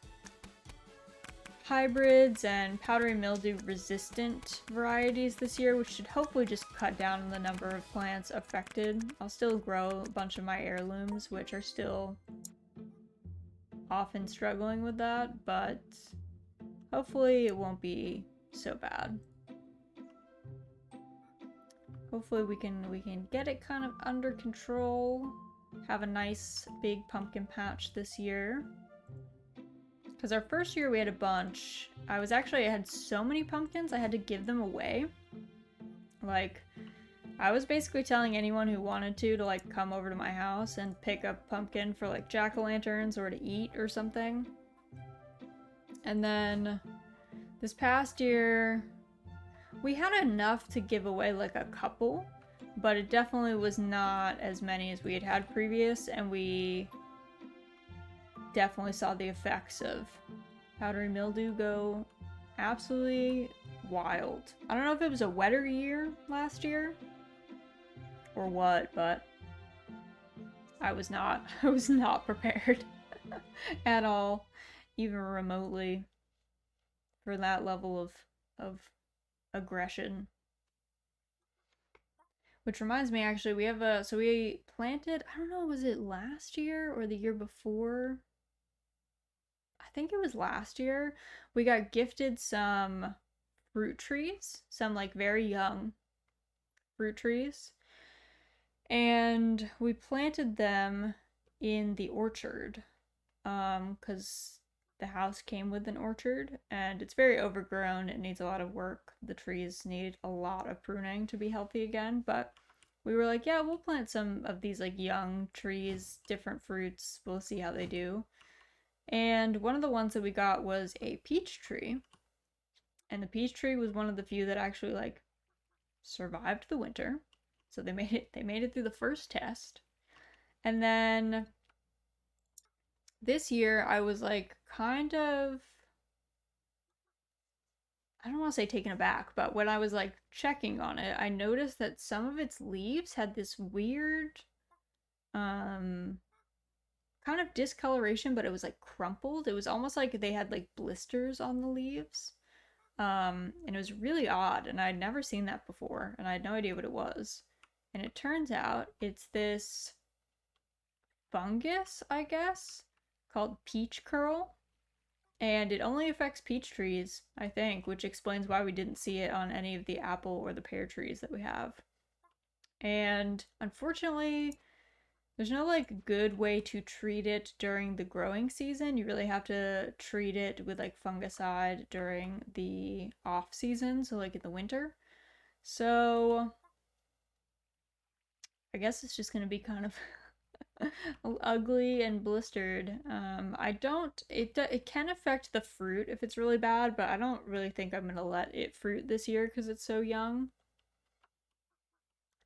hybrids and powdery mildew resistant varieties this year, which should hopefully just cut down on the number of plants affected. I'll still grow a bunch of my heirlooms, which are still often struggling with that, but hopefully it won't be so bad. Hopefully we can get it kind of under control, have a nice big pumpkin patch this year. Because our first year we had a bunch. I had so many pumpkins, I had to give them away. Like, I was basically telling anyone who wanted to like come over to my house and pick up pumpkin for like jack-o'-lanterns or to eat or something. And then this past year, we had enough to give away like a couple, but it definitely was not as many as we had had previous, and we definitely saw the effects of powdery mildew go absolutely wild. I don't know if it was a wetter year last year or what, but I was not prepared at all, even remotely, for that level of aggression. Which reminds me, actually, we planted, I don't know, was it last year or the year before? I think it was last year. We got gifted some fruit trees, some like very young fruit trees. And we planted them in the orchard, because the house came with an orchard, and it's very overgrown. It needs a lot of work. The trees need a lot of pruning to be healthy again, but we were like, yeah, we'll plant some of these like young trees, different fruits. We'll see how they do. And one of the ones that we got was a peach tree. And the peach tree was one of the few that actually like survived the winter. So they made it through the first test. And then this year I was like kind of, I don't want to say taken aback, but when I was like checking on it, I noticed that some of its leaves had this weird kind of discoloration, but it was like crumpled. It was almost like they had like blisters on the leaves. And it was really odd, and I'd never seen that before, and I had no idea what it was. And it turns out it's this fungus, I guess, called peach curl. And it only affects peach trees, I think, which explains why we didn't see it on any of the apple or the pear trees that we have. And unfortunately, There's no like good way to treat it during the growing season. You really have to treat it with like fungicide during the off season, so like in the winter. So I guess it's just gonna be kind of ugly and blistered. I don't. It can affect the fruit if it's really bad, but I don't really think I'm gonna let it fruit this year because it's so young.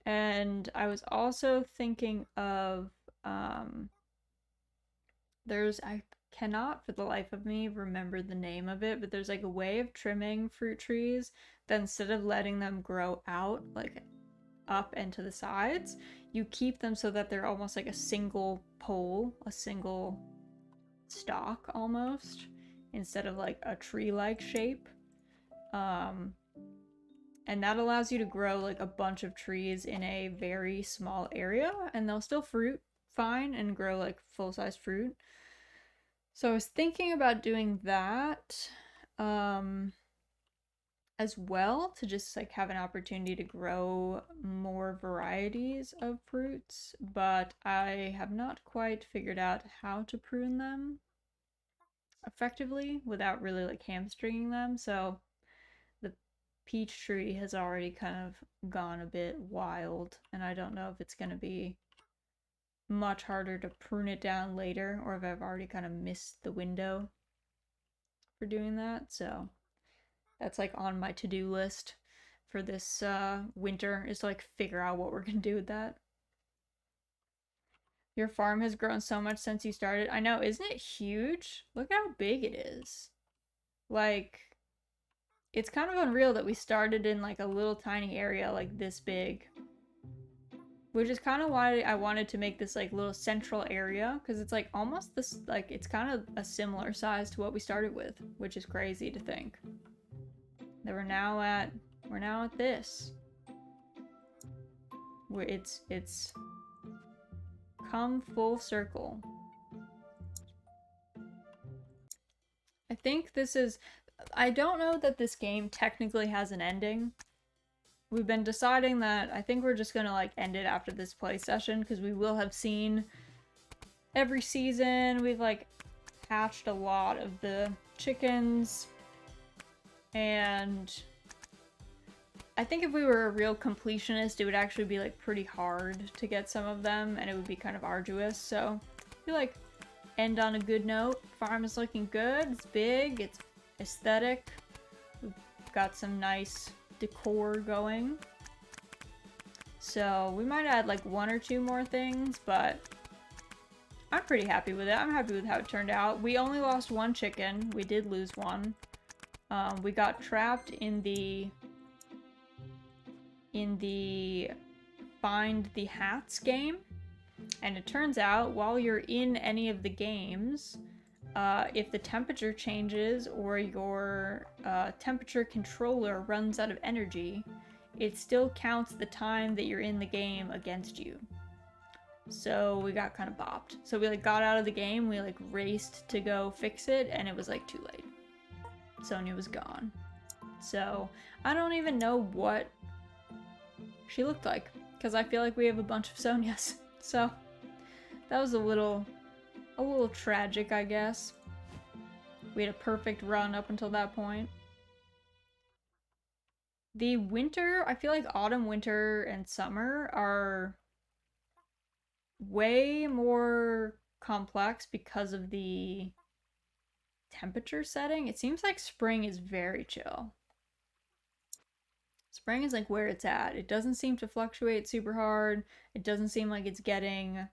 And I was also thinking of there's I cannot for the life of me remember the name of it, but there's like a way of trimming fruit trees that instead of letting them grow out like up and to the sides, you keep them so that they're almost like a single pole, a single stalk almost, instead of like a tree-like shape. Um, and that allows you to grow like a bunch of trees in a very small area, and they'll still fruit fine and grow like full-size fruit. So I was thinking about doing that as well to just like have an opportunity to grow more varieties of fruits, but I have not quite figured out how to prune them effectively without really like hamstringing them. So the peach tree has already kind of gone a bit wild, and I don't know if it's going to be much harder to prune it down later or if I've already kind of missed the window for doing that. So that's like on my to-do list for this winter is to like figure out what we're gonna do with that. Your farm has grown so much since you started. I know, isn't it huge? Look how big it is. Like, it's kind of unreal that we started in like a little tiny area like this big. Which is kind of why I wanted to make this like little central area, because it's like almost this, like it's kind of a similar size to what we started with, which is crazy to think. That we're now at this. Where it's come full circle. I think this is I don't know that this game technically has an ending. We've been deciding that I think we're just gonna like end it after this play session because we will have seen every season. We've like hatched a lot of the chickens, and I think if we were a real completionist, it would actually be like pretty hard to get some of them, and it would be kind of arduous. So I feel like end on a good note. Farm is looking good. It's big. It's aesthetic. We've got some nice decor going. So we might add like one or two more things, but I'm pretty happy with it. I'm happy with how it turned out. We only lost one chicken. We did lose one. We got trapped in the find the hats game, and it turns out while you're in any of the games, if the temperature changes or your temperature controller runs out of energy, it still counts the time that you're in the game against you. So we got kind of bopped. So we like got out of the game, we like raced to go fix it, and it was like too late. Sonia was gone. So I don't even know what she looked like, because I feel like we have a bunch of Sonias. So that was a little tragic, I guess. We had a perfect run up until that point. The winter, I feel like autumn, winter, and summer are way more complex because of the temperature setting. It seems like spring is very chill. Spring is like where it's at. It doesn't seem to fluctuate super hard. It doesn't seem like it's getting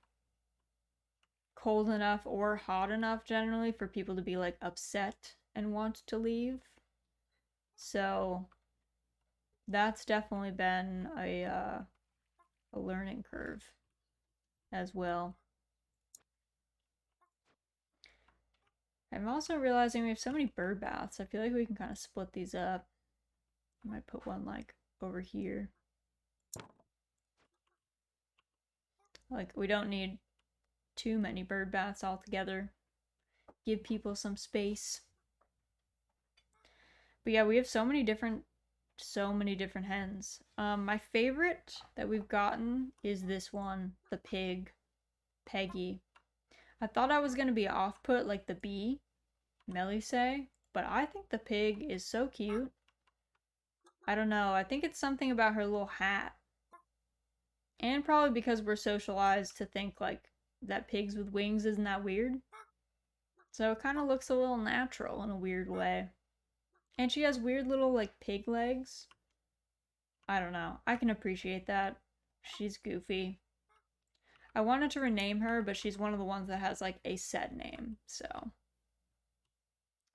cold enough or hot enough generally for people to be like upset and want to leave. So that's definitely been a learning curve as well. I'm also realizing we have so many bird baths. I feel like we can kind of split these up. I might put one like over here. Like we don't need too many bird baths all together. Give people some space. But yeah, we have so many different hens. My favorite that we've gotten is this one, the pig. Peggy. I thought I was gonna be off-put like the bee, Melise, but I think the pig is so cute. I don't know, I think it's something about her little hat. And probably because we're socialized to think like that pigs with wings isn't that weird. So it kind of looks a little natural in a weird way. And she has weird little like pig legs. I don't know. I can appreciate that. She's goofy. I wanted to rename her, but she's one of the ones that has like a set name, so.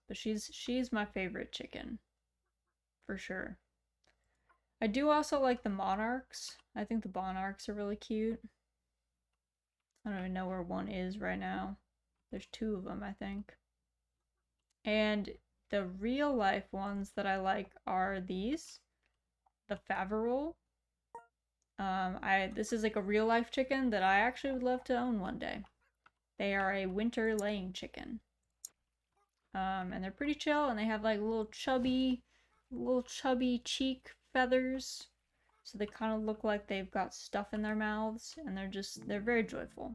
But she's my favorite chicken. For sure. I do also like the monarchs. I think the monarchs are really cute. I don't even know where one is right now. There's two of them, I think. And the real life ones that I like are these. The Faverol. This is like a real life chicken that I actually would love to own one day. They are a winter laying chicken. And they're pretty chill, and they have like little chubby cheek feathers. So they kind of look like they've got stuff in their mouths, and they're very joyful.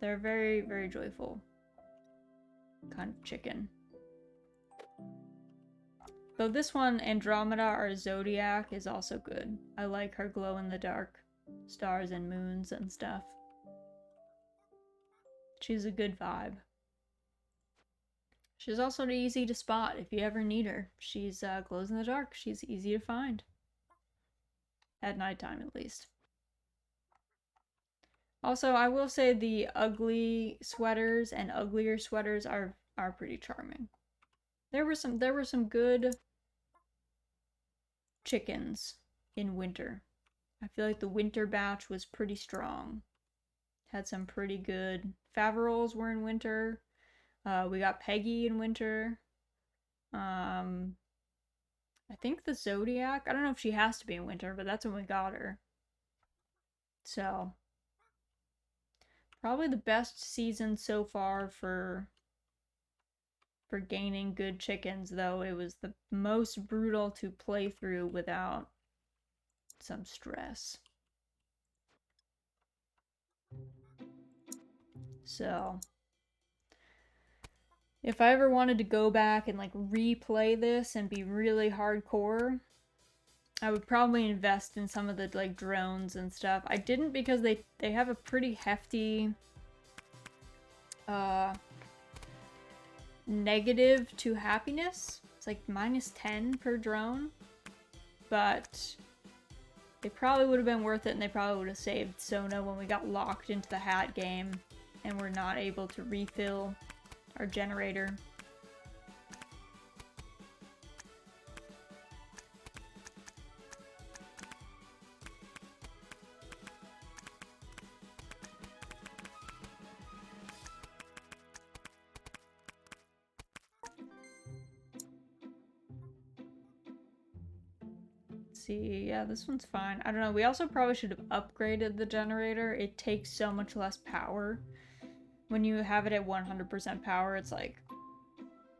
They're very, very joyful kind of chicken. Though this one, Andromeda or Zodiac, is also good. I like her glow in the dark stars and moons and stuff. She's a good vibe. She's also easy to spot if you ever need her. She's glows in the dark. She's easy to find. At nighttime, at least. Also, I will say the ugly sweaters and uglier sweaters are pretty charming. There were some good chickens in winter. I feel like the winter batch was pretty strong. Had some pretty good Faverols were in winter. We got Peggy in winter. I think the Zodiac. I don't know if she has to be in winter, but that's when we got her. So probably the best season so far for gaining good chickens, though it was the most brutal to play through without some stress. So if I ever wanted to go back and like replay this and be really hardcore, I would probably invest in some of the like drones and stuff. I didn't because they have a pretty hefty negative to happiness. It's like -10 per drone. But it probably would have been worth it, and they probably would have saved Sona when we got locked into the hat game and we're not able to refill our generator. See, yeah, this one's fine. I don't know, we also probably should have upgraded the generator. It takes so much less power. When you have it at 100% power, it's like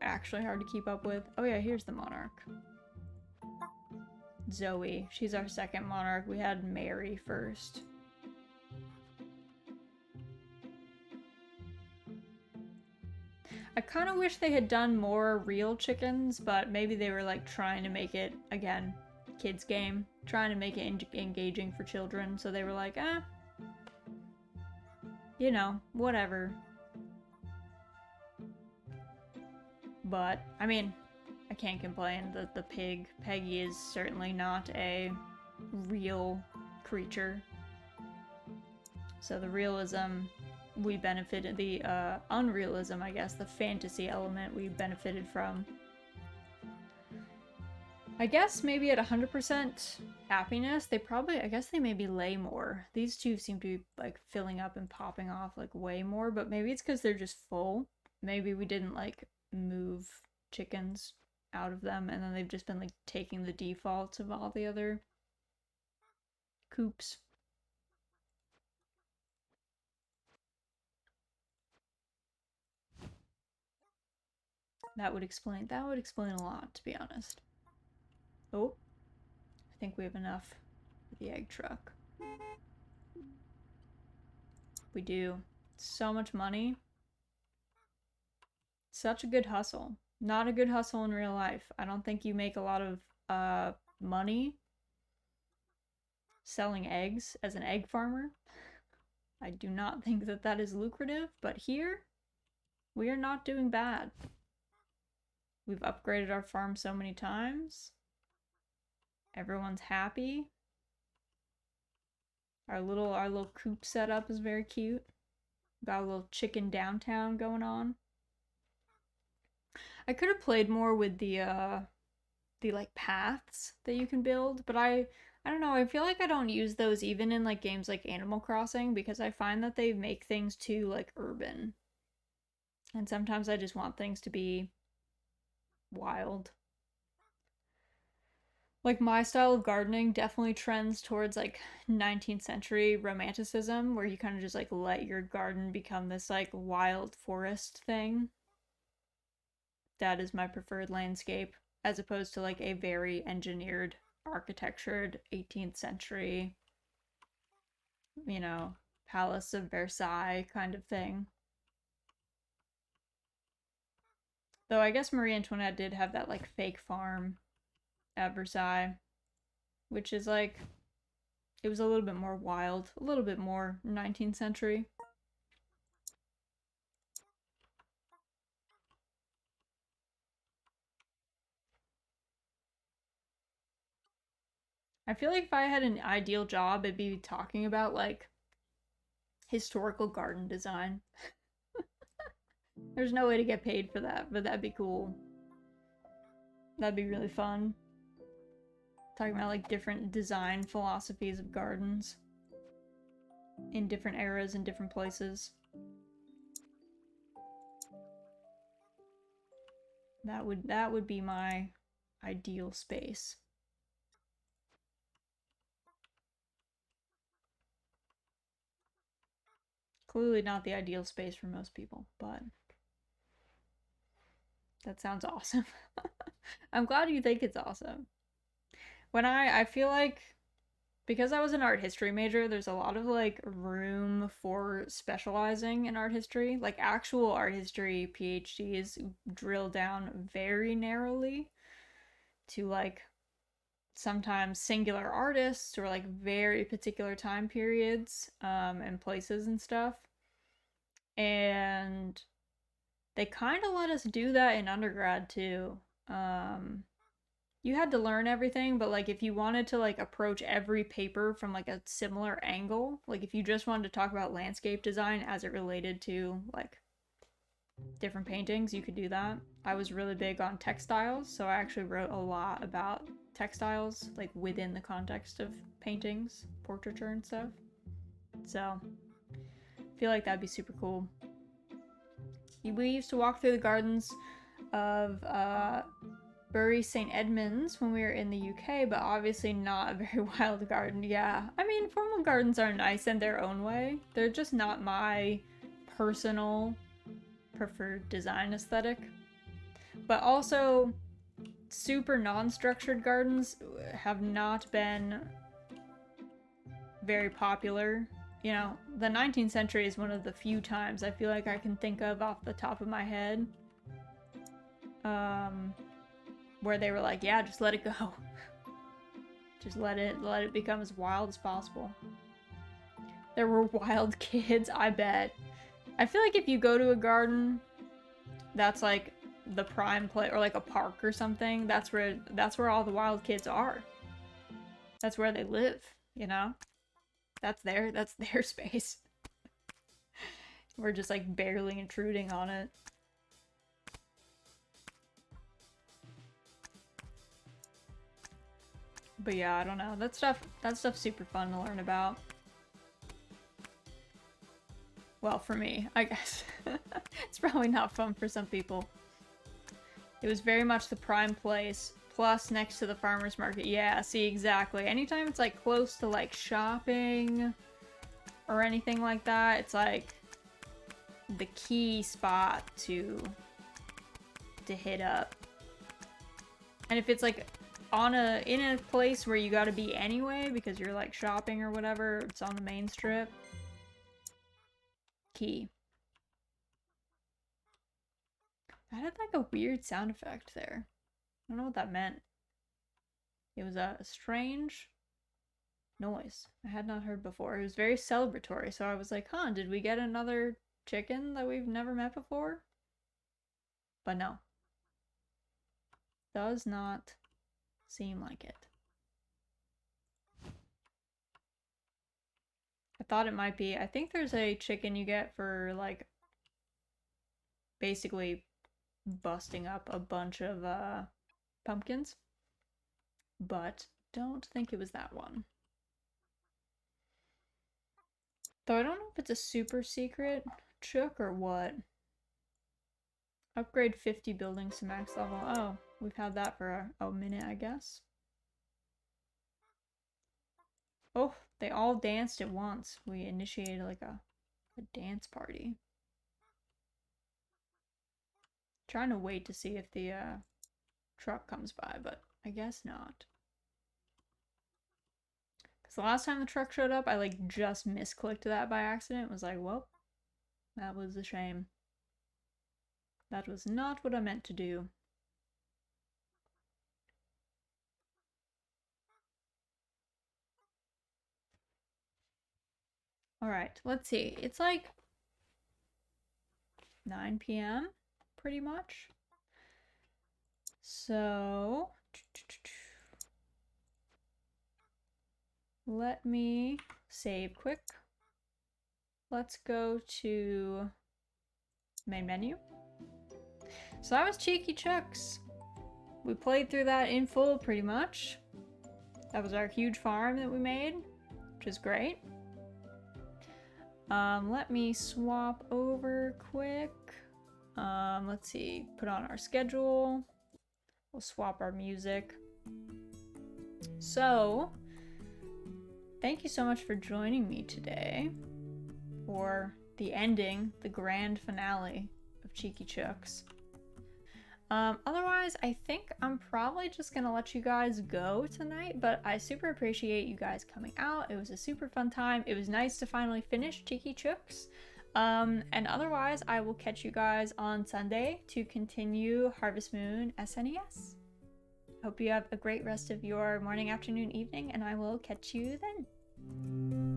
actually hard to keep up with. Oh yeah, here's the monarch. Zoe, she's our second monarch. We had Mary first. I kind of wish they had done more real chickens, but maybe they were like trying to make it, again, kids game, trying to make it engaging for children, so they were like, you know, whatever. But I mean, I can't complain. The Peggy is certainly not a real creature, so the realism we benefited, the unrealism, I guess, the fantasy element we benefited from. I guess maybe at 100% happiness, they probably, I guess they maybe lay more. These two seem to be like filling up and popping off like way more, but maybe it's because they're just full. Maybe we didn't like move chickens out of them, and then they've just been like taking the defaults of all the other coops. That would explain a lot, to be honest. Oh, I think we have enough for the egg truck. We do. So much money. Such a good hustle. Not a good hustle in real life. I don't think you make a lot of money selling eggs as an egg farmer. I do not think that that is lucrative, but here we are not doing bad. We've upgraded our farm so many times. Everyone's happy. Our little coop setup is very cute. Got a little chicken downtown going on. I could have played more with the like paths that you can build, but I don't know, I feel like I don't use those even in like games like Animal Crossing because I find that they make things too like urban. And sometimes I just want things to be wild. Like my style of gardening definitely trends towards like 19th century romanticism where you kind of just like let your garden become this like wild forest thing. That is my preferred landscape as opposed to like a very engineered, architectured 18th century, you know, Palace of Versailles kind of thing. Though I guess Marie Antoinette did have that like fake farm at Versailles, which is like, it was a little bit more wild, a little bit more 19th century. I feel like if I had an ideal job, it'd be talking about like historical garden design. There's no way to get paid for that, but that'd be cool. That'd be really fun. Talking about like different design philosophies of gardens in different eras and different places. That would be my ideal space. Clearly not the ideal space for most people, but that sounds awesome. I'm glad you think it's awesome. When I feel like because I was an art history major, there's a lot of like room for specializing in art history. Like actual art history PhDs drill down very narrowly to like sometimes singular artists or like very particular time periods and places and stuff. And they kind of let us do that in undergrad too. You had to learn everything, but like if you wanted to like approach every paper from like a similar angle, like if you just wanted to talk about landscape design as it related to like different paintings, you could do that. I was really big on textiles, so I actually wrote a lot about textiles like within the context of paintings, portraiture and stuff. So I feel like that'd be super cool. We used to walk through the gardens of Bury St. Edmunds when we were in the UK, but obviously not a very wild garden. Yeah, I mean, formal gardens are nice in their own way. They're just not my personal preferred design aesthetic. But also, super non-structured gardens have not been very popular. You know, the 19th century is one of the few times I feel like I can think of off the top of my head where they were like, yeah, just let it go. Just let it become as wild as possible. There were wild kids, I bet. I feel like if you go to a garden that's like the prime place or like a park or something, that's where all the wild kids are. That's where they live, you know? That's their space. We're just like barely intruding on it. But yeah, I don't know. That stuff's super fun to learn about. Well, for me, I guess. It's probably not fun for some people. It was very much the prime place, plus next to the farmer's market. Yeah, see, exactly. Anytime it's like close to like shopping or anything like that, it's like the key spot to hit up. And if it's like in a place where you gotta be anyway because you're like shopping or whatever, it's on the main strip, key. That had like a weird sound effect there. I don't know what that meant. It was a strange noise I had not heard before. It was very celebratory, so I was like, huh, did we get another chicken that we've never met before? But no. Does not seem like it. I thought it might be. I think there's a chicken you get for like basically busting up a bunch of pumpkins, but don't think it was that one. Though I don't know if it's a super secret chook or what. Upgrade 50 buildings to max level. Oh, we've had that for a minute, I guess. Oh, they all danced at once. We initiated like a dance party. Trying to wait to see if the truck comes by, but I guess not. Because the last time the truck showed up, I like just misclicked that by accident. It was like, well, that was a shame. That was not what I meant to do. Alright, let's see. It's like 9 p.m. pretty much. So let me save quick. Let's go to main menu. So that was Cheeky Chooks. We played through that in full pretty much. That was our huge farm that we made, which is great. Let me swap over quick. Let's see, put on our schedule. We'll swap our music. So, thank you so much for joining me today for the ending, the grand finale of Cheeky Chooks. Otherwise, I think I'm probably just gonna let you guys go tonight, but I super appreciate you guys coming out. It was a super fun time. It was nice to finally finish Cheeky Chooks. And otherwise, I will catch you guys on Sunday to continue Harvest Moon SNES. Hope you have a great rest of your morning, afternoon, evening, and I will catch you then.